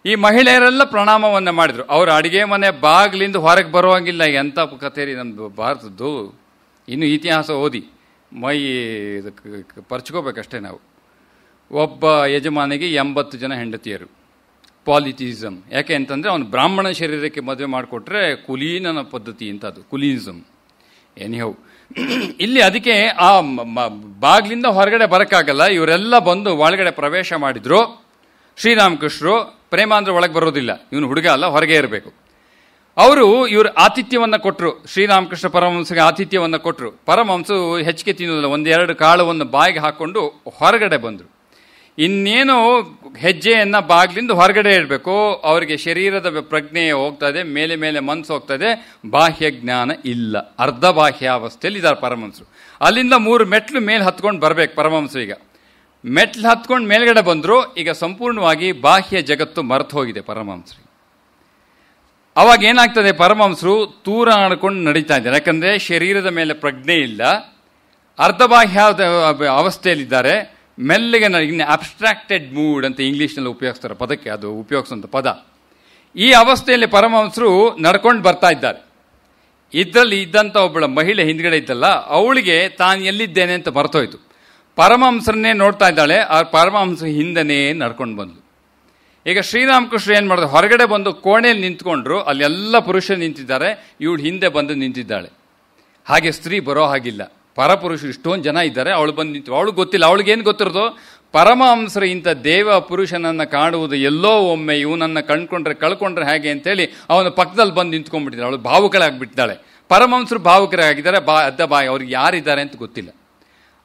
ಈ ಮಹಿಳೆಯರೆಲ್ಲ ಪ್ರಣಾಮವನ್ನು ಮಾಡಿದ್ರು. ಅವರು ಅಡುಗೆ ಮನೆ ಬಾಗಿಲಿಂದ ಹೊರಗೆ ಬರುವಾಗಿಲ್ಲ. ಎಂಥ ಕಥೆ ರೀ ನಮ್ಮದು ಭಾರತದ್ದು. ಇನ್ನು ಇತಿಹಾಸ ಓದಿ ಮೈ ಪರ್ಚ್ಕೋಬೇಕಷ್ಟೇ ನಾವು. ಒಬ್ಬ ಯಜಮಾನಿಗೆ 80 ಜನ ಹೆಂಡತಿಯರು. ಪಾಲಿಥಿಸಮ್. ಯಾಕೆ ಅಂತಂದರೆ ಅವನು ಬ್ರಾಹ್ಮಣ ಶರೀರಕ್ಕೆ ಮದುವೆ ಮಾಡಿಕೊಟ್ರೆ ಕುಲೀನನ ಪದ್ಧತಿ ಅಂತ, ಅದು ಕುಲೀನಿಸಮ್. ಎನಿಹೌ, ಇಲ್ಲಿ ಅದಕ್ಕೆ ಆ ಬಾಗಿಲಿಂದ ಹೊರಗಡೆ ಬರೋಕ್ಕಾಗಲ್ಲ. ಇವರೆಲ್ಲ ಬಂದು ಒಳಗಡೆ ಪ್ರವೇಶ ಮಾಡಿದ್ರು. ಶ್ರೀರಾಮಕೃಷ್ಣರು ಪ್ರೇಮಾನಂದರು ಒಳಗೆ ಬರೋದಿಲ್ಲ, ಇವನು ಹುಡುಗ ಅಲ್ಲ, ಹೊರಗೆ ಇರಬೇಕು. ಇವರು ಆತಿಥ್ಯವನ್ನು ಕೊಟ್ಟರು. ಶ್ರೀರಾಮಕೃಷ್ಣ ಪರಮಹಂಸಗೆ ಆತಿಥ್ಯವನ್ನು ಕೊಟ್ಟರು. ಪರಮಹಂಸು ಹೆಚ್ಚಿಗೆ ತಿನ್ನೋದಿಲ್ಲ, 1-2 ಕಾಳವನ್ನು ಬಾಯಿಗೆ ಹಾಕ್ಕೊಂಡು ಹೊರಗಡೆ ಬಂದರು. ಇನ್ನೇನು ಹೆಜ್ಜೆಯನ್ನು ಬಾಗಿಲಿಂದ ಹೊರಗಡೆ ಇಡಬೇಕು. ಅವರಿಗೆ ಶರೀರದ ಪ್ರಜ್ಞೆ ಹೋಗ್ತಾ ಇದೆ, ಮೇಲೆ ಮೇಲೆ ಮನಸ್ಸು ಹೋಗ್ತಾ ಇದೆ, ಬಾಹ್ಯ ಜ್ಞಾನ ಇಲ್ಲ, ಅರ್ಧ ಬಾಹ್ಯಾವಸ್ಥೆಯಲ್ಲಿ ಇದ್ದಾರೆ ಪರಮಹಂಸರು. ಅಲ್ಲಿಂದ 3 ಮೆಟ್ಲು ಮೇಲೆ ಹತ್ಕೊಂಡು ಬರಬೇಕು ಪರಮಹಂಸರು. ಈಗ ಮೆಟ್ಲು ಹತ್ಕೊಂಡು ಮೇಲ್ಗಡೆ ಬಂದರು. ಈಗ ಸಂಪೂರ್ಣವಾಗಿ ಬಾಹ್ಯ ಜಗತ್ತು ಮರೆತು ಹೋಗಿದೆ ಪರಮಹಂಸರು. ಅವಾಗ ಏನಾಗ್ತದೆ, ಪರಮಹಂಸರು ತೂರ ಆಡ್ಕೊಂಡು ನಡೀತಾ ಇದ್ದಾರೆ. ಯಾಕಂದರೆ ಶರೀರದ ಮೇಲೆ ಪ್ರಜ್ಞೆ ಇಲ್ಲ, ಅರ್ಧಬಾಹ್ಯ ಅವಸ್ಥೆಯಲ್ಲಿದ್ದಾರೆ. ಮೆಲ್ಲಗೆ ಇನ್ನು ಅಬ್ಸ್ಟ್ರಾಕ್ಟೆಡ್ ಮೂಡ್ ಅಂತ ಇಂಗ್ಲೀಷ್ನಲ್ಲಿ ಉಪಯೋಗಿಸ್ತಾರೆ ಪದಕ್ಕೆ, ಅದು ಉಪಯೋಗಿಸುವಂಥ ಪದ. ಈ ಅವಸ್ಥೆಯಲ್ಲಿ ಪರಮಹಂಸರು ನಡ್ಕೊಂಡು ಬರ್ತಾ ಇದ್ದಾರೆ. ಇದರಲ್ಲಿ ಇದ್ದಂಥ ಒಬ್ಬಳ ಮಹಿಳೆ ಹಿಂದ್ಗಡೆ ಇದ್ದಲ್ಲ, ಅವಳಿಗೆ ತಾನು ಎಲ್ಲಿದ್ದೇನೆ ಅಂತ ಮರ್ತೋಯ್ತು. ಪರಮಹಂಸರನ್ನೇ ನೋಡ್ತಾ ಇದ್ದಾಳೆ. ಆ ಪರಮಹಂಸ ಹಿಂದೆನೇ ನಡ್ಕೊಂಡು ಬಂದ್ಲು. ಈಗ ಶ್ರೀರಾಮಕೃಷ್ಣ ಏನು ಮಾಡಿದ್ರು, ಹೊರಗಡೆ ಬಂದು ಕೋಣೆಯಲ್ಲಿ ನಿಂತ್ಕೊಂಡ್ರು. ಅಲ್ಲೆಲ್ಲ ಪುರುಷರು ನಿಂತಿದ್ದಾರೆ, ಇವಳು ಹಿಂದೆ ಬಂದು ನಿಂತಿದ್ದಾಳೆ. ಹಾಗೆ ಸ್ತ್ರೀ ಬರೋ ಹಾಗಿಲ್ಲ, ಪರಪುರುಷರು ಇಷ್ಟೊಂದು ಜನ ಇದ್ದಾರೆ, ಅವಳು ಬಂದು ನಿಂತು. ಅವಳು ಗೊತ್ತಿಲ್ಲ, ಅವಳಿಗೇನು ಗೊತ್ತಿರೋದು, ಪರಮಹಂಸರು ಇಂಥ ದೇವ ಪುರುಷನನ್ನು ಕಾಣುವುದು ಎಲ್ಲೋ ಒಮ್ಮೆ, ಇವನನ್ನು ಕಳ್ಕೊಂಡ್ರೆ ಹೇಗೆ ಅಂತೇಳಿ ಅವನ ಪಕ್ಕದಲ್ಲಿ ಬಂದು ನಿಂತ್ಕೊಂಡ್ಬಿಟ್ಟಿದ್ದಾಳೆ. ಅವಳು ಭಾವುಕಳಾಗಿಬಿಟ್ಟಿದ್ದಾಳೆ. ಪರಮಹಂಸರು ಭಾವುಕರಾಗಿದ್ದಾರೆ. ಅವ್ರಿಗೆ ಯಾರಿದ್ದಾರೆ ಅಂತ ಗೊತ್ತಿಲ್ಲ.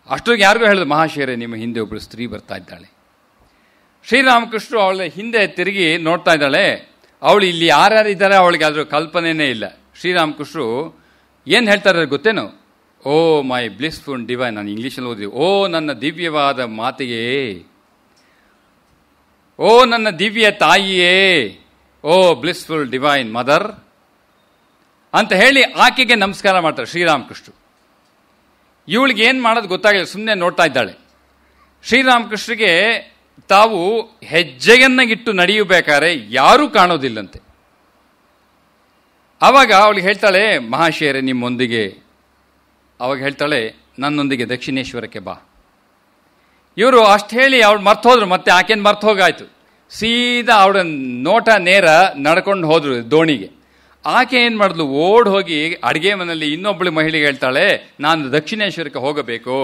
ಅಷ್ಟೊಂದು ಯಾರಿಗೂ ಹೇಳಿದ್ರು, ಮಹಾಶಯರೇ ನಿಮ್ಮ ಹಿಂದೆ ಒಬ್ಬಳು ಸ್ತ್ರೀ ಬರ್ತಾ ಇದ್ದಾಳೆ. ಶ್ರೀರಾಮಕೃಷ್ಣರು ಅವಳ ಹಿಂದೆ ತಿರುಗಿ ನೋಡ್ತಾ ಇದ್ದಾಳೆ. ಅವಳು ಇಲ್ಲಿ ಯಾರ್ಯಾರಿದ್ದಾರೆ ಅವಳಿಗೆ ಅದ್ರ ಕಲ್ಪನೆಯೇ ಇಲ್ಲ. ಶ್ರೀರಾಮಕೃಷ್ಣರು ಏನು ಹೇಳ್ತಾರೆ ಗೊತ್ತೇನು? ಓ ಮೈ ಬ್ಲಿಸ್ಫುಲ್ ಡಿವೈನ್, ನಾನು ಇಂಗ್ಲೀಷಲ್ಲಿ ಓದಿದ್ವಿ. ಓ ನನ್ನ ದಿವ್ಯವಾದ ಮಾತೆಯೇ, ಓ ನನ್ನ ದಿವ್ಯ ತಾಯಿಯೇ, ಓ ಬ್ಲಿಸ್ಫುಲ್ ಡಿವೈನ್ ಮದರ್ ಅಂತ ಹೇಳಿ ಆಕೆಗೆ ನಮಸ್ಕಾರ ಮಾಡ್ತಾರೆ ಶ್ರೀರಾಮಕೃಷ್ಣರು. ಇವಳಿಗೆ ಏನು ಮಾಡೋದು ಗೊತ್ತಾಗಿಲ್ಲ, ಸುಮ್ಮನೆ ನೋಡ್ತಾ ಇದ್ದಾಳೆ. ಶ್ರೀರಾಮಕೃಷ್ಣರಿಗೆ ತಾವು ಹೆಜ್ಜೆಯನ್ನಾಗಿಟ್ಟು ನಡೆಯಬೇಕಾದ್ರೆ ಯಾರೂ ಕಾಣೋದಿಲ್ಲಂತೆ. ಆವಾಗ ಅವಳಿಗೆ ಹೇಳ್ತಾಳೆ, ಮಹಾಶಯರೇ ನಿಮ್ಮೊಂದಿಗೆ. ಅವಾಗ ಹೇಳ್ತಾಳೆ, ನನ್ನೊಂದಿಗೆ ದಕ್ಷಿಣೇಶ್ವರಕ್ಕೆ ಬಾ. ಇವರು ಅಷ್ಟು ಹೇಳಿ ಅವಳು ಮರ್ತೋದ್ರು. ಮತ್ತೆ ಆಕೆಯನ್ನು ಮರ್ತು ಹೋಗಾಯ್ತು. ಸೀದಾ ಅವಳ ನೋಟ ನೇರ ನಡ್ಕೊಂಡು ಹೋದ್ರು ದೋಣಿಗೆ. ಆಕೆ ಏನು ಮಾಡಿದ್ಲು, ಓಡ್ ಹೋಗಿ ಅಡುಗೆ ಮನೆಯಲ್ಲಿ ಇನ್ನೊಬ್ಬಳು ಮಹಿಳೆಗೆ ಹೇಳ್ತಾಳೆ, ನಾನು ದಕ್ಷಿಣೇಶ್ವರಕ್ಕೆ ಹೋಗಬೇಕು.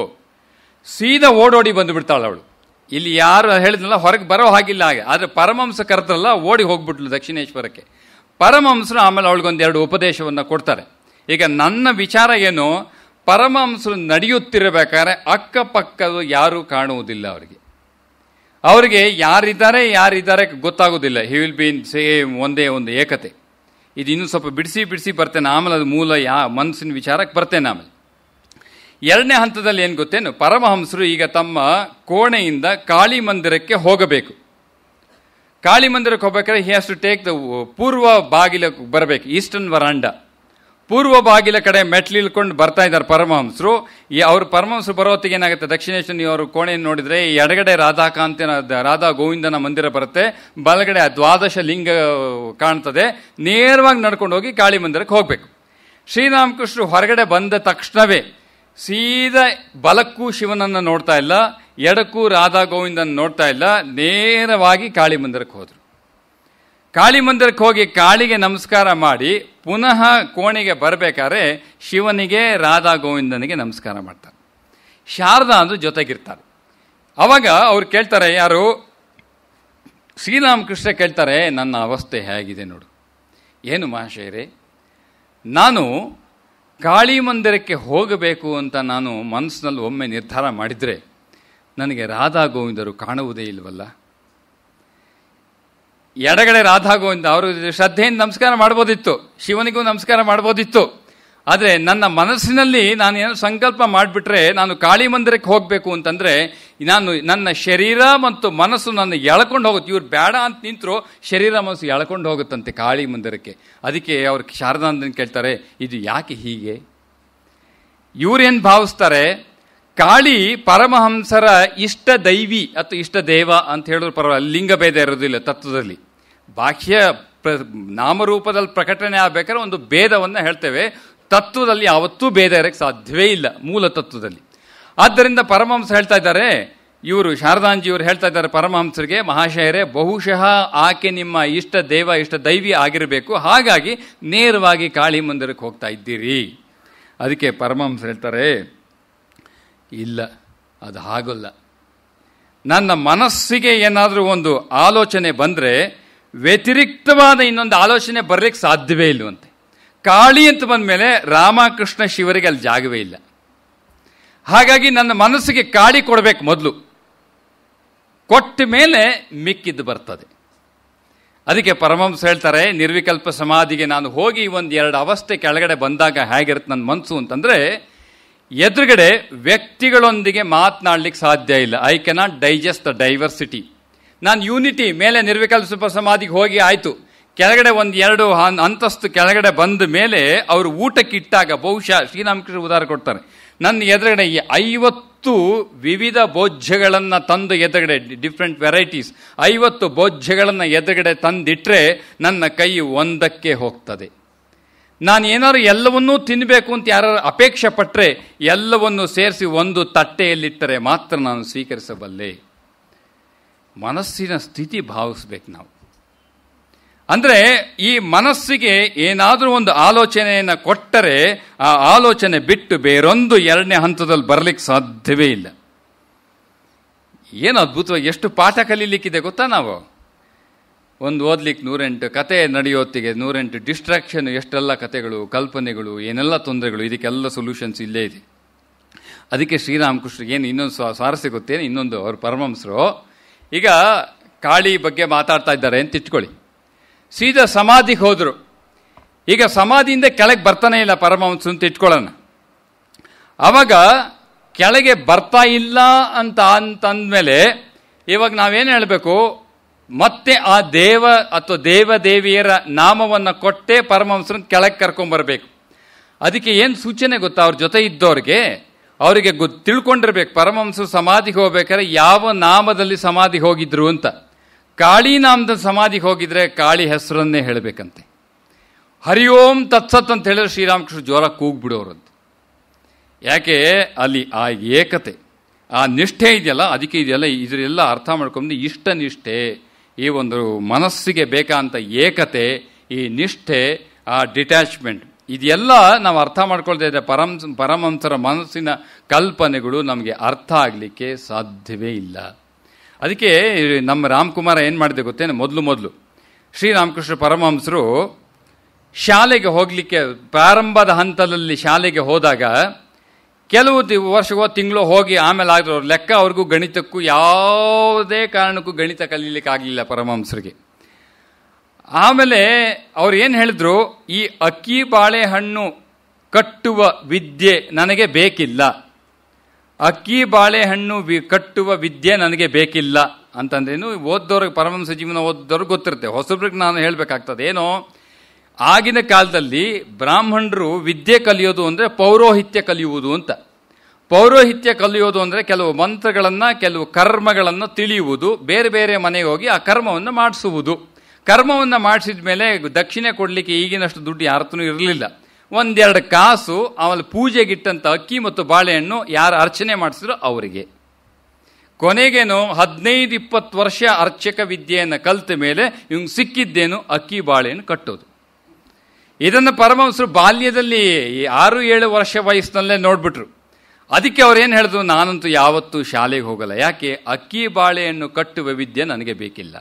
ಸೀದಾ ಓಡೋಡಿ ಬಂದುಬಿಡ್ತಾಳೆ ಅವಳು. ಇಲ್ಲಿ ಯಾರು ಹೇಳಿದ್ನಲ್ಲ ಹೊರಗೆ ಬರೋ ಹಾಗಿಲ್ಲ. ಹಾಗೆ ಆದರೆ ಪರಮಹಂಸ ಕರೆದ್ರಲ್ಲ, ಓಡಿ ಹೋಗ್ಬಿಟ್ಲು ದಕ್ಷಿಣೇಶ್ವರಕ್ಕೆ. ಪರಮಹಂಸರು ಆಮೇಲೆ ಅವಳಿಗೊಂದೆರಡು ಉಪದೇಶವನ್ನು ಕೊಡ್ತಾರೆ. ಈಗ ನನ್ನ ವಿಚಾರ ಏನು, ಪರಮಹಂಸರು ನಡೆಯುತ್ತಿರಬೇಕಾದ್ರೆ ಅಕ್ಕಪಕ್ಕದ ಯಾರೂ ಕಾಣುವುದಿಲ್ಲ. ಅವರಿಗೆ ಯಾರಿದ್ದಾರೆ ಗೊತ್ತಾಗೋದಿಲ್ಲ. He will be in same ಒಂದೇ ಒಂದು ಏಕತೆ. ಇದು ಇನ್ನೂ ಸ್ವಲ್ಪ ಬಿಡಿಸಿ ಬರ್ತೇನೆ ಆಮೇಲೆ. ಅದು ಮೂಲ ಮನಸ್ಸಿನ ವಿಚಾರಕ್ಕೆ ಬರ್ತೇನೆ ಆಮೇಲೆ. ಎರಡನೇ ಹಂತದಲ್ಲಿ ಏನು ಗೊತ್ತೇನು, ಪರಮಹಂಸರು ಈಗ ತಮ್ಮ ಕೋಣೆಯಿಂದ ಕಾಳಿ ಮಂದಿರಕ್ಕೆ ಹೋಗಬೇಕು. ಕಾಳಿ ಮಂದಿರಕ್ಕೆ ಹೋಗ್ಬೇಕಾದ್ರೆ he has to take the ಪೂರ್ವ ಬಾಗಿಲ ಬರಬೇಕು, ಈಸ್ಟರ್ನ್ ವರಾಂಡ. ಪೂರ್ವ ಬಾಗಿಲ ಕಡೆ ಮೆಟ್ಲು ಇಳ್ಕೊಂಡು ಬರ್ತಾ ಇದ್ದಾರೆ ಪರಮಹಂಸರು. ಪರಮಹಂಸರು ಬರೋತ್ತಿಗೆ ಏನಾಗುತ್ತೆ, ದಕ್ಷಿಣೇಶ್ವರ ಅವರು ಕೋಣೆಯನ್ನು ನೋಡಿದರೆ ಎಡಗಡೆ ರಾಧಾ ಗೋವಿಂದನ ಮಂದಿರ ಬರುತ್ತೆ, ಬಲಗಡೆ ದ್ವಾದಶ ಲಿಂಗ ಕಾಣ್ತದೆ. ನೇರವಾಗಿ ನಡ್ಕೊಂಡು ಹೋಗಿ ಕಾಳಿ ಮಂದಿರಕ್ಕೆ ಹೋಗಬೇಕು. ಶ್ರೀರಾಮಕೃಷ್ಣರು ಹೊರಗಡೆ ಬಂದ ತಕ್ಷಣವೇ ಸೀದಾ ಬಲಕ್ಕೂ ಶಿವನನ್ನು ನೋಡ್ತಾ ಇಲ್ಲ, ಎಡಕ್ಕೂ ರಾಧಾ ಗೋವಿಂದನ ನೋಡ್ತಾ ಇಲ್ಲ, ನೇರವಾಗಿ ಕಾಳಿ ಮಂದಿರಕ್ಕೆ ಹೋದರು. ಕಾಳಿ ಮಂದಿರಕ್ಕೆ ಹೋಗಿ ಕಾಳಿಗೆ ನಮಸ್ಕಾರ ಮಾಡಿ ಪುನಃ ಕೋಣೆಗೆ ಬರಬೇಕಾದ್ರೆ ಶಿವನಿಗೆ ರಾಧಾ ಗೋವಿಂದನಿಗೆ ನಮಸ್ಕಾರ ಮಾಡ್ತಾರೆ. ಶಾರದಾ ಅಂದು ಜೊತೆಗಿರ್ತಾರೆ. ಅವಾಗ ಅವ್ರು ಕೇಳ್ತಾರೆ, ಯಾರು ಶ್ರೀರಾಮಕೃಷ್ಣ ಕೇಳ್ತಾರೆ, ನನ್ನ ಅವಸ್ಥೆ ಹೇಗಿದೆ ನೋಡು. ಏನು ಮಹಾಶಯರೇ, ನಾನು ಕಾಳಿ ಮಂದಿರಕ್ಕೆ ಹೋಗಬೇಕು ಅಂತ ನಾನು ಮನಸ್ಸಿನಲ್ಲಿ ಒಮ್ಮೆ ನಿರ್ಧಾರ ಮಾಡಿದರೆ ನನಗೆ ರಾಧಾ ಗೋವಿಂದರು ಕಾಣುವುದೇ ಇಲ್ವಲ್ಲ. ಎಡಗಡೆ ರಾಧಾ ಗೋವಿಂದ ಅವರು ಶ್ರದ್ಧೆಯಿಂದ ನಮಸ್ಕಾರ ಮಾಡ್ಬೋದಿತ್ತು, ಶಿವನಿಗೂ ನಮಸ್ಕಾರ ಮಾಡ್ಬೋದಿತ್ತು. ಆದರೆ ನನ್ನ ಮನಸ್ಸಿನಲ್ಲಿ ನಾನು ಏನೋ ಸಂಕಲ್ಪ ಮಾಡಿಬಿಟ್ರೆ, ನಾನು ಕಾಳಿ ಮಂದಿರಕ್ಕೆ ಹೋಗಬೇಕು ಅಂತಂದರೆ ನನ್ನ ಶರೀರ ಮತ್ತು ಮನಸ್ಸು ನನ್ನ ಎಳ್ಕೊಂಡು ಹೋಗುತ್ತೆ. ಇವ್ರು ಬೇಡ ಅಂತ ನಿಂತರು ಶರೀರ ಮನಸ್ಸು ಎಳ್ಕೊಂಡು ಹೋಗುತ್ತಂತೆ ಕಾಳಿ ಮಂದಿರಕ್ಕೆ. ಅದಕ್ಕೆ ಅವ್ರು ಶಾರದಾನಂದನ ಕೇಳ್ತಾರೆ, ಇದು ಯಾಕೆ ಹೀಗೆ? ಇವ್ರೇನು ಭಾವಿಸ್ತಾರೆ, ಕಾಳಿ ಪರಮಹಂಸರ ಇಷ್ಟ ದೈವಿ ಅಥವಾ ಇಷ್ಟ ದೇವ ಅಂತ ಹೇಳಿದ್ರು ಪರವಾಗಿಲ್ಲ, ಲಿಂಗಭೇದ ಇರೋದಿಲ್ಲ ತತ್ವದಲ್ಲಿ. ಬಾಹ್ಯ ನಾಮರೂಪದಲ್ಲಿ ಪ್ರಕಟಣೆ ಆಗಬೇಕಾದ್ರೆ ಒಂದು ಭೇದವನ್ನು ಹೇಳ್ತೇವೆ, ತತ್ವದಲ್ಲಿ ಯಾವತ್ತೂ ಭೇದ ಇರೋಕ್ಕೆ ಸಾಧ್ಯವೇ ಇಲ್ಲ ಮೂಲ ತತ್ವದಲ್ಲಿ. ಆದ್ದರಿಂದ ಪರಮಹಂಸ ಹೇಳ್ತಾ ಇದ್ದಾರೆ, ಇವರು ಶಾರದಾಂಜಿಯವರು ಹೇಳ್ತಾ ಇದ್ದಾರೆ ಪರಮಹಂಸರಿಗೆ, ಮಹಾಶಯರೇ ಬಹುಶಃ ಆಕೆ ನಿಮ್ಮ ಇಷ್ಟ ದೇವ ಇಷ್ಟ ದೈವಿ ಆಗಿರಬೇಕು, ಹಾಗಾಗಿ ನೇರವಾಗಿ ಕಾಳಿ ಮಂದಿರಕ್ಕೆ ಹೋಗ್ತಾ ಇದ್ದೀರಿ. ಅದಕ್ಕೆ ಪರಮಹಂಸ ಹೇಳ್ತಾರೆ, ಇಲ್ಲ ಅದು ಹಾಗಲ್ಲ. ನನ್ನ ಮನಸ್ಸಿಗೆ ಏನಾದರೂ ಒಂದು ಆಲೋಚನೆ ಬಂದರೆ ವ್ಯತಿರಿಕ್ತವಾದ ಇನ್ನೊಂದು ಆಲೋಚನೆ ಬರಲಿಕ್ಕೆ ಸಾಧ್ಯವೇ ಇಲ್ಲವಂತೆ. ಕಾಳಿ ಅಂತ ಬಂದ ಮೇಲೆ ರಾಮಕೃಷ್ಣ ಶಿವರಿಗೆ ಅಲ್ಲಿ ಜಾಗವೇ ಇಲ್ಲ. ಹಾಗಾಗಿ ನನ್ನ ಮನಸ್ಸಿಗೆ ಕಾಳಿ ಕೊಡಬೇಕು ಮೊದಲು, ಕೊಟ್ಟ ಮೇಲೆ ಮಿಕ್ಕಿದ್ದು ಬರ್ತದೆ. ಅದಕ್ಕೆ ಪರಮಹಂಸ ಹೇಳ್ತಾರೆ, ನಿರ್ವಿಕಲ್ಪ ಸಮಾಧಿಗೆ ನಾನು ಹೋಗಿ ಒಂದೆರಡು ಅವಸ್ಥೆ ಕೆಳಗಡೆ ಬಂದಾಗ ಹೇಗಿರುತ್ತೆ ನನ್ನ ಮನಸ್ಸು ಅಂತಂದರೆ, ಎದುರುಗಡೆ ವ್ಯಕ್ತಿಗಳೊಂದಿಗೆ ಮಾತನಾಡಲಿಕ್ಕೆ ಸಾಧ್ಯ ಇಲ್ಲ. I cannot digest the diversity. ನಾನು ಯೂನಿಟಿ ಮೇಲೆ ನಿರ್ವಿಕಲ್ಪ ಸಮಾಧಿಗೆ ಹೋಗಿ ಆಯಿತು, ಕೆಳಗಡೆ ಒಂದೆರಡು ಅಂತಸ್ತು ಕೆಳಗಡೆ ಬಂದ ಮೇಲೆ ಅವರು ಊಟಕ್ಕೆ ಇಟ್ಟಾಗ ಬಹುಶಃ ಶ್ರೀರಾಮಕೃಷ್ಣ ಉದಾಹರಣೆ ಕೊಡ್ತಾರೆ, ನನ್ನ ಎದುರುಗಡೆ 50 ವಿವಿಧ ಭೋಜ್ಯಗಳನ್ನು ತಂದು ಎದುರುಗಡೆ ಡಿಫ್ರೆಂಟ್ ವೆರೈಟೀಸ್ 50 ಭೋಜ್ಯಗಳನ್ನು ಎದುರುಗಡೆ ತಂದಿಟ್ಟರೆ ನನ್ನ ಕೈ ಒಂದಕ್ಕೆ ಹೋಗ್ತದೆ. ನಾನು ಏನಾದ್ರು ಎಲ್ಲವನ್ನೂ ತಿನ್ನಬೇಕು ಅಂತ ಯಾರು ಅಪೇಕ್ಷೆ ಪಟ್ಟರೆ ಎಲ್ಲವನ್ನು ಸೇರಿಸಿ ಒಂದು ತಟ್ಟೆಯಲ್ಲಿಟ್ಟರೆ ಮಾತ್ರ ನಾನು ಸ್ವೀಕರಿಸಬಲ್ಲೆ. ಮನಸ್ಸಿನ ಸ್ಥಿತಿ ಭಾವಿಸ್ಬೇಕು ನಾವು. ಅಂದರೆ ಈ ಮನಸ್ಸಿಗೆ ಏನಾದರೂ ಒಂದು ಆಲೋಚನೆಯನ್ನು ಕೊಟ್ಟರೆ ಆ ಆಲೋಚನೆ ಬಿಟ್ಟು ಬೇರೊಂದು ಎರಡನೇ ಹಂತದಲ್ಲಿ ಬರಲಿಕ್ಕೆ ಸಾಧ್ಯವೇ ಇಲ್ಲ. ಏನು ಅದ್ಭುತವಾಗಿ ಎಷ್ಟು ಪಾಠ ಕಲೀಲಿಕ್ಕಿದೆ ಗೊತ್ತಾ? ನಾವು ಒಂದು ಓದ್ಲಿಕ್ಕೆ 108 ಕತೆ ನಡೆಯೋತ್ತಿಗೆ 108 ಡಿಸ್ಟ್ರಾಕ್ಷನ್, ಎಷ್ಟೆಲ್ಲ ಕತೆಗಳು, ಕಲ್ಪನೆಗಳು, ಏನೆಲ್ಲ ತೊಂದರೆಗಳು, ಇದಕ್ಕೆಲ್ಲ ಸೊಲ್ಯೂಷನ್ಸ್ ಇಲ್ಲೇ ಇದೆ. ಅದಕ್ಕೆ ಶ್ರೀರಾಮಕೃಷ್ಣರಿಗೆ ಏನು ಇನ್ನೊಂದು ಸ್ವಾರಸ್ಯ ಗೊತ್ತೇನು? ಇನ್ನೊಂದು ಅವ್ರ ಪರಮಹಂಸರು ಈಗ ಕಾಳಿ ಬಗ್ಗೆ ಮಾತಾಡ್ತಾ ಇದ್ದಾರೆ ಅಂತ ಇಟ್ಕೊಳ್ಳಿ. ಸೀದಾ ಸಮಾಧಿಗೆ ಹೋದರು. ಈಗ ಸಮಾಧಿಯಿಂದ ಕೆಳಗೆ ಬರ್ತಾನೆ ಇಲ್ಲ ಪರಮಹಂಸರು ಅಂತ ಇಟ್ಕೊಳ್ಳೋಣ. ಆವಾಗ ಕೆಳಗೆ ಬರ್ತಾ ಇಲ್ಲ ಅಂತಂದ್ಮೇಲೆ ಇವಾಗ ನಾವೇನು ಹೇಳಬೇಕು? ಮತ್ತೆ ಆ ದೇವ ಅಥವಾ ದೇವದೇವಿಯರ ನಾಮವನ್ನು ಕೊಟ್ಟೇ ಪರಮಹಂಸರನ್ನ ಕೆಳಗೆ ಕರ್ಕೊಂಬರ್ಬೇಕು. ಅದಕ್ಕೆ ಏನು ಸೂಚನೆ ಗೊತ್ತಾ? ಅವ್ರ ಜೊತೆ ಇದ್ದವ್ರಿಗೆ ಅವರಿಗೆ ತಿಳ್ಕೊಂಡಿರ್ಬೇಕು ಪರಮಹಂಸರು ಸಮಾಧಿಗೆ ಹೋಗ್ಬೇಕಾದ್ರೆ ಯಾವ ನಾಮದಲ್ಲಿ ಸಮಾಧಿಗೆ ಹೋಗಿದ್ರು ಅಂತ. ಕಾಳಿ ನಾಮದ ಸಮಾಧಿಗೆ ಹೋಗಿದ್ರೆ ಕಾಳಿ ಹೆಸರನ್ನೇ ಹೇಳಬೇಕಂತೆ. ಹರಿ ಓಂ ತತ್ಸತ್ ಅಂತ ಹೇಳಿದ್ರೆ ಶ್ರೀರಾಮಕೃಷ್ಣ ಜೋರ ಕೂಗ್ಬಿಡೋರಂತೆ. ಯಾಕೆ? ಅಲ್ಲಿ ಆ ಏಕತೆ, ಆ ನಿಷ್ಠೆ ಇದೆಯಲ್ಲ, ಅದಕ್ಕೆ ಇದೆಯಲ್ಲ, ಇದರೆಲ್ಲ ಅರ್ಥ ಮಾಡ್ಕೊಂಡು ಇಷ್ಟ ನಿಷ್ಠೆ, ಈ ಒಂದು ಮನಸ್ಸಿಗೆ ಬೇಕಾದಂಥ ಏಕತೆ, ಈ ನಿಷ್ಠೆ, ಆ ಡಿಟ್ಯಾಚ್ಮೆಂಟ್, ಇದೆಲ್ಲ ನಾವು ಅರ್ಥ ಮಾಡ್ಕೊಳ್ತಾ ಇದ್ದರೆ ಪರಮಹಂಸರ ಮನಸ್ಸಿನ ಕಲ್ಪನೆಗಳು ನಮಗೆ ಅರ್ಥ ಆಗಲಿಕ್ಕೆ ಸಾಧ್ಯವೇ ಇಲ್ಲ. ಅದಕ್ಕೆ ನಮ್ಮ ರಾಮ್ಕುಮಾರ ಏನು ಮಾಡಿದೆ ಗೊತ್ತೇನು? ಮೊದಲು ಶ್ರೀರಾಮಕೃಷ್ಣ ಪರಮಹಂಸರು ಶಾಲೆಗೆ ಹೋಗಲಿಕ್ಕೆ ಪ್ರಾರಂಭದ ಹಂತದಲ್ಲಿ ಶಾಲೆಗೆ ಹೋದಾಗ ಕೆಲವು ವರ್ಷವೋ ತಿಂಗಳು ಹೋಗಿ ಆಮೇಲೆ ಆಗಿರೋ ಲೆಕ್ಕ ಅವ್ರಿಗೂ ಗಣಿತಕ್ಕೂ ಯಾವುದೇ ಕಾರಣಕ್ಕೂ ಗಣಿತ ಕಲೀಲಿಕ್ಕೆ ಆಗಲಿಲ್ಲ ಪರಮಹಂಸರಿಗೆ. ಆಮೇಲೆ ಅವ್ರು ಏನು ಹೇಳಿದ್ರು? ಈ ಅಕ್ಕಿ ಬಾಳೆಹಣ್ಣು ಕಟ್ಟುವ ವಿದ್ಯೆ ನನಗೆ ಬೇಕಿಲ್ಲ, ಅಕ್ಕಿ ಬಾಳೆಹಣ್ಣು ಕಟ್ಟುವ ವಿದ್ಯೆ ನನಗೆ ಬೇಕಿಲ್ಲ ಅಂತಂದ್ರೇನು? ಓದ್ದವ್ರಿಗೆ, ಪರಮಹಂಸ ಜೀವನ ಓದ್ದವ್ರಿಗೆ ಗೊತ್ತಿರುತ್ತೆ. ಹೊಸಬ್ರಿಗೆ ನಾನು ಹೇಳಬೇಕಾಗ್ತದೆ ಏನೋ, ಆಗಿನ ಕಾಲದಲ್ಲಿ ಬ್ರಾಹ್ಮಣರು ವಿದ್ಯೆ ಕಲಿಯೋದು ಅಂದರೆ ಪೌರೋಹಿತ್ಯ ಕಲಿಯುವುದು ಅಂತ. ಪೌರೋಹಿತ್ಯ ಕಲಿಯೋದು ಅಂದರೆ ಕೆಲವು ಮಂತ್ರಗಳನ್ನು, ಕೆಲವು ಕರ್ಮಗಳನ್ನು ತಿಳಿಯುವುದು, ಬೇರೆ ಬೇರೆ ಮನೆಗೆ ಹೋಗಿ ಆ ಕರ್ಮವನ್ನು ಮಾಡಿಸುವುದು. ಕರ್ಮವನ್ನು ಮಾಡಿಸಿದ ಮೇಲೆ ದಕ್ಷಿಣೆ ಕೊಡಲಿಕ್ಕೆ ಈಗಿನಷ್ಟು ದುಡ್ಡು ಯಾರತ್ತೂ ಇರಲಿಲ್ಲ. 1-2 ಕಾಸು ಆಮೇಲೆ ಪೂಜೆಗಿಟ್ಟಂಥ ಅಕ್ಕಿ ಮತ್ತು ಬಾಳೆಹಣ್ಣು ಯಾರು ಅರ್ಚನೆ ಮಾಡಿಸಿದ್ರು ಅವರಿಗೆ. ಕೊನೆಗೇನು 15-20 ವರ್ಷ ಅರ್ಚಕ ವಿದ್ಯೆಯನ್ನು ಕಲಿತ ಮೇಲೆ ಇವ್ಗೆ ಸಿಕ್ಕಿದ್ದೇನು? ಅಕ್ಕಿ ಬಾಳೆಹಣ್ಣು ಕಟ್ಟೋದು. ಇದನ್ನು ಪರಮಹಂಸರು ಬಾಲ್ಯದಲ್ಲಿ 6-7 ವರ್ಷ ವಯಸ್ಸಿನಲ್ಲೇ ನೋಡ್ಬಿಟ್ರು. ಅದಕ್ಕೆ ಅವ್ರೇನು ಹೇಳಿದ್ರು? ನಾನಂತೂ ಯಾವತ್ತೂ ಶಾಲೆಗೆ ಹೋಗಲ್ಲ. ಯಾಕೆ? ಅಕ್ಕಿ ಬಾಳೆಹಣ್ಣು ಕಟ್ಟುವ ವಿದ್ಯೆ ನನಗೆ ಬೇಕಿಲ್ಲ.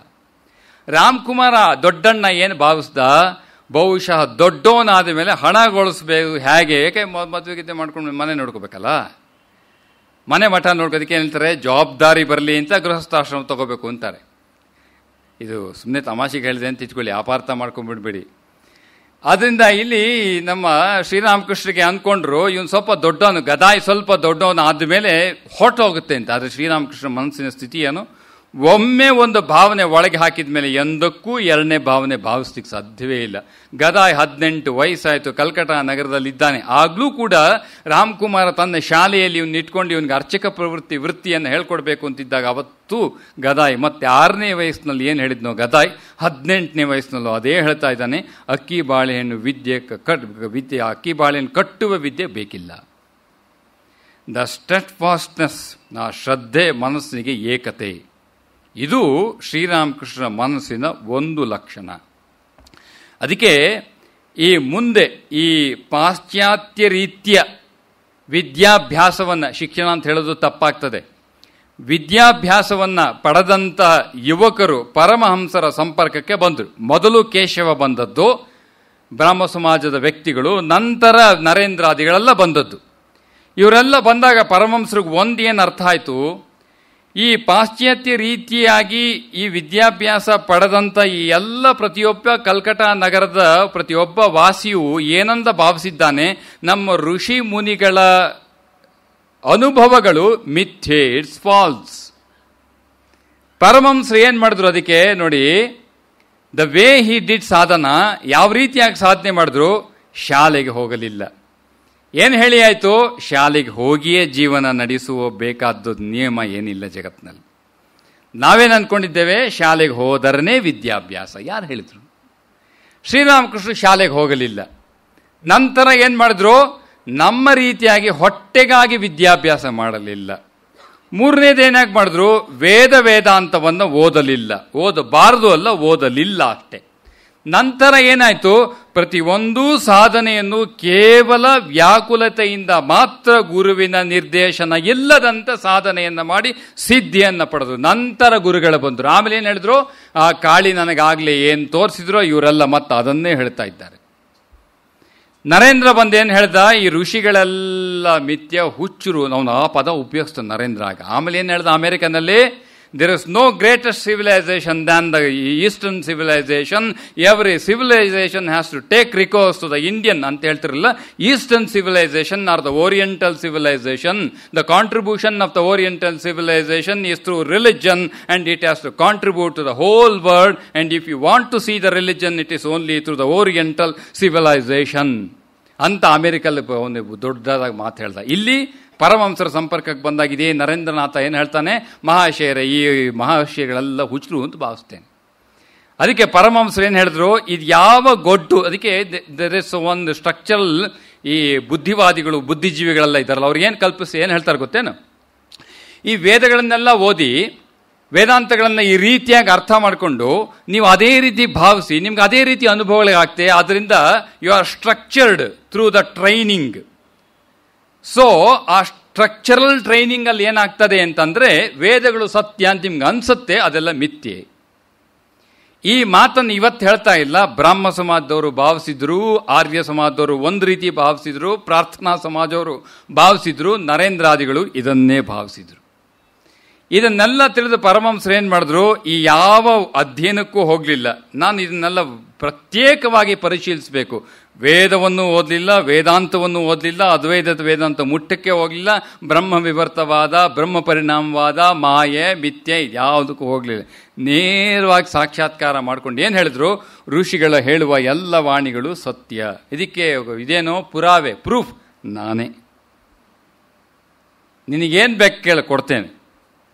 ರಾಮ್ಕುಮಾರ ದೊಡ್ಡಣ್ಣ ಏನು ಭಾವಿಸ್ದ? ಬಹುಶಃ ದೊಡ್ಡವನಾದ ಮೇಲೆ ಹಣ ಗಳಿಸ್ಬೇಕು. ಹೇಗೆ? ಏಕೆ? ಮದುವೆಗಿದ್ದೆ ಮಾಡ್ಕೊಂಡು ಮನೆ ನೋಡ್ಕೋಬೇಕಲ್ಲ, ಮನೆ ಮಠ ನೋಡ್ಕೋದಕ್ಕೆ ಏನು ಹೇಳ್ತಾರೆ? ಜವಾಬ್ದಾರಿ ಬರಲಿ ಅಂತ ಗೃಹಸ್ಥಾಶ್ರಮ ತಗೋಬೇಕು ಅಂತಾರೆ. ಇದು ಸುಮ್ಮನೆ ತಮಾಷೆಗೆ ಹೇಳಿದೆ ಅಂತ ಇಟ್ಕೊಳ್ಳಿ, ಅಪಾರ್ಥ ಮಾಡ್ಕೊಂಡ್ಬಿಡ್ಬೇಡಿ. ಆದ್ದರಿಂದ ಇಲ್ಲಿ ನಮ್ಮ ಶ್ರೀರಾಮಕೃಷ್ಣರಿಗೆ ಅಂದ್ಕೊಂಡ್ರು ಇವನು ಸ್ವಲ್ಪ ದೊಡ್ಡವನು, ಗದಾಯಿ ಸ್ವಲ್ಪ ದೊಡ್ಡವನು ಆದಮೇಲೆ ಹೊರಟೋಗುತ್ತೆ ಅಂತ. ಆದರೆ ಶ್ರೀರಾಮಕೃಷ್ಣ ಮನಸ್ಸಿನ ಸ್ಥಿತಿ ಏನು? ಒಮ್ಮೆ ಒಂದು ಭಾವನೆ ಒಳಗೆ ಹಾಕಿದ ಮೇಲೆ ಎಂದಕ್ಕೂ ಎರಡನೇ ಭಾವನೆ ಭಾವಿಸ್ಲಿಕ್ಕೆ ಸಾಧ್ಯವೇ ಇಲ್ಲ. ಗದಾಯ್ 18 ವಯಸ್ಸಾಯಿತು, ಕಲ್ಕಟಾ ನಗರದಲ್ಲಿದ್ದಾನೆ. ಆಗಲೂ ಕೂಡ ರಾಮ್ಕುಮಾರ ತನ್ನ ಶಾಲೆಯಲ್ಲಿ ಇವನ್ನ ಇಟ್ಕೊಂಡು ಇವನಿಗೆ ಅರ್ಚಕ ವೃತ್ತಿಯನ್ನು ಹೇಳ್ಕೊಡ್ಬೇಕು ಅಂತಿದ್ದಾಗ ಅವತ್ತು ಗದಾಯ್ ಮತ್ತೆ 6ನೇ ವಯಸ್ಸಿನಲ್ಲಿ ಏನು ಹೇಳಿದ್ನೋ ಗದಾಯ್ 18ನೇ ವಯಸ್ಸಿನಲ್ಲೂ ಅದೇ ಹೇಳ್ತಾ ಇದ್ದಾನೆ. ಅಕ್ಕಿ ಬಾಳೆಹಣ್ಣು ವಿದ್ಯೆ ಅಕ್ಕಿ ಬಾಳೆಹಣ್ಣು ಕಟ್ಟುವ ವಿದ್ಯೆ ಬೇಕಿಲ್ಲ. ದ ಸ್ಟೆಡ್ಫಾಸ್ಟ್ನೆಸ್, ಆ ಶ್ರದ್ಧೆ, ಮನಸ್ಸಿಗೆ ಏಕತೆ, ಇದು ಶ್ರೀರಾಮಕೃಷ್ಣ ಮನಸ್ಸಿನ ಒಂದು ಲಕ್ಷಣ. ಅದಕ್ಕೆ ಈ ಮುಂದೆ ಈ ಪಾಶ್ಚಾತ್ಯ ರೀತಿಯ ವಿದ್ಯಾಭ್ಯಾಸವನ್ನು, ಶಿಕ್ಷಣ ಅಂತ ಹೇಳೋದು ತಪ್ಪಾಗ್ತದೆ, ವಿದ್ಯಾಭ್ಯಾಸವನ್ನು ಪಡೆದಂಥ ಯುವಕರು ಪರಮಹಂಸರ ಸಂಪರ್ಕಕ್ಕೆ ಬಂದರು. ಮೊದಲು ಕೇಶವ ಬಂದದ್ದು, ಬ್ರಾಹ್ಮ ಸಮಾಜದ ವ್ಯಕ್ತಿಗಳು, ನಂತರ ನರೇಂದ್ರಾದಿಗಳೆಲ್ಲ ಬಂದದ್ದು. ಇವರೆಲ್ಲ ಬಂದಾಗ ಪರಮಹಂಸರಿಗೆ ಏನು ಅರ್ಥ ಆಯಿತು? ಈ ಪಾಶ್ಚಾತ್ಯ ರೀತಿಯಾಗಿ ಈ ವಿದ್ಯಾಭ್ಯಾಸ ಪಡೆದಂಥ ಈ ಎಲ್ಲ ಪ್ರತಿಯೊಬ್ಬ ಕಲ್ಕಟಾ ನಗರದ ಪ್ರತಿಯೊಬ್ಬ ವಾಸಿಯು ಏನಂದ ಭಾವಿಸಿದ್ದಾನೆ? ನಮ್ಮ ಋಷಿ ಮುನಿಗಳ ಅನುಭವಗಳು ಮಿಥ್ಯೆ, ಇಟ್ಸ್ ಫಾಲ್ಸ್. ಪರಮಹಂಸರು ಏನು ಮಾಡಿದ್ರು? ಅದಕ್ಕೆ ನೋಡಿ, ದ ವೇ ಹಿ ಡಿಡ್ ಸಾಧನ, ಯಾವ ರೀತಿಯಾಗಿ ಸಾಧನೆ ಮಾಡಿದ್ರು? ಶಾಲೆಗೆ ಹೋಗಲಿಲ್ಲ. ಏನು ಹೇಳಿ ಆಯಿತು? ಶಾಲೆಗೆ ಹೋಗಿಯೇ ಜೀವನ ನಡೆಸುವ ಬೇಕಾದ ನಿಯಮ ಏನಿಲ್ಲ ಜಗತ್ತಿನಲ್ಲಿ. ನಾವೇನು ಅಂದ್ಕೊಂಡಿದ್ದೇವೆ? ಶಾಲೆಗೆ ಹೋದರನೇ ವಿದ್ಯಾಭ್ಯಾಸ. ಯಾರು ಹೇಳಿದರು? ಶ್ರೀರಾಮಕೃಷ್ಣ ಶಾಲೆಗೆ ಹೋಗಲಿಲ್ಲ. ನಂತರ ಏನು ಮಾಡಿದ್ರು, ನಮ್ಮ ರೀತಿಯಾಗಿ ಹೊಟ್ಟೆಗಾಗಿ ವಿದ್ಯಾಭ್ಯಾಸ ಮಾಡಲಿಲ್ಲ. ಮೂರನೇದೇನಾಗಿ ಮಾಡಿದ್ರು, ವೇದಾಂತವನ್ನು ಓದಲಿಲ್ಲ. ಓದಬಾರದು ಅಲ್ಲ, ಓದಲಿಲ್ಲ ಅಷ್ಟೇ. ನಂತರ ಏನಾಯಿತು, ಪ್ರತಿಯೊಂದು ಸಾಧನೆಯನ್ನು ಕೇವಲ ವ್ಯಾಕುಲತೆಯಿಂದ ಮಾತ್ರ ಗುರುವಿನ ನಿರ್ದೇಶನ ಇಲ್ಲದಂತ ಸಾಧನೆಯನ್ನು ಮಾಡಿ ಸಿದ್ಧಿಯನ್ನು ಪಡೆದು ನಂತರ ಗುರುಗಳು ಬಂದರು. ಆಮೇಲೆ ಏನು ಹೇಳಿದ್ರು, ಆ ಕಾಳಿ ನನಗಾಗಲೇ ಏನು ತೋರಿಸಿದ್ರೋ ಇವರೆಲ್ಲ ಮತ್ತೆ ಅದನ್ನೇ ಹೇಳ್ತಾ ಇದ್ದಾರೆ. ನರೇಂದ್ರ ಬಂದೇನು ಹೇಳ್ದ, ಈ ಋಷಿಗಳೆಲ್ಲ ಮಿಥ್ಯ, ಹುಚ್ಚರು, ಅವನು ಆ ಪದ ಉಪಯೋಗಿಸ್ತಾನೆ ನರೇಂದ್ರ ಆಗ. ಆಮೇಲೆ ಏನು ಹೇಳ್ದ, ಅಮೆರಿಕನಲ್ಲಿ there is no greater civilization than the Eastern civilization. Every civilization has to take recourse to the Indian ಅಂತ ಹೇಳ್ತಿರಲ್ಲ. Eastern civilization or the Oriental civilization, the contribution of the Oriental civilization is through religion and it has to contribute to the whole world, and if you want to see the religion, it is only through the Oriental civilization ಅಂತ ಅಮೆರಿಕಲ್ಲಿ ಒಂದು ದೊಡ್ಡದಾಗಿ ಮಾತು ಹೇಳ್ದ. ಇಲ್ಲಿ ಪರಮಹಂಸರ ಸಂಪರ್ಕಕ್ಕೆ ಬಂದಾಗ ಇದೇ ನರೇಂದ್ರನಾಥ ಏನು ಹೇಳ್ತಾನೆ, ಮಹಾಶಯರೇ ಈ ಮಹಾಶಯಗಳೆಲ್ಲ ಹುಚ್ಚರು ಅಂತ ಭಾವಿಸ್ತೇನೆ. ಅದಕ್ಕೆ ಪರಮಹಂಸರು ಏನು ಹೇಳಿದ್ರು, ಇದು ಯಾವ ಗೊಡ್ಡು, ಅದಕ್ಕೆ ದರ್ ಇಸ್ ಒಂದು ಸ್ಟ್ರಕ್ಚರಲ್, ಈ ಬುದ್ಧಿವಾದಿಗಳು ಬುದ್ಧಿಜೀವಿಗಳೆಲ್ಲ ಇದ್ದಾರಲ್ಲ, ಅವ್ರಿಗೆ ಏನು ಕಲ್ಪಿಸಿ ಏನು ಹೇಳ್ತಾರೆ ಗೊತ್ತೇನು, ಈ ವೇದಗಳನ್ನೆಲ್ಲ ಓದಿ ವೇದಾಂತಗಳನ್ನು ಈ ರೀತಿಯಾಗಿ ಅರ್ಥ ಮಾಡಿಕೊಂಡು ನೀವು ಅದೇ ರೀತಿ ಭಾವಿಸಿ ನಿಮ್ಗೆ ಅದೇ ರೀತಿ ಅನುಭವಗಳಾಗ್ತದೆ. ಆದ್ದರಿಂದ you are structured through the training. So ಆ ಸ್ಟ್ರಕ್ಚರಲ್ ಟ್ರೈನಿಂಗ್ ಅಲ್ಲಿ ಏನಾಗ್ತದೆ ಅಂತಂದ್ರೆ, ವೇದಗಳು ಸತ್ಯ ಅಂತ ನಿಮ್ಗೆ ಅನ್ಸುತ್ತೆ, ಅದೆಲ್ಲ ಮಿಥ್ಯೆ. ಈ ಮಾತನ್ನು ಇವತ್ತು ಹೇಳ್ತಾ ಇಲ್ಲ. ಬ್ರಾಹ್ಮ ಸಮಾಜದವರು ಭಾವಿಸಿದ್ರು, ಆರ್ಯ ಸಮಾಜದವರು ಒಂದು ರೀತಿ ಭಾವಿಸಿದ್ರು, ಪ್ರಾರ್ಥನಾ ಸಮಾಜದವರು ಭಾವಿಸಿದ್ರು, ನರೇಂದ್ರಾದಿಗಳು ಇದನ್ನೇ ಭಾವಿಸಿದ್ರು. ಇದನ್ನೆಲ್ಲ ತಿಳಿದು ಪರಮಹಂಸರು ಏನು ಮಾಡಿದ್ರು, ಈ ಯಾವ ಅಧ್ಯಯನಕ್ಕೂ ಹೋಗಲಿಲ್ಲ. ನಾನು ಇದನ್ನೆಲ್ಲ ಪ್ರತ್ಯೇಕವಾಗಿ ಪರಿಶೀಲಿಸಬೇಕು. ವೇದವನ್ನು ಓದಲಿಲ್ಲ, ವೇದಾಂತವನ್ನು ಓದಲಿಲ್ಲ, ಅದ್ವೈತದ ವೇದಾಂತ ಮುಟ್ಟಕ್ಕೆ ಹೋಗಲಿಲ್ಲ, ಬ್ರಹ್ಮ ವಿವರ್ತವಾದ, ಬ್ರಹ್ಮ ಪರಿಣಾಮವಾದ, ಮಾಯೆ, ಮಿಥ್ಯೆ ಯಾವುದಕ್ಕೂ ಹೋಗಲಿಲ್ಲ. ನೇರವಾಗಿ ಸಾಕ್ಷಾತ್ಕಾರ ಮಾಡ್ಕೊಂಡು ಏನು ಹೇಳಿದ್ರು, ಋಷಿಗಳ ಹೇಳುವ ಎಲ್ಲ ವಾಣಿಗಳು ಸತ್ಯ. ಇದಕ್ಕೆ ಇದೇನೋ ಪುರಾವೆ, ಪ್ರೂಫ್ ನಾನೇ. ನಿನಗೇನು ಬೇಕು ಕೇಳಿ ಕೊಡ್ತೇನೆ,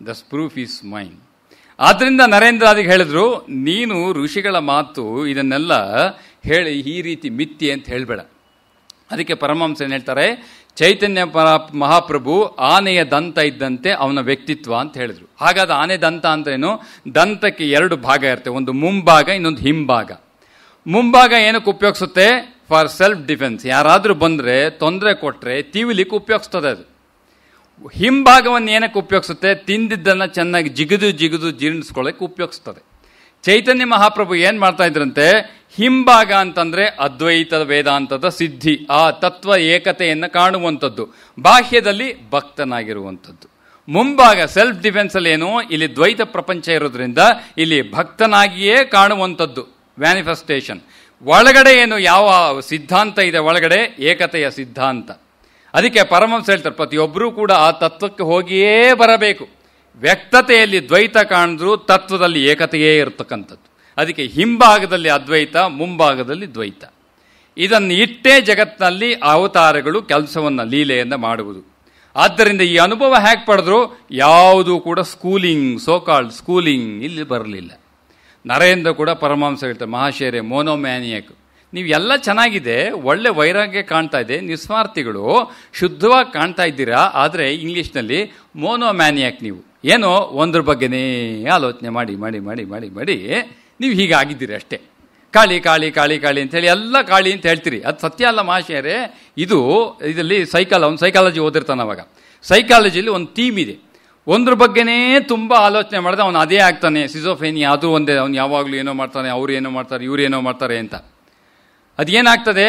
ದಸ್ ಪ್ರೂಫ್ ಈಸ್ ಮೈನ್. ಆದ್ದರಿಂದ ನರೇಂದ್ರಾದಿಗೆ ಹೇಳಿದ್ರು, ನೀನು ಋಷಿಗಳ ಮಾತು ಇದನ್ನೆಲ್ಲ ಹೇಳಿ ಈ ರೀತಿ ಮಿಥ್ಯೆ ಅಂತ ಹೇಳಬೇಡ. ಅದಕ್ಕೆ ಪರಮಹಂಸ ಏನು ಹೇಳ್ತಾರೆ, ಚೈತನ್ಯ ಮಹಾಪ್ರಭು ಆನೆಯ ದಂತ ಇದ್ದಂತೆ ಅವನ ವ್ಯಕ್ತಿತ್ವ ಅಂತ ಹೇಳಿದ್ರು. ಹಾಗಾದ ಆನೆ ದಂತ ಅಂದ್ರೇನು, ದಂತಕ್ಕೆ ಎರಡು ಭಾಗ ಇರುತ್ತೆ, ಒಂದು ಮುಂಭಾಗ, ಇನ್ನೊಂದು ಹಿಂಭಾಗ. ಮುಂಭಾಗ ಏನಕ್ಕೆ ಉಪಯೋಗಿಸುತ್ತೆ, ಫಾರ್ ಸೆಲ್ಫ್ ಡಿಫೆನ್ಸ್. ಯಾರಾದರೂ ಬಂದರೆ ತೊಂದರೆ ಕೊಟ್ಟರೆ ತೀವಿಲಿಕ್ಕೆ ಉಪಯೋಗಿಸ್ತದೆ ಅದು. ಹಿಂಭಾಗವನ್ನು ಏನಕ್ಕೆ ಉಪಯೋಗಿಸುತ್ತೆ, ತಿಂದಿದ್ದನ್ನು ಚೆನ್ನಾಗಿ ಜಿಗಿದು ಜೀರ್ಣಿಸ್ಕೊಳ್ಳೋಕೆ ಉಪಯೋಗಿಸ್ತದೆ. ಚೈತನ್ಯ ಮಹಾಪ್ರಭು ಏನು ಮಾಡ್ತಾ ಇದ್ರಂತೆ, ಹಿಂಭಾಗ ಅಂತಂದ್ರೆ ಅದ್ವೈತ ವೇದಾಂತದ ಸಿದ್ಧಿ, ಆ ತತ್ವ ಏಕತೆಯನ್ನು ಕಾಣುವಂಥದ್ದು, ಬಾಹ್ಯದಲ್ಲಿ ಭಕ್ತನಾಗಿರುವಂಥದ್ದು. ಮುಂಭಾಗ ಸೆಲ್ಫ್ ಡಿಫೆನ್ಸ್ ಅಲ್ಲಿ ಏನು, ಇಲ್ಲಿ ದ್ವೈತ ಪ್ರಪಂಚ ಇರೋದ್ರಿಂದ ಇಲ್ಲಿ ಭಕ್ತನಾಗಿಯೇ ಕಾಣುವಂಥದ್ದು, ಮ್ಯಾನಿಫೆಸ್ಟೇಷನ್. ಒಳಗಡೆ ಏನು, ಯಾವ ಸಿದ್ಧಾಂತ ಇದೆ ಒಳಗಡೆ, ಏಕತೆಯ ಸಿದ್ಧಾಂತ. ಅದಕ್ಕೆ ಪರಮಹಂಸ ಹೇಳ್ತಾರೆ, ಪ್ರತಿಯೊಬ್ಬರೂ ಕೂಡ ಆ ತತ್ವಕ್ಕೆ ಹೋಗಿಯೇ ಬರಬೇಕು. ವ್ಯಕ್ತತೆಯಲ್ಲಿ ದ್ವೈತ ಕಾಣಿದ್ರು ತತ್ವದಲ್ಲಿ ಏಕತೆಯೇ ಇರತಕ್ಕಂಥದ್ದು. ಅದಕ್ಕೆ ಹಿಂಭಾಗದಲ್ಲಿ ಅದ್ವೈತ, ಮುಂಭಾಗದಲ್ಲಿ ದ್ವೈತ. ಇದನ್ನು ಇಟ್ಟೇ ಜಗತ್ತಿನಲ್ಲಿ ಅವತಾರಗಳು ಕೆಲಸವನ್ನು, ಲೀಲೆಯನ್ನು ಮಾಡುವುದು. ಆದ್ದರಿಂದ ಈ ಅನುಭವ ಹೇಗೆ ಪಡೆದ್ರು, ಯಾವುದೂ ಕೂಡ ಸ್ಕೂಲಿಂಗ್, ಸೋಕಾಲ್ಡ್ ಸ್ಕೂಲಿಂಗ್ ಇಲ್ಲಿ ಬರಲಿಲ್ಲ. ನರೇಂದ್ರ ಕೂಡ ಪರಮಹಂಸ ಹೇಳ್ತಾರೆ, ಮಹಾಶಯರೇ ಮೋನೋಮ್ಯಾನಿಯಕ್, ನೀವು ಎಲ್ಲ ಚೆನ್ನಾಗಿದೆ, ಒಳ್ಳೆ ವೈರಾಗ್ಯ ಕಾಣ್ತಾ ಇದೆ, ನಿಸ್ವಾರ್ಥಿಗಳು, ಶುದ್ಧವಾಗಿ ಕಾಣ್ತಾ ಇದ್ದೀರಾ, ಆದರೆ ಇಂಗ್ಲೀಷ್ನಲ್ಲಿ ಮೋನೋಮ್ಯಾನಿಯಾಕ್, ನೀವು ಏನೋ ಒಂದ್ರ ಬಗ್ಗೆನೇ ಆಲೋಚನೆ ಮಾಡಿ ಮಾಡಿ ಮಾಡಿ ಮಾಡಿ ಮಾಡಿ ನೀವು ಹೀಗಾಗಿದ್ದೀರಿ ಅಷ್ಟೇ. ಕಾಳಿ ಕಾಳಿ ಕಾಳಿ ಕಾಳಿ ಅಂತೇಳಿ ಎಲ್ಲ ಕಾಳಿ ಅಂತ ಹೇಳ್ತೀರಿ, ಅದು ಸತ್ಯ ಅಲ್ಲ ಮಹಾಶಯರೇ. ಇದರಲ್ಲಿ ಅವ್ನು ಸೈಕಾಲಜಿ ಓದಿರ್ತಾನೆ. ಅವಾಗ ಸೈಕಾಲಜಿಲಿ ಒಂದು ಥೀಮ್ ಇದೆ, ಒಂದ್ರ ಬಗ್ಗೆನೇ ತುಂಬ ಆಲೋಚನೆ ಮಾಡಿದ್ರೆ ಅವನು ಅದೇ ಆಗ್ತಾನೆ. ಸಿಜೋಫೇನಿಯಾ ಅದು ಒಂದೇ, ಅವ್ನು ಯಾವಾಗಲೂ ಏನೋ ಮಾಡ್ತಾನೆ, ಅವ್ರು ಏನೋ ಮಾಡ್ತಾರೆ, ಇವ್ರು ಏನೋ ಮಾಡ್ತಾರೆ ಅಂತ. ಅದೇನಾಗ್ತದೆ,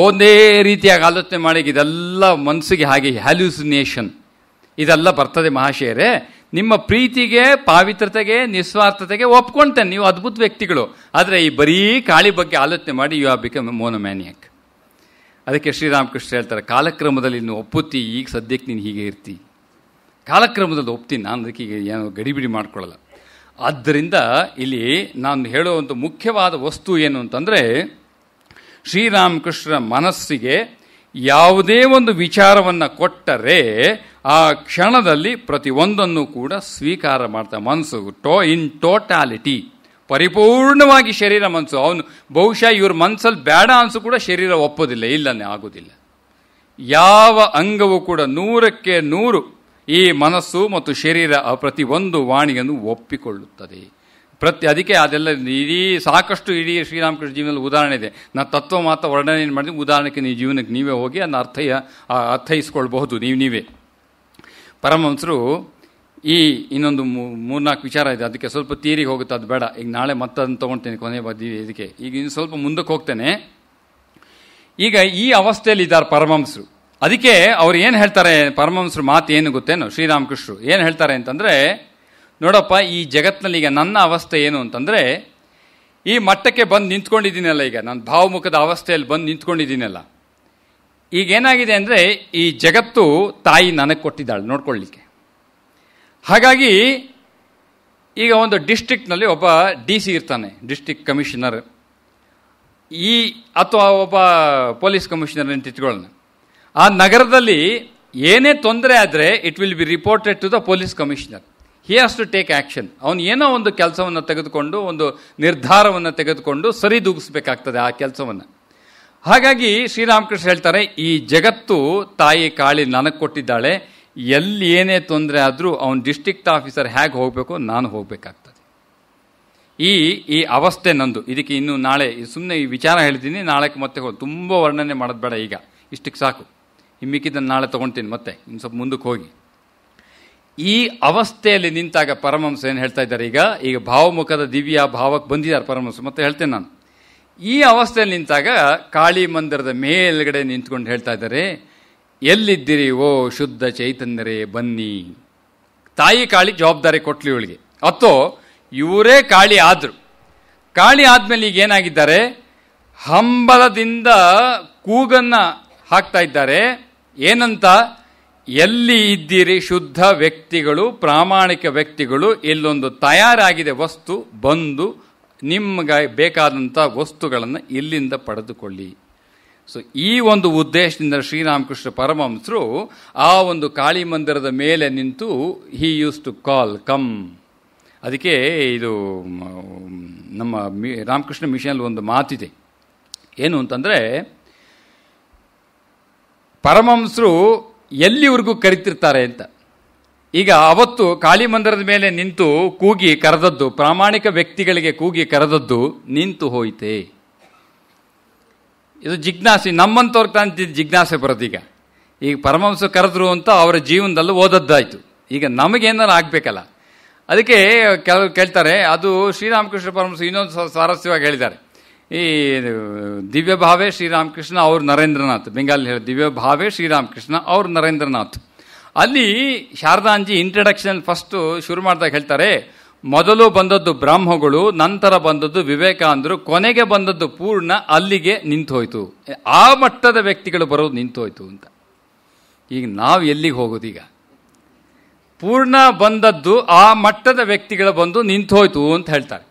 ಒಂದೇ ರೀತಿಯಾಗಿ ಆಲೋಚನೆ ಮಾಡಿ ಇದೆಲ್ಲ ಮನಸ್ಸಿಗೆ ಹಾಗೆ ಹ್ಯಾಲ್ಯೂಸಿನೇಷನ್ ಇದೆಲ್ಲ ಬರ್ತದೆ. ಮಹಾಶಯರೇ, ನಿಮ್ಮ ಪ್ರೀತಿಗೆ, ಪಾವಿತ್ರತೆಗೆ, ನಿಸ್ವಾರ್ಥತೆಗೆ ಒಪ್ಕೊಳ್ತೇನೆ, ನೀವು ಅದ್ಭುತ ವ್ಯಕ್ತಿಗಳು. ಆದರೆ ಈ ಬರೀ ಕಾಳಿ ಬಗ್ಗೆ ಆಲೋಚನೆ ಮಾಡಿ ಯು ಆರ್ ಬಿಕಮ್ ಎ ಮೋನೋಮ್ಯಾನಿಯಾಕ್. ಅದಕ್ಕೆ ಶ್ರೀರಾಮಕೃಷ್ಣ ಹೇಳ್ತಾರೆ, ಕಾಲಕ್ರಮದಲ್ಲಿ ನೀನು ಒಪ್ಪುತ್ತಿ, ಈಗ ಸದ್ಯಕ್ಕೆ ನೀನು ಹೀಗೆ ಇರ್ತಿ, ಕಾಲಕ್ರಮದಲ್ಲಿ ಒಪ್ತೀನಿ ನಾನು, ಅದಕ್ಕೆ ಈಗ ಏನೋ ಗಡಿಬಿಡಿ ಮಾಡ್ಕೊಳ್ಳಲ್ಲ. ಆದ್ದರಿಂದ ಇಲ್ಲಿ ನಾನು ಹೇಳುವಂಥ ಮುಖ್ಯವಾದ ವಸ್ತು ಏನು ಅಂತಂದರೆ, ಶ್ರೀರಾಮಕೃಷ್ಣರ ಮನಸ್ಸಿಗೆ ಯಾವುದೇ ಒಂದು ವಿಚಾರವನ್ನು ಕೊಟ್ಟರೆ ಆ ಕ್ಷಣದಲ್ಲಿ ಪ್ರತಿಯೊಂದನ್ನು ಕೂಡ ಸ್ವೀಕಾರ ಮಾಡ್ತಾ, ಮನಸ್ಸು ಇನ್ ಟೋಟಾಲಿಟಿ ಪರಿಪೂರ್ಣವಾಗಿ ಶರೀರ ಮನಸ್ಸು. ಅವನು ಬಹುಶಃ ಇವ್ರ ಮನಸ್ಸಲ್ಲಿ ಬೇಡ ಅನ್ಸು ಕೂಡ ಶರೀರ ಒಪ್ಪೋದಿಲ್ಲ, ಇಲ್ಲನೇ ಆಗೋದಿಲ್ಲ. ಯಾವ ಅಂಗವೂ ಕೂಡ 100ಕ್ಕೆ 100 ಈ ಮನಸ್ಸು ಮತ್ತು ಶರೀರ ಪ್ರತಿಯೊಂದು ವಾಣಿಯನ್ನು ಒಪ್ಪಿಕೊಳ್ಳುತ್ತದೆ. ಅದಕ್ಕೆ ಅದೆಲ್ಲ ಸಾಕಷ್ಟು ಇಡೀ ಶ್ರೀರಾಮಕೃಷ್ಣ ಜೀವನದಲ್ಲಿ ಉದಾಹರಣೆ ಇದೆ. ನಾನು ತತ್ವ ಮಾತ್ರ ವರ್ಣನೆ ಮಾಡಿದ್ರೆ ಉದಾಹರಣೆಗೆ ನೀವು ಜೀವನಕ್ಕೆ ನೀವೇ ಹೋಗಿ ಅದನ್ನ ಅರ್ಥೈಸ್ಕೊಳ್ಬಹುದು ನೀವೇ. ಪರಮಹಂಸರು ಇನ್ನೊಂದು 3-4 ವಿಚಾರ ಇದೆ, ಅದಕ್ಕೆ ಸ್ವಲ್ಪ ತೀರಿಗೆ ಹೋಗುತ್ತೆ, ಅದು ಬೇಡ. ಈಗ ನಾಳೆ ಮತ್ತದನ್ನು ತೊಗೊಳ್ತೇನೆ ಕೊನೆ ಇದಕ್ಕೆ. ಈಗ ಇನ್ನು ಸ್ವಲ್ಪ ಮುಂದಕ್ಕೆ ಹೋಗ್ತೇನೆ. ಈಗ ಈ ಅವಸ್ಥೆಯಲ್ಲಿ ಇದ್ದಾರೆ ಪರಮಹಂಸರು. ಅದಕ್ಕೆ ಅವ್ರು ಏನು ಹೇಳ್ತಾರೆ, ಪರಮಹಂಸರು ಮಾತು ಏನು ಗೊತ್ತೇನು, ಶ್ರೀರಾಮಕೃಷ್ಣರು ಏನು ಹೇಳ್ತಾರೆ ಅಂತಂದರೆ, ನೋಡಪ್ಪ ಈ ಜಗತ್ತಿನಲ್ಲಿ ಈಗ ನನ್ನ ಅವಸ್ಥೆ ಏನು ಅಂತಂದರೆ, ಈ ಮಟ್ಟಕ್ಕೆ ಬಂದು ನಿಂತ್ಕೊಂಡಿದ್ದೀನಲ್ಲ, ಈಗ ನಾನು ಭಾವಮುಖದ ಅವಸ್ಥೆಯಲ್ಲಿ ಬಂದು ನಿಂತ್ಕೊಂಡಿದ್ದೀನಲ್ಲ, ಈಗೇನಾಗಿದೆ ಅಂದರೆ ಈ ಜಗತ್ತು ತಾಯಿ ನನಗೆ ಕೊಟ್ಟಿದ್ದಾಳೆ ನೋಡ್ಕೊಳ್ಳಿಕ್ಕೆ. ಹಾಗಾಗಿ ಈಗ ಒಂದು ಡಿಸ್ಟ್ರಿಕ್ಟ್ನಲ್ಲಿ ಒಬ್ಬ DC ಇರ್ತಾನೆ, ಡಿಸ್ಟ್ರಿಕ್ಟ್ ಕಮಿಷನರ್, ಅಥವಾ ಒಬ್ಬ ಪೊಲೀಸ್ ಕಮಿಷನರ್ ಅಂತ ಇಟ್ಕೊಳ್ಳೋಣ. ಆ ನಗರದಲ್ಲಿ ಏನೇ ತೊಂದರೆ ಆದರೆ it will be reported to the police commissioner. He has to take action. ಅವನು ಏನೋ ಒಂದು ಕೆಲಸವನ್ನು ತೆಗೆದುಕೊಂಡು, ಒಂದು ನಿರ್ಧಾರವನ್ನು ತೆಗೆದುಕೊಂಡು ಸರಿದೂಗಿಸ್ಬೇಕಾಗ್ತದೆ ಆ ಕೆಲಸವನ್ನು. ಹಾಗಾಗಿ ಶ್ರೀರಾಮಕೃಷ್ಣ ಹೇಳ್ತಾರೆ, ಈ ಜಗತ್ತು ತಾಯಿ ಕಾಳಿ ನನಗೆ ಕೊಟ್ಟಿದ್ದಾಳೆ, ಎಲ್ಲಿ ಏನೇ ತೊಂದರೆ ಆದರೂ ಅವನು ಡಿಸ್ಟ್ರಿಕ್ಟ್ ಆಫೀಸರ್ ಹೇಗೆ ಹೋಗಬೇಕು, ನಾನು ಹೋಗಬೇಕಾಗ್ತದೆ. ಈ ಅವಸ್ಥೆ ನಂದು. ಇದಕ್ಕೆ ಇನ್ನು ನಾಳೆ ಸುಮ್ಮನೆ ಈ ವಿಚಾರ ಹೇಳ್ತೀನಿ, ನಾಳೆಗೆ ಮತ್ತೆ ತುಂಬ ವರ್ಣನೆ ಮಾಡೋದು ಬೇಡ, ಈಗ ಇಷ್ಟಕ್ಕೆ ಸಾಕು. ಮಿಕ್ಕಿದ್ದನ್ನು ನಾಳೆ ತೊಗೊಳ್ತೀನಿ ಮತ್ತೆ, ಇನ್ನು ಸ್ವಲ್ಪ ಮುಂದಕ್ಕೆ ಹೋಗಿ. ಈ ಅವಸ್ಥೆಯಲ್ಲಿ ನಿಂತಾಗ ಪರಮಹಂಸ ಏನು ಹೇಳ್ತಾ ಇದ್ದಾರೆ, ಈಗ ಭಾವಮುಖದ ದಿವ್ಯ ಭಾವಕ್ಕೆ ಬಂದಿದ್ದಾರೆ ಪರಮಹಂಸ. ಮತ್ತೆ ಹೇಳ್ತೇನೆ ನಾನು, ಈ ಅವಸ್ಥೆಯಲ್ಲಿ ನಿಂತಾಗ ಕಾಳಿ ಮಂದಿರದ ಮೇಲ್ಗಡೆ ನಿಂತ್ಕೊಂಡು ಹೇಳ್ತಾ ಇದ್ದಾರೆ, ಎಲ್ಲಿದ್ದೀರಿ ಓ ಶುದ್ಧ ಚೈತನ್ಯರೇ ಬನ್ನಿ. ತಾಯಿ ಕಾಳಿ ಜವಾಬ್ದಾರಿ ಕೊಟ್ಲಿ ಇವಳಿಗೆ, ಅಥವಾ ಇವರೇ ಕಾಳಿ ಆದರು. ಕಾಳಿ ಆದಮೇಲೆ ಈಗ ಏನಾಗಿದ್ದಾರೆ, ಹಂಬಲದಿಂದ ಕೂಗನ್ನು ಹಾಕ್ತಾ ಇದ್ದಾರೆ. ಏನಂತ, ಎಲ್ಲಿ ಇದ್ದೀರಿ ಶುದ್ಧ ವ್ಯಕ್ತಿಗಳು, ಪ್ರಾಮಾಣಿಕ ವ್ಯಕ್ತಿಗಳು, ಇಲ್ಲೊಂದು ತಯಾರಾಗಿದೆ ವಸ್ತು, ಬಂದು ನಿಮಗೆ ಬೇಕಾದಂಥ ವಸ್ತುಗಳನ್ನು ಇಲ್ಲಿಂದ ಪಡೆದುಕೊಳ್ಳಿ. ಸೊ ಈ ಒಂದು ಉದ್ದೇಶದಿಂದ ಶ್ರೀರಾಮಕೃಷ್ಣ ಪರಮಹಂಸರು ಆ ಒಂದು ಕಾಳಿ ಮಂದಿರದ ಮೇಲೆ ನಿಂತು he use to call come. ಅದಕ್ಕೆ ಇದು ನಮ್ಮ ರಾಮಕೃಷ್ಣ ಮಿಷನಲ್ಲಿ ಒಂದು ಮಾತಿದೆ, ಏನು ಅಂತಂದರೆ, ಪರಮಹಂಸರು ಎಲ್ಲಿವರೆಗೂ ಕರಿತಿರ್ತಾರೆ ಅಂತ. ಈಗ ಅವತ್ತು ಕಾಳಿ ಮಂದಿರದ ಮೇಲೆ ನಿಂತು ಕೂಗಿ ಕರೆದದ್ದು, ಪ್ರಾಮಾಣಿಕ ವ್ಯಕ್ತಿಗಳಿಗೆ ಕೂಗಿ ಕರೆದದ್ದು ನಿಂತು ಹೋಯಿತೆ. ಇದು ಜಿಜ್ಞಾಸೆ, ನಮ್ಮಂಥವ್ರಿಗೆ ತಾನು ಜಿಜ್ಞಾಸೆ ಬರೋದು. ಈಗ ಪರಮಹಂಸ ಕರೆದ್ರು ಅಂತ ಅವರ ಜೀವನದಲ್ಲೂ ಓದದ್ದಾಯಿತು, ಈಗ ನಮಗೇನಾರು ಆಗಬೇಕಲ್ಲ. ಅದಕ್ಕೆ ಕೆಲವರು ಕೇಳ್ತಾರೆ, ಅದು ಶ್ರೀರಾಮಕೃಷ್ಣ ಪರಮಹಂಸ ಇನ್ನೊಂದು ಸ್ವಾರಸ್ಯವಾಗಿ ಹೇಳಿದ್ದಾರೆ. ಈ ದಿವ್ಯ ಭಾವೇ ಶ್ರೀರಾಮಕೃಷ್ಣ ಅವ್ರು ನರೇಂದ್ರನಾಥ್, ಬೆಂಗಾಲಿ ಹೇಳಿ ದಿವ್ಯ ಭಾವೇ ಶ್ರೀರಾಮಕೃಷ್ಣ ಅವ್ರು ನರೇಂದ್ರನಾಥ್. ಅಲ್ಲಿ ಶಾರದಾಂಜಿ ಇಂಟ್ರಡಕ್ಷನ್ ಫಸ್ಟು ಶುರು ಮಾಡಿದಾಗ ಹೇಳ್ತಾರೆ, ಮೊದಲು ಬಂದದ್ದು ಬ್ರಾಹ್ಮಗಳು, ನಂತರ ಬಂದದ್ದು ವಿವೇಕಾನಂದರು, ಕೊನೆಗೆ ಬಂದದ್ದು ಪೂರ್ಣ, ಅಲ್ಲಿಗೆ ನಿಂತು ಹೋಯ್ತು. ಆ ಮಟ್ಟದ ವ್ಯಕ್ತಿಗಳು ಬರೋದು ನಿಂತು ಹೋಯ್ತು ಅಂತ. ಈಗ ನಾವು ಎಲ್ಲಿಗೆ ಹೋಗೋದು? ಈಗ ಪೂರ್ಣ ಬಂದದ್ದು ಆ ಮಟ್ಟದ ವ್ಯಕ್ತಿಗಳು ಬಂದು ನಿಂತು ಹೋಯ್ತು ಅಂತ ಹೇಳ್ತಾರೆ.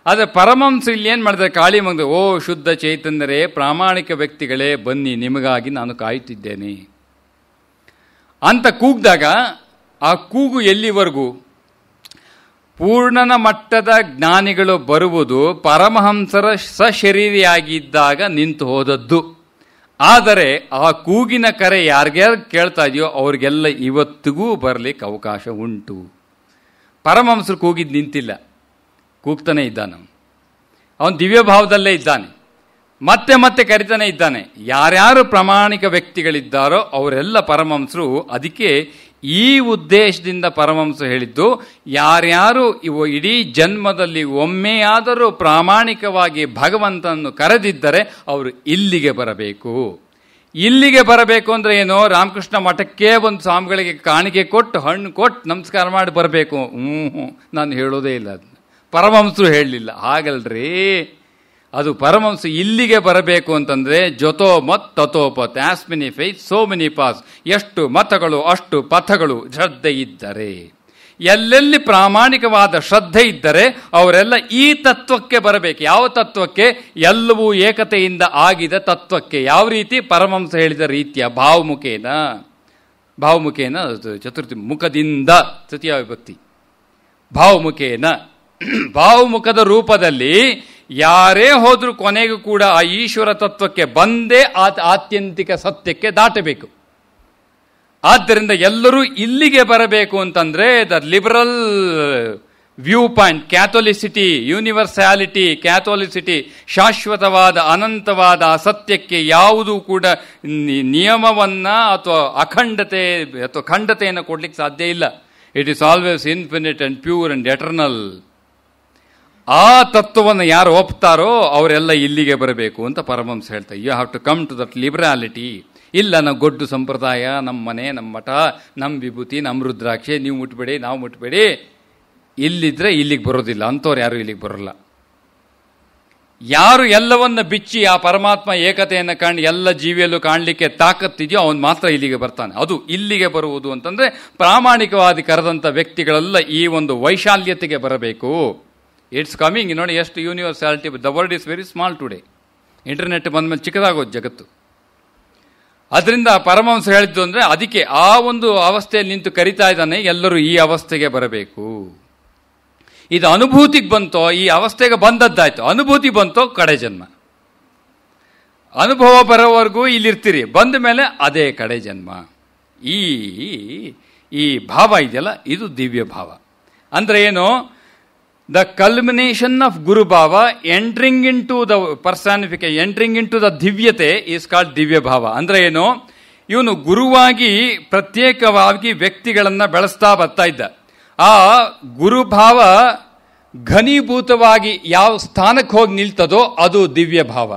ಆದರೆ ಪರಮಹಂಸ ಇಲ್ಲಿ ಏನು ಮಾಡಿದ್ರೆ, ಕಾಳಿ ಮಂದಿರ, ಓ ಶುದ್ಧ ಚೈತನ್ಯರೇ, ಪ್ರಾಮಾಣಿಕ ವ್ಯಕ್ತಿಗಳೇ ಬನ್ನಿ, ನಿಮಗಾಗಿ ನಾನು ಕಾಯುತ್ತಿದ್ದೇನೆ ಅಂತ ಕೂಗಿದಾಗ, ಆ ಕೂಗು ಎಲ್ಲಿವರೆಗೂ? ಪೂರ್ಣನ ಮಟ್ಟದ ಜ್ಞಾನಿಗಳು ಬರುವುದು ಪರಮಹಂಸರ ಸಶರೀರಿಯಾಗಿದ್ದಾಗ ನಿಂತು ಹೋದದ್ದು. ಆದರೆ ಆ ಕೂಗಿನ ಕರೆ ಯಾರ್ಯಾರು ಕೇಳ್ತಾ ಇದೆಯೋ ಅವ್ರಿಗೆಲ್ಲ ಇವತ್ತಿಗೂ ಬರಲಿಕ್ಕೆ ಅವಕಾಶ ಉಂಟು. ಪರಮಹಂಸರು ಕೂಗಿದ್ದು ನಿಂತಿಲ್ಲ, ಕೂಗ್ತಾನೆ ಇದ್ದಾನೆ. ಅವನು ದಿವ್ಯ ಭಾವದಲ್ಲೇ ಇದ್ದಾನೆ, ಮತ್ತೆ ಮತ್ತೆ ಕರಿತಾನೆ ಇದ್ದಾನೆ. ಯಾರ್ಯಾರು ಪ್ರಾಮಾಣಿಕ ವ್ಯಕ್ತಿಗಳಿದ್ದಾರೋ ಅವರೆಲ್ಲ ಪರಮಹಂಸರು. ಅದಕ್ಕೆ ಈ ಉದ್ದೇಶದಿಂದ ಪರಮಹಂಸ ಹೇಳಿದ್ದು, ಯಾರ್ಯಾರು ಇಡೀ ಜನ್ಮದಲ್ಲಿ ಒಮ್ಮೆಯಾದರೂ ಪ್ರಾಮಾಣಿಕವಾಗಿ ಭಗವಂತನನ್ನು ಕರೆದಿದ್ದರೆ ಅವರು ಇಲ್ಲಿಗೆ ಬರಬೇಕು. ಇಲ್ಲಿಗೆ ಬರಬೇಕು ಅಂದರೆ ಏನು? ರಾಮಕೃಷ್ಣ ಮಠಕ್ಕೆ ಒಂದು ಸ್ವಾಮಿಗಳಿಗೆ ಕಾಣಿಕೆ ಕೊಟ್ಟು, ಹಣ್ಣು ಕೊಟ್ಟು, ನಮಸ್ಕಾರ ಮಾಡಿ ಬರಬೇಕು. ನಾನು ಹೇಳೋದೇ ಇಲ್ಲ, ಅದನ್ನ ಪರಮಹಂಸರು ಹೇಳಲಿಲ್ಲ. ಹಾಗಲ್ರಿ, ಅದು ಪರಮಹಂಸ ಇಲ್ಲಿಗೆ ಬರಬೇಕು ಅಂತಂದರೆ ಜೊತೋ ಮತ್ ತಥೋಪತ್, as many faith so many paths. ಎಷ್ಟು ಮತಗಳು ಅಷ್ಟು ಪಥಗಳು ಶ್ರದ್ಧೆ ಇದ್ದರೆ, ಎಲ್ಲೆಲ್ಲಿ ಪ್ರಾಮಾಣಿಕವಾದ ಶ್ರದ್ಧೆ ಇದ್ದರೆ ಅವರೆಲ್ಲ ಈ ತತ್ವಕ್ಕೆ ಬರಬೇಕು. ಯಾವ ತತ್ವಕ್ಕೆ? ಎಲ್ಲವೂ ಏಕತೆಯಿಂದ ಆಗಿದ ತತ್ವಕ್ಕೆ. ಯಾವ ರೀತಿ? ಪರಮಹಂಸ ಹೇಳಿದ ರೀತಿಯ ಭಾವಮುಖೇನ ಚತುರ್ಥಿ ಮುಖದಿಂದ ತೃತೀಯ ವಿಭಕ್ತಿ ಭಾವಮುಖೇನ ಭಾವಮುಖದ ರೂಪದಲ್ಲಿ ಯಾರೇ ಹೋದ್ರೂ ಕೊನೆಗೂ ಕೂಡ ಆ ಈಶ್ವರ ತತ್ವಕ್ಕೆ ಬಂದೇ ಆತ್ಯಂತಿಕ ಸತ್ಯಕ್ಕೆ ದಾಟಬೇಕು. ಆದ್ದರಿಂದ ಎಲ್ಲರೂ ಇಲ್ಲಿಗೆ ಬರಬೇಕು ಅಂತಂದ್ರೆ ದ ಲಿಬರಲ್ ವ್ಯೂ ಪಾಯಿಂಟ್, ಕ್ಯಾಥೋಲಿಸಿಟಿ, ಯೂನಿವರ್ಸ್ಯಾಲಿಟಿ, ಕ್ಯಾಥೋಲಿಸಿಟಿ, ಶಾಶ್ವತವಾದ ಅನಂತವಾದ ಸತ್ಯಕ್ಕೆ ಯಾವುದೂ ಕೂಡ ನಿಯಮವನ್ನ ಅಥವಾ ಅಖಂಡತೆ ಅಥವಾ ಖಂಡತೆಯನ್ನು ಕೊಡ್ಲಿಕ್ಕೆ ಸಾಧ್ಯ ಇಲ್ಲ. It is always infinite and pure and eternal. ಆ ತತ್ವವನ್ನು ಯಾರು ಒಪ್ತಾರೋ ಅವರೆಲ್ಲ ಇಲ್ಲಿಗೆ ಬರಬೇಕು ಅಂತ ಪರಮಹಂಸ ಹೇಳ್ತಾರೆ. You have to come to that liberality. ಇಲ್ಲ ನಾವು ಗೊಡ್ಡು ಸಂಪ್ರದಾಯ, ನಮ್ಮ ಮನೆ, ನಮ್ಮ ಮಠ, ನಮ್ಮ ವಿಭೂತಿ, ನಮ್ಮ ರುದ್ರಾಕ್ಷಿ, ನೀವು ಮುಟ್ಬೇಡಿ, ನಾವು ಮುಟ್ಬೇಡಿ, ಇಲ್ಲಿದ್ರೆ ಇಲ್ಲಿಗೆ ಬರೋದಿಲ್ಲ. ಅಂಥವ್ರು ಯಾರು ಇಲ್ಲಿಗೆ ಬರೋಲ್ಲ. ಯಾರು ಎಲ್ಲವನ್ನ ಬಿಚ್ಚಿ ಆ ಪರಮಾತ್ಮ ಏಕತೆಯನ್ನು ಕಂಡು ಎಲ್ಲ ಜೀವಿಯಲ್ಲೂ ಕಾಣಲಿಕ್ಕೆ ತಾಕತ್ತಿದೆಯೋ ಅವನು ಮಾತ್ರ ಇಲ್ಲಿಗೆ ಬರ್ತಾನೆ. ಅದು ಇಲ್ಲಿಗೆ ಬರುವುದು ಅಂತಂದ್ರೆ ಪ್ರಾಮಾಣಿಕವಾದಿ ಕರೆದಂಥ ವ್ಯಕ್ತಿಗಳೆಲ್ಲ ಈ ಒಂದು ವೈಶಾಲ್ಯತೆಗೆ ಬರಬೇಕು. It's coming. ನೋಡಿ ಎಷ್ಟು universality. The world is very small today. Internet ಬಂದ್ಮೇಲೆ ಚಿಕ್ಕದಾಗೋದು ಜಗತ್ತು. ಅದರಿಂದ ಪರಮಹಂಸ ಹೇಳಿದ್ದು ಅಂದರೆ ಅದಕ್ಕೆ ಆ ಒಂದು ಅವಸ್ಥೆಯಲ್ಲಿ ನಿಂತು ಕರಿತಾ ಇದ್ದಾನೆ, ಎಲ್ಲರೂ ಈ ಅವಸ್ಥೆಗೆ ಬರಬೇಕು. ಇದು ಅನುಭೂತಿಗೆ ಬಂತೋ, ಈ ಅವಸ್ಥೆಗೆ ಬಂದದ್ದಾಯ್ತು, ಅನುಭೂತಿ ಬಂತೋ ಕಡೆ ಜನ್ಮ. ಅನುಭವ ಬರೋವರೆಗೂ ಇಲ್ಲಿರ್ತೀರಿ, ಬಂದ ಮೇಲೆ ಅದೇ ಕಡೆ ಜನ್ಮ. ಈ ಭಾವ ಇದೆಯಲ್ಲ, ಇದು ದಿವ್ಯ ಭಾವ. ಅಂದರೆ ಏನು? ದ ಕಲ್ಮಿನೇಷನ್ ಆಫ್ ಗುರುಭಾವ entering into the personification, entering into the ದಿವ್ಯತೆ ಈಸ್ ಕಾಲ್ಡ್ ದಿವ್ಯ ಭಾವ. ಅಂದರೆ ಏನು? ಇವನು ಗುರುವಾಗಿ ಪ್ರತ್ಯೇಕವಾಗಿ ವ್ಯಕ್ತಿಗಳನ್ನು ಬೆಳೆಸ್ತಾ ಬರ್ತಾ ಇದ್ದ. ಆ ಗುರುಭಾವ ಘನೀಭೂತವಾಗಿ ಯಾವ ಸ್ಥಾನಕ್ಕೆ ಹೋಗಿ ನಿಲ್ತದೋ ಅದು ದಿವ್ಯ ಭಾವ.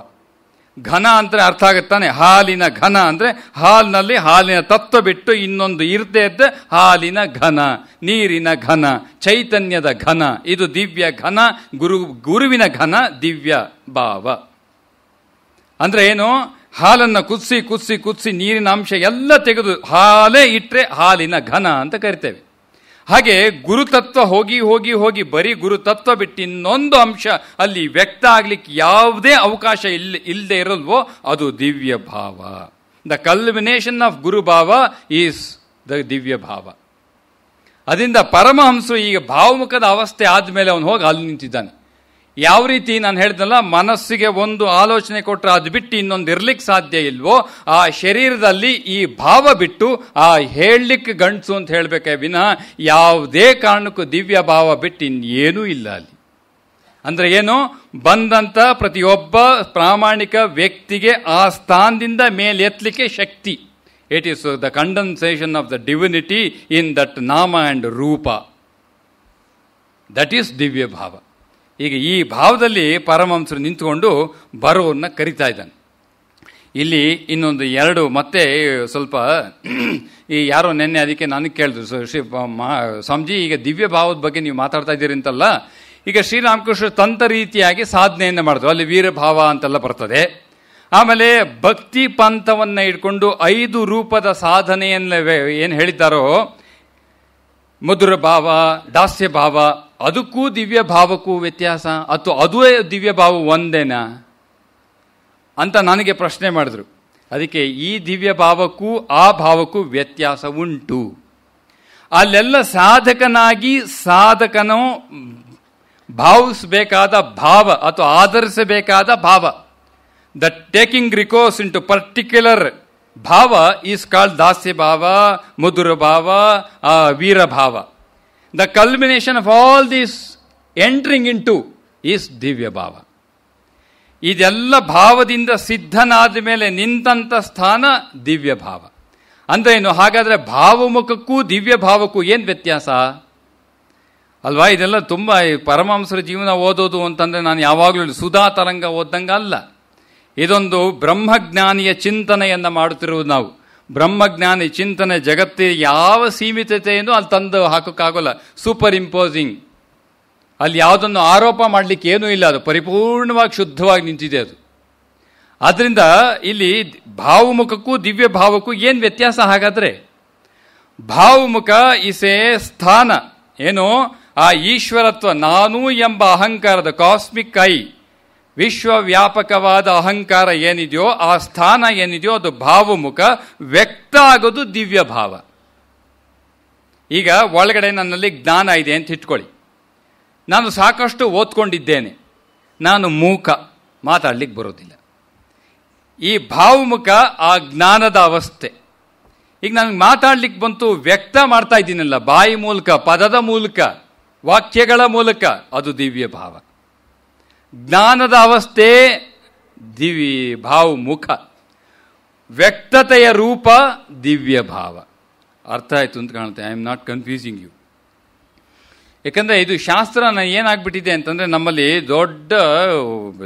ಘನ ಅಂದರೆ ಅರ್ಥ ಆಗುತ್ತಾನೆ. ಹಾಲಿನ ಘನ ಅಂದರೆ ಹಾಲಿನಲ್ಲಿ ಹಾಲಿನ ತತ್ವ ಬಿಟ್ಟು ಇನ್ನೊಂದು ಇರದೇ ಇದ್ದ ಹಾಲಿನ ಘನ, ನೀರಿನ ಘನ, ಚೈತನ್ಯದ ಘನ. ಇದು ದಿವ್ಯ ಘನ, ಗುರುವಿನ ಘನ ದಿವ್ಯ ಭಾವ. ಅಂದರೆ ಏನು? ಹಾಲನ್ನು ಕುದಿಸಿ ಕುದಿಸಿ ಕುದಿಸಿ ನೀರಿನ ಅಂಶ ಎಲ್ಲ ತೆಗೆದು ಹಾಲೇ ಇಟ್ಟರೆ ಹಾಲಿನ ಘನ ಅಂತ ಕರಿತೇವೆ. ಹಾಗೆ ಗುರುತತ್ವ ಹೋಗಿ ಹೋಗಿ ಹೋಗಿ ಬರೀ ಗುರುತತ್ವ ಬಿಟ್ಟು ಇನ್ನೊಂದು ಅಂಶ ಅಲ್ಲಿ ವ್ಯಕ್ತ ಆಗ್ಲಿಕ್ಕೆ ಯಾವುದೇ ಅವಕಾಶ ಇಲ್ಲದೆ ಇರಲ್ವೋ ಅದು ದಿವ್ಯ ಭಾವ. ದ ಕಲ್ಮಿನೇಷನ್ ಆಫ್ ಗುರುಭಾವ ಈಸ್ ದ ದಿವ್ಯ ಭಾವ. ಅದರಿಂದ ಪರಮಹಂಸರು ಈಗ ಭಾವಮುಖದ ಅವಸ್ಥೆ ಆದಮೇಲೆ ಅವನು ಹೋಗಿ ಅಲ್ಲಿ ನಿಂತಿದ್ದಾನೆ. ಯಾವ ರೀತಿ ನಾನು ಹೇಳಿದ್ನಲ್ಲ, ಮನಸ್ಸಿಗೆ ಒಂದು ಆಲೋಚನೆ ಕೊಟ್ಟರೆ ಅದು ಬಿಟ್ಟು ಇನ್ನೊಂದು ಇರ್ಲಿಕ್ಕೆ ಸಾಧ್ಯ ಇಲ್ವೋ, ಆ ಶರೀರದಲ್ಲಿ ಈ ಭಾವ ಬಿಟ್ಟು ಆ ಹೇಳಲಿಕ್ಕೆ ಗಂಡಸು ಅಂತ ಹೇಳಬೇಕೆ ವಿನಃ ಯಾವುದೇ ಕಾರಣಕ್ಕೂ ದಿವ್ಯ ಭಾವ ಬಿಟ್ಟು ಇನ್ನೇನೂ ಇಲ್ಲ ಅಲ್ಲಿ. ಅಂದರೆ ಏನು? ಬಂದಂಥ ಪ್ರತಿಯೊಬ್ಬ ಪ್ರಾಮಾಣಿಕ ವ್ಯಕ್ತಿಗೆ ಆ ಸ್ಥಾನದಿಂದ ಮೇಲೆತ್ತಲಿಕ್ಕೆ ಶಕ್ತಿ. It is the condensation of the divinity in that ನಾಮ ಆ್ಯಂಡ್ ರೂಪ. ದಟ್ ಈಸ್ ದಿವ್ಯ ಭಾವ. ಈಗ ಈ ಭಾವದಲ್ಲಿ ಪರಮಹಂಸರು ನಿಂತುಕೊಂಡು ಬರೋನ್ನ ಕರಿತಾ ಇದ್ದಾನೆ. ಇಲ್ಲಿ ಇನ್ನೊಂದು ಎರಡು ಮತ್ತೆ ಸ್ವಲ್ಪ ಈ ಯಾರೋ ನೆನ್ನೆ ಅದಕ್ಕೆ ನನಗೆ ಕೇಳಿದ್ರು, ಸ್ವಾಮೀಜಿ ಈಗ ದಿವ್ಯ ಭಾವದ ಬಗ್ಗೆ ನೀವು ಮಾತಾಡ್ತಾ ಇದ್ದೀರಿ ಅಂತಲ್ಲ, ಈಗ ಶ್ರೀರಾಮಕೃಷ್ಣ ತಂತ್ರ ರೀತಿಯಾಗಿ ಸಾಧನೆಯನ್ನು ಮಾಡಿದ್ರು, ಅಲ್ಲಿ ವೀರಭಾವ ಅಂತೆಲ್ಲ ಬರ್ತದೆ. ಆಮೇಲೆ ಭಕ್ತಿ ಪಂಥವನ್ನು ಇಟ್ಕೊಂಡು 5 ರೂಪದ ಸಾಧನೆಯನ್ನು ಏನು ಹೇಳಿದ್ದಾರೋ, ಮಧುರ ಭಾವ, ದಾಸ್ಯ ಭಾವ, ಅದಕ್ಕೂ ದಿವ್ಯ ಭಾವಕ್ಕೂ ವ್ಯತ್ಯಾಸ ಅಥವಾ ಅದುವೇ ದಿವ್ಯ ಭಾವ ಒಂದೇನಾ ಅಂತ ನನಗೆ ಪ್ರಶ್ನೆ ಮಾಡಿದ್ರು. ಅದಕ್ಕೆ ಈ ದಿವ್ಯ ಭಾವಕ್ಕೂ ಆ ಭಾವಕ್ಕೂ ವ್ಯತ್ಯಾಸ ಉಂಟು. ಅಲ್ಲೆಲ್ಲ ಸಾಧಕನಾಗಿ ಸಾಧಕನು ಭಾವಿಸಬೇಕಾದ ಭಾವ ಅಥವಾ ಆಧರಿಸಬೇಕಾದ ಭಾವ, the taking recourse into particular ಭಾವ ಈಸ್ ಕಾಲ್ಡ್ ದಾಸ್ಯ ಭಾವ, ಮಧುರ ಭಾವ, ವೀರಭಾವ. The culmination of all this entering into is ದಿವ್ಯ ಭಾವ. ಇದೆಲ್ಲ ಭಾವದಿಂದ ಸಿದ್ಧನಾದ ಮೇಲೆ ನಿಂತಂಥ ಸ್ಥಾನ ದಿವ್ಯ ಭಾವ. ಅಂದ್ರೆ ಏನು? ಹಾಗಾದ್ರೆ ಭಾವಮುಖಕ್ಕೂ ದಿವ್ಯ ಭಾವಕ್ಕೂ ಏನು ವ್ಯತ್ಯಾಸ ಅಲ್ವಾ? ಇದೆಲ್ಲ ತುಂಬ ಪರಮಹಂಸರ ಜೀವನ ಓದೋದು ಅಂತಂದ್ರೆ ನಾನು ಯಾವಾಗಲೂ ಸುಧಾ ತರಂಗ ಓದ್ದಂಗ ಅಲ್ಲ. ಇದೊಂದು ಬ್ರಹ್ಮಜ್ಞಾನಿಯ ಚಿಂತನೆಯನ್ನು ಮಾಡುತ್ತಿರುವುದು ನಾವು. ಬ್ರಹ್ಮಜ್ಞಾನಿ ಚಿಂತನೆ ಜಗತ್ತಿನ ಯಾವ ಸೀಮಿತತೆಯನ್ನು ಅಲ್ಲಿ ತಂದು ಹಾಕೋಕ್ಕಾಗೋಲ್ಲ. ಸೂಪರ್ ಇಂಪೋಸಿಂಗ್, ಅಲ್ಲಿ ಯಾವುದನ್ನು ಆರೋಪ ಮಾಡಲಿಕ್ಕೆ ಏನೂ ಇಲ್ಲ, ಅದು ಪರಿಪೂರ್ಣವಾಗಿ ಶುದ್ಧವಾಗಿ ನಿಂತಿದೆ ಅದು. ಆದ್ದರಿಂದ ಇಲ್ಲಿ ಭಾವಮುಖಕ್ಕೂ ದಿವ್ಯ ಭಾವಕ್ಕೂ ಏನು ವ್ಯತ್ಯಾಸ ಹಾಗಾದ್ರೆ? ಭಾವಮುಖ ಇಸ್ ಎ ಸ್ಥಾನ, ಏನು ಆ ಈಶ್ವರತ್ವ, ನಾನು ಎಂಬ ಅಹಂಕಾರದ ಕಾಸ್ಮಿಕ್ ಐ, ವಿಶ್ವವ್ಯಾಪಕವಾದ ಅಹಂಕಾರ ಏನಿದೆಯೋ ಆ ಸ್ಥಾನ ಏನಿದೆಯೋ ಅದು ಭಾವಮುಖ. ವ್ಯಕ್ತ ಆಗೋದು ದಿವ್ಯ ಭಾವ. ಈಗ ಒಳಗಡೆ ನನ್ನಲ್ಲಿ ಜ್ಞಾನ ಇದೆ ಅಂತ ಇಟ್ಕೊಳ್ಳಿ. ನಾನು ಸಾಕಷ್ಟು ಓದ್ಕೊಂಡಿದ್ದೇನೆ, ನಾನು ಮೂಕ, ಮಾತಾಡಲಿಕ್ಕೆ ಬರೋದಿಲ್ಲ. ಈ ಭಾವಮುಖ ಆ ಜ್ಞಾನದ ಅವಸ್ಥೆ. ಈಗ ನನಗೆ ಮಾತಾಡ್ಲಿಕ್ಕೆ ಬಂತು, ವ್ಯಕ್ತ ಮಾಡ್ತಾ ಇದ್ದೀನಲ್ಲ ಬಾಯಿ ಮೂಲಕ, ಪದದ ಮೂಲಕ, ವಾಕ್ಯಗಳ ಮೂಲಕ, ಅದು ದಿವ್ಯ ಭಾವ. ಜ್ಞಾನದ ಅವಸ್ಥೆ ಭಾವಮುಖ, ವ್ಯಕ್ತತೆಯ ರೂಪ ದಿವ್ಯ ಭಾವ. ಅರ್ಥ ಆಯಿತು ಅಂತ ಕಾಣುತ್ತೆ. I am not confusing you. ಯಾಕಂದರೆ ಇದು ಶಾಸ್ತ್ರ ಏನಾಗ್ಬಿಟ್ಟಿದೆ ಅಂತಂದರೆ, ನಮ್ಮಲ್ಲಿ ದೊಡ್ಡ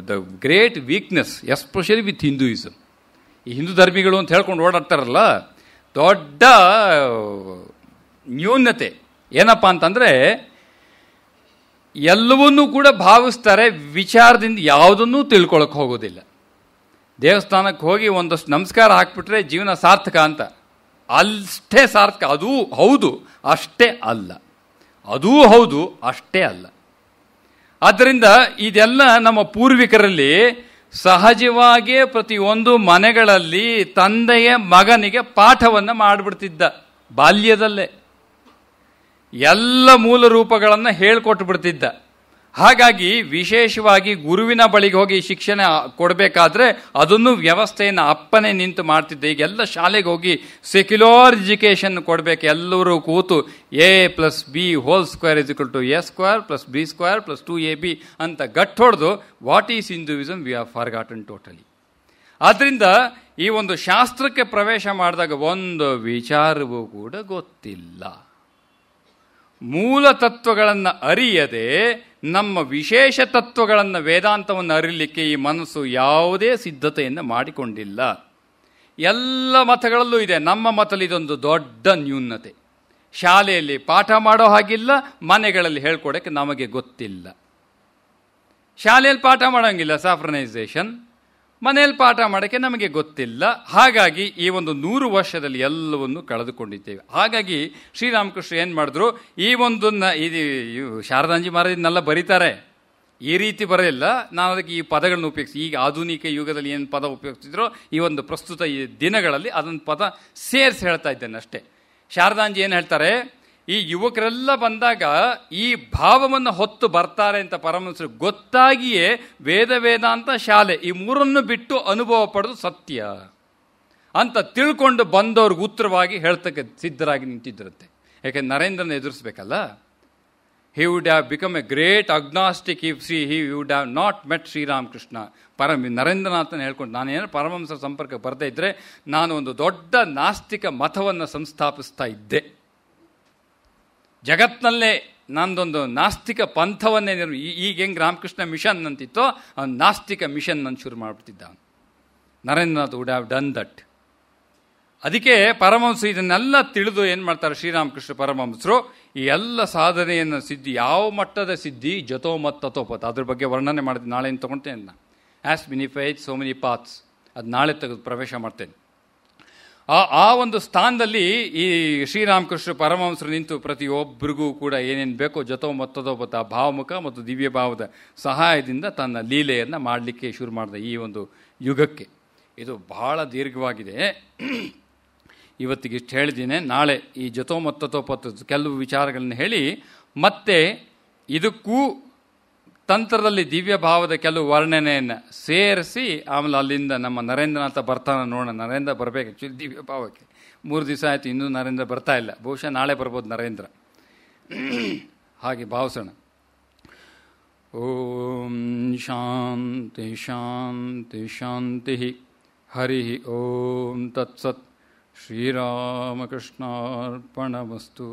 the great weakness, especially with Hinduism. ಈ ಹಿಂದೂ ಧರ್ಮಿಗಳು ಅಂತ ಹೇಳ್ಕೊಂಡು ಓಡಾಡ್ತಾರಲ್ಲ, ದೊಡ್ಡ ನ್ಯೂನತೆ ಏನಪ್ಪ ಅಂತಂದರೆ, ಎಲ್ಲವನ್ನೂ ಕೂಡ ಭಾವಿಸ್ತಾರೆ, ವಿಚಾರದಿಂದ ಯಾವುದನ್ನೂ ತಿಳ್ಕೊಳಕ್ಕೆ ಹೋಗೋದಿಲ್ಲ. ದೇವಸ್ಥಾನಕ್ಕೆ ಹೋಗಿ ಒಂದಷ್ಟು ನಮಸ್ಕಾರ ಹಾಕ್ಬಿಟ್ರೆ ಜೀವನ ಸಾರ್ಥಕ ಅಂತ. ಅಷ್ಟೇ ಸಾರ್ಥಕ, ಅದೂ ಹೌದು, ಅಷ್ಟೇ ಅಲ್ಲ. ಅದೂ ಹೌದು, ಅಷ್ಟೇ ಅಲ್ಲ. ಆದ್ದರಿಂದ ಇದೆಲ್ಲ ನಮ್ಮ ಪೂರ್ವಿಕರಲ್ಲಿ ಸಹಜವಾಗಿಯೇ ಪ್ರತಿಯೊಂದು ಮನೆಗಳಲ್ಲಿ ತಂದೆಯ ಮಗನಿಗೆ ಪಾಠವನ್ನು ಮಾಡಿಬಿಡ್ತಿದ್ದ. ಬಾಲ್ಯದಲ್ಲೇ ಎಲ್ಲ ಮೂಲ ರೂಪಗಳನ್ನು ಹೇಳ್ಕೊಟ್ಟು ಬಿಡ್ತಿದ್ದ. ಹಾಗಾಗಿ ವಿಶೇಷವಾಗಿ ಗುರುವಿನ ಬಳಿಗೆ ಹೋಗಿ ಶಿಕ್ಷಣ ಕೊಡಬೇಕಾದ್ರೆ ಅದನ್ನು ವ್ಯವಸ್ಥೆಯನ್ನು ಅಪ್ಪನೇ ನಿಂತು ಮಾಡ್ತಿದ್ದೆ. ಈಗೆಲ್ಲ ಶಾಲೆಗೆ ಹೋಗಿ ಸೆಕ್ಯುಲರ್ ಎಜುಕೇಷನ್ ಕೊಡಬೇಕು. ಎಲ್ಲರೂ ಕೂತು a+b² = a² + b² + 2ab ಅಂತ ಗಟ್ಟು ಹೊಡೆದು what is Hinduism we are forgotten totally. ಆದ್ದರಿಂದ ಈ ಒಂದು ಶಾಸ್ತ್ರಕ್ಕೆ ಪ್ರವೇಶ ಮಾಡಿದಾಗ ಒಂದು ವಿಚಾರವೂ ಕೂಡ ಗೊತ್ತಿಲ್ಲ. ಮೂಲ ತತ್ವಗಳನ್ನು ಅರಿಯದೆ ನಮ್ಮ ವಿಶೇಷ ತತ್ವಗಳನ್ನು, ವೇದಾಂತವನ್ನು ಅರಿಯಲಿಕ್ಕೆ ಈ ಮನಸ್ಸು ಯಾವುದೇ ಸಿದ್ಧತೆಯನ್ನು ಮಾಡಿಕೊಂಡಿಲ್ಲ. ಎಲ್ಲ ಮತಗಳಲ್ಲೂ ಇದೆ. ನಮ್ಮ ಮತದಲ್ಲಿ ಇದೊಂದು ದೊಡ್ಡ ನ್ಯೂನತೆ. ಶಾಲೆಯಲ್ಲಿ ಪಾಠ ಮಾಡೋ ಹಾಗಿಲ್ಲ, ಮನೆಗಳಲ್ಲಿ ಹೇಳ್ಕೊಡೋಕ್ಕೆ ನಮಗೆ ಗೊತ್ತಿಲ್ಲ. ಶಾಲೆಯಲ್ಲಿ ಪಾಠ ಮಾಡೋಂಗಿಲ್ಲ ಸಾಫ್ರನೈಸೇಷನ್, ಮನೆಯಲ್ಲಿ ಪಾಠ ಮಾಡೋಕ್ಕೆ ನಮಗೆ ಗೊತ್ತಿಲ್ಲ. ಹಾಗಾಗಿ ಈ ಒಂದು 100 ವರ್ಷದಲ್ಲಿ ಎಲ್ಲವನ್ನು ಕಳೆದುಕೊಂಡಿದ್ದೇವೆ. ಹಾಗಾಗಿ ಶ್ರೀರಾಮಕೃಷ್ಣ ಏನು ಮಾಡಿದ್ರು, ಈ ಒಂದನ್ನು ಇದು ಶಾರದಾಂಜಿ ಮಹಾರಾಜನೆಲ್ಲ ಬರೀತಾರೆ, ಈ ರೀತಿ ಬರೆಯಲ್ಲ, ನಾನು ಅದಕ್ಕೆ ಈ ಪದಗಳನ್ನು ಉಪಯೋಗಿಸಿ, ಈಗ ಆಧುನಿಕ ಯುಗದಲ್ಲಿ ಏನು ಪದ ಉಪಯೋಗಿಸಿದ್ರೋ ಈ ಒಂದು ಪ್ರಸ್ತುತ ಈ ದಿನಗಳಲ್ಲಿ ಅದೊಂದು ಪದ ಸೇರಿಸಿ ಹೇಳ್ತಾ ಇದ್ದೇನೆ ಅಷ್ಟೇ. ಶಾರದಾಂಜಿ ಏನು ಹೇಳ್ತಾರೆ, ಈ ಯುವಕರೆಲ್ಲ ಬಂದಾಗ ಈ ಭಾವವನ್ನು ಹೊತ್ತು ಬರ್ತಾರೆ ಅಂತ ಪರಮಹಂಸರು ಗೊತ್ತಾಗಿಯೇ ವೇದಾಂತ ಶಾಲೆ ಈ ಮೂರನ್ನು ಬಿಟ್ಟು ಅನುಭವ ಪಡೆದು ಸತ್ಯ ಅಂತ ತಿಳ್ಕೊಂಡು ಬಂದವ್ರಿಗೆ ಉತ್ತರವಾಗಿ ಹೇಳ್ತಕ್ಕ ಸಿದ್ಧರಾಗಿ ನಿಂತಿದ್ದರಂತೆ. ಯಾಕೆಂದ್ರೆ ನರೇಂದ್ರನ ಎದುರಿಸ್ಬೇಕಲ್ಲ. he would have become a great agnostic if he would have not met Sri Ramakrishna. ನರೇಂದ್ರನಾಥನ ಹೇಳ್ಕೊಂಡು, ನಾನೇನು ಪರಮಹಂಸರ ಸಂಪರ್ಕ ಬರದೇ ಇದ್ದರೆ ನಾನು ಒಂದು ದೊಡ್ಡ ನಾಸ್ತಿಕ ಮತವನ್ನು ಸಂಸ್ಥಾಪಿಸ್ತಾ ಇದ್ದೆ. ಜಗತ್ತಿನಲ್ಲೇ ನಂದೊಂದು ನಾಸ್ತಿಕ ಪಂಥವನ್ನೇ ಈಗ ಹೆಂಗೆ ರಾಮಕೃಷ್ಣ ಮಿಷನ್ ಅಂತಿತ್ತೋ ಆ ನಾಸ್ತಿಕ ಮಿಷನ್ ನಾನು ಶುರು ಮಾಡಿಬಿಟ್ಟಿದ್ದ. Narendranath would have done that. ಅದಕ್ಕೆ ಪರಮಹಂಸರು ಇದನ್ನೆಲ್ಲ ತಿಳಿದು ಏನು ಮಾಡ್ತಾರೆ, ಶ್ರೀರಾಮಕೃಷ್ಣ ಪರಮಹಂಸರು ಈ ಎಲ್ಲ ಸಾಧನೆಯನ್ನು ಸಿದ್ಧಿ, ಯಾವ ಮಟ್ಟದ ಸಿದ್ಧಿ, ಜತೋಮತ್ ತಥೋಪತ್, ಅದ್ರ ಬಗ್ಗೆ ವರ್ಣನೆ ಮಾಡಿದ್ದು ನಾಳೆ ತೊಗೊಳ್ತೇನೆ ನಾನು. As many faiths so many paths, ಅದು ನಾಳೆ ತೆಗೆದು ಪ್ರವೇಶ ಮಾಡ್ತೇನೆ. ಆ ಒಂದು ಸ್ಥಾನದಲ್ಲಿ ಈ ಶ್ರೀರಾಮಕೃಷ್ಣ ಪರಮಹಂಸರು ನಿಂತು ಪ್ರತಿಯೊಬ್ಬರಿಗೂ ಕೂಡ ಏನೇನು ಬೇಕೋ ಜತೋಮತ್ ತಥೋಪತ್, ಆ ಭಾವಮುಖ ಮತ್ತು ದಿವ್ಯ ಭಾವದ ಸಹಾಯದಿಂದ ತನ್ನ ಲೀಲೆಯನ್ನು ಮಾಡಲಿಕ್ಕೆ ಶುರು ಮಾಡಿದ ಈ ಒಂದು ಯುಗಕ್ಕೆ. ಇದು ಬಹಳ ದೀರ್ಘವಾಗಿದೆ, ಇವತ್ತಿಗೆ ಇಷ್ಟು ಹೇಳಿದ್ದೀನಿ. ನಾಳೆ ಈ ಜತೋಮತ್ ತಥೋಪತ್ ಕೆಲವು ವಿಚಾರಗಳನ್ನು ಹೇಳಿ ಮತ್ತೆ ಇದಕ್ಕೂ ತಂತ್ರದಲ್ಲಿ ದಿವ್ಯ ಭಾವದ ಕೆಲವು ವರ್ಣನೆಯನ್ನು ಸೇರಿಸಿ ಆಮೇಲೆ ಅಲ್ಲಿಂದ ನಮ್ಮ ನರೇಂದ್ರನಾಥ ಬರ್ತಾನೆ ನೋಡೋಣ. ನರೇಂದ್ರ ಬರಬೇಕು ಆ್ಯಕ್ಚುಲಿ ದಿವ್ಯ ಭಾವಕ್ಕೆ. 3 ದಿವಸ ಆಯಿತು, ಇನ್ನೂ ನರೇಂದ್ರ ಬರ್ತಾ ಇಲ್ಲ. ಬಹುಶಃ ನಾಳೆ ಬರ್ಬೋದು ನರೇಂದ್ರ, ಹಾಗೆ ಭಾವಿಸೋಣ. ಓಂ ಶಾಂತಿ ಶಾಂತಿ ಶಾಂತಿ. ಹರಿ ಓಂ ತತ್ಸತ್. ಶ್ರೀರಾಮಕೃಷ್ಣಾರ್ಪಣಮಸ್ತು.